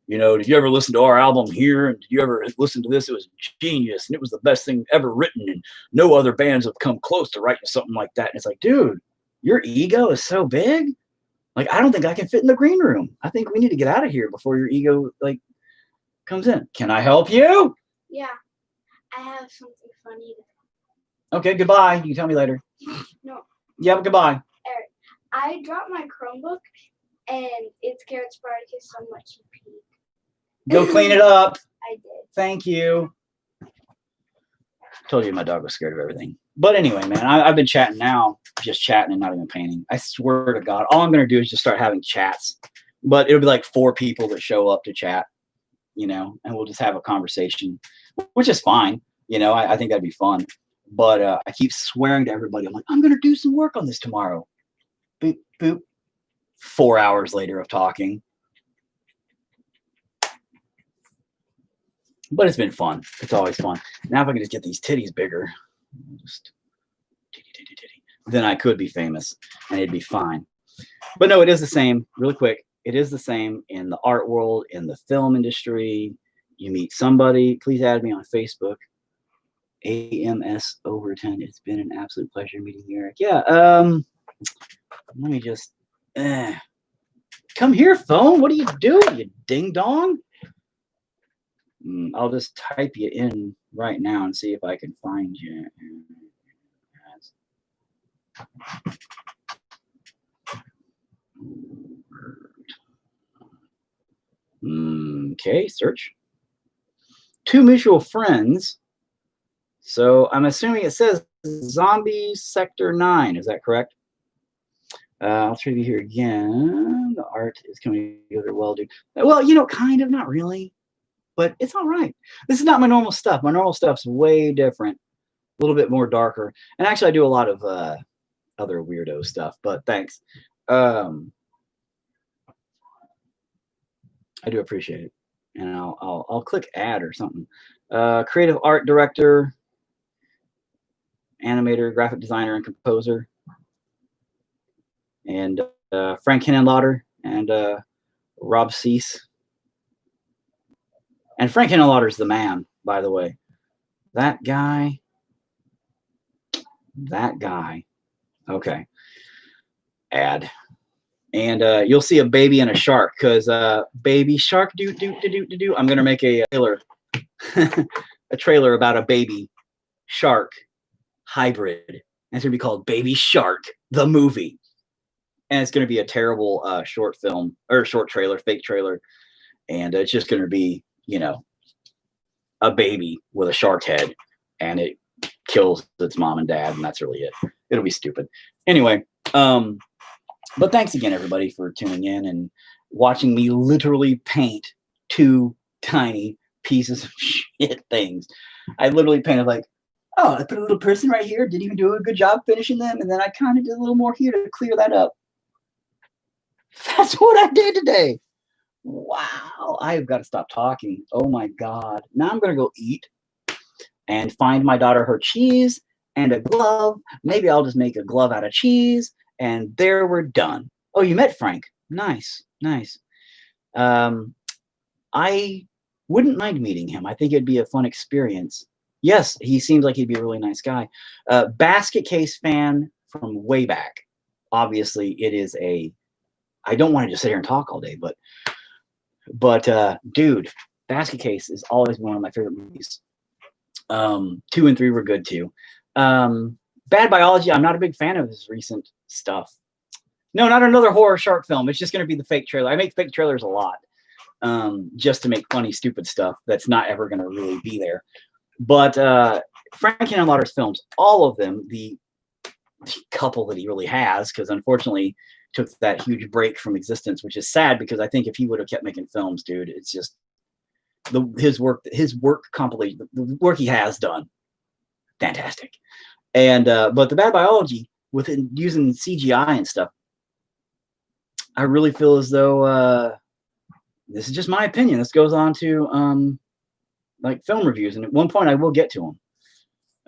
you know, did you ever listen to our album here? And did you ever listen to this? It was genius. And it was the best thing ever written. And no other bands have come close to writing something like that. And it's like, dude, your ego is so big. Like, I don't think I can fit in the green room. I think we need to get out of here before your ego, like, comes in. Can I help you? Yeah, I have something funny. Okay, goodbye. You can tell me later. No. Yeah, but goodbye. Eric, I dropped my Chromebook, and it scared Spartacus so much he peed. Go clean it up. I did. Thank you. Told you my dog was scared of everything. But anyway, man, I've been chatting now, just chatting and not even painting. I swear to God, all I'm going to do is just start having chats. But it'll be like 4 people that show up to chat, you know, and we'll just have a conversation, which is fine. You know, I think that'd be fun. But I keep swearing to everybody, I'm like, I'm going to do some work on this tomorrow. Boop, boop. 4 hours later of talking. But it's been fun. It's always fun. Now if I can just get these titties bigger, just titty, then I could be famous and it'd be fine. But no, it is the same. Really quick, it is the same in the art world, in the film industry. You meet somebody, please add me on Facebook. AMS Overton. It's been an absolute pleasure meeting you, Eric. Yeah. Let me just come here, phone. What are you doing, you ding dong? I'll just type you in right now and see if I can find you. Okay, search. 2 mutual friends So I'm assuming it says Zombie Sector 9. Is that correct? I'll try to here again. The art is coming together well, dude. Well, you know, kind of, not really, but it's all right. This is not my normal stuff. My normal stuff's way different, a little bit more darker. And actually, I do a lot of other weirdo stuff, but thanks. I do appreciate it. And I'll click add or something. Creative art director, animator, graphic designer, and composer. And Frank Henenlotter and Rob Cease. And Frank Henenlotter's the man, by the way. That guy. Okay. Add. And you'll see a baby and a shark, because baby shark do. I'm gonna make a trailer, a trailer about a baby shark hybrid. And it's gonna be called Baby Shark, the movie. And it's gonna be a terrible short film or short trailer, fake trailer, and it's just gonna be, you know, a baby with a shark head, and it kills its mom and dad, and that's really it. It'll be stupid. Anyway, but thanks again, everybody, for tuning in and watching me literally paint 2 tiny pieces of shit things. I literally painted like, oh, I put a little person right here, didn't even do a good job finishing them, and then I kind of did a little more here to clear that up. That's what I did today. Wow, I've got to stop talking. Oh my God. Now I'm going to go eat and find my daughter her cheese and a glove. Maybe I'll just make a glove out of cheese, and there we're done. Oh, you met Frank. Nice, nice. I wouldn't mind meeting him. I think it'd be a fun experience. Yes, he seems like he'd be a really nice guy. Basket Case fan from way back. Obviously, it is a... I don't want to just sit here and talk all day, but dude, Basket Case is always one of my favorite movies. 2 and 3 were good too. Bad Biology, I'm not a big fan of his recent stuff. No, not another horror shark film. It's just going to be the fake trailer. I make fake trailers a lot, just to make funny, stupid stuff that's not ever going to really be there. But Frank Henenlotter's films, all of them, the couple that he really has, because unfortunately took that huge break from existence, which is sad, because I think if he would have kept making films, dude, it's just his work compilation, the work he has done, fantastic. And but the Bad Biology, with it using CGI and stuff, I really feel as though this is just my opinion. This goes on to like film reviews, and at one point I will get to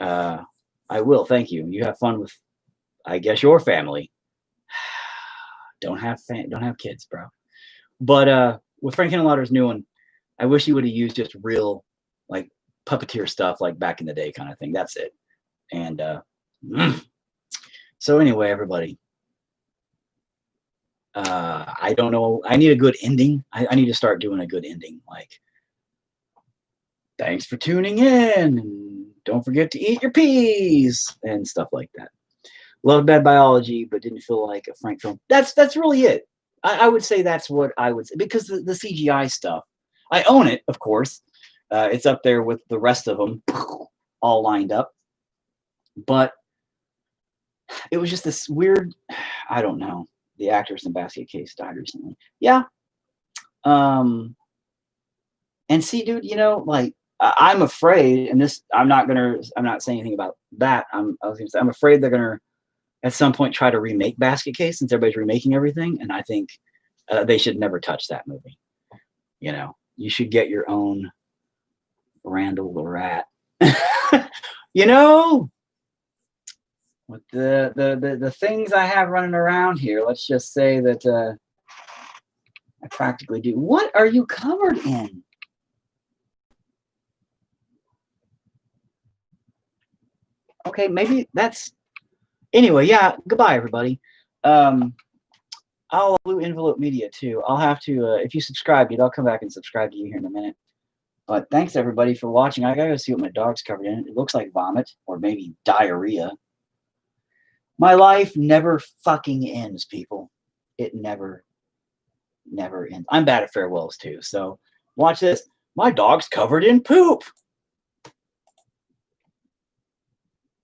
them. I will. Thank you. You have fun with, I guess, your family. Don't have kids, bro. But with Frank Henenlotter's new one, I wish he would have used just real, like, puppeteer stuff, like back in the day kind of thing. That's it. And so anyway, everybody, I don't know. I need a good ending. I need to start doing a good ending. Like, thanks for tuning in, and don't forget to eat your peas and stuff like that. Loved Bad Biology, but didn't feel like a Frank film. That's really it. I would say that's what I would say, because the CGI stuff, I own it, of course. It's up there with the rest of them, all lined up. But it was just this weird, I don't know. The actress in Basket Case died recently. Yeah. And see, dude, you know, like, I'm afraid, and this, I'm not saying anything about that. I'm afraid they're gonna at some point try to remake Basket Case, since everybody's remaking everything, and I think they should never touch that movie. You know, you should get your own Randall the Rat. You know, with the things I have running around here, let's just say that I practically do. What are you covered in? Okay, maybe that's... Anyway, yeah, goodbye, everybody. I'll Blue Envelope Media, too. I'll have to, if you subscribe, dude, I'll come back and subscribe to you here in a minute. But thanks, everybody, for watching. I gotta see what my dog's covered in. It looks like vomit, or maybe diarrhea. My life never fucking ends, people. It never ends. I'm bad at farewells, too. So watch this. My dog's covered in poop.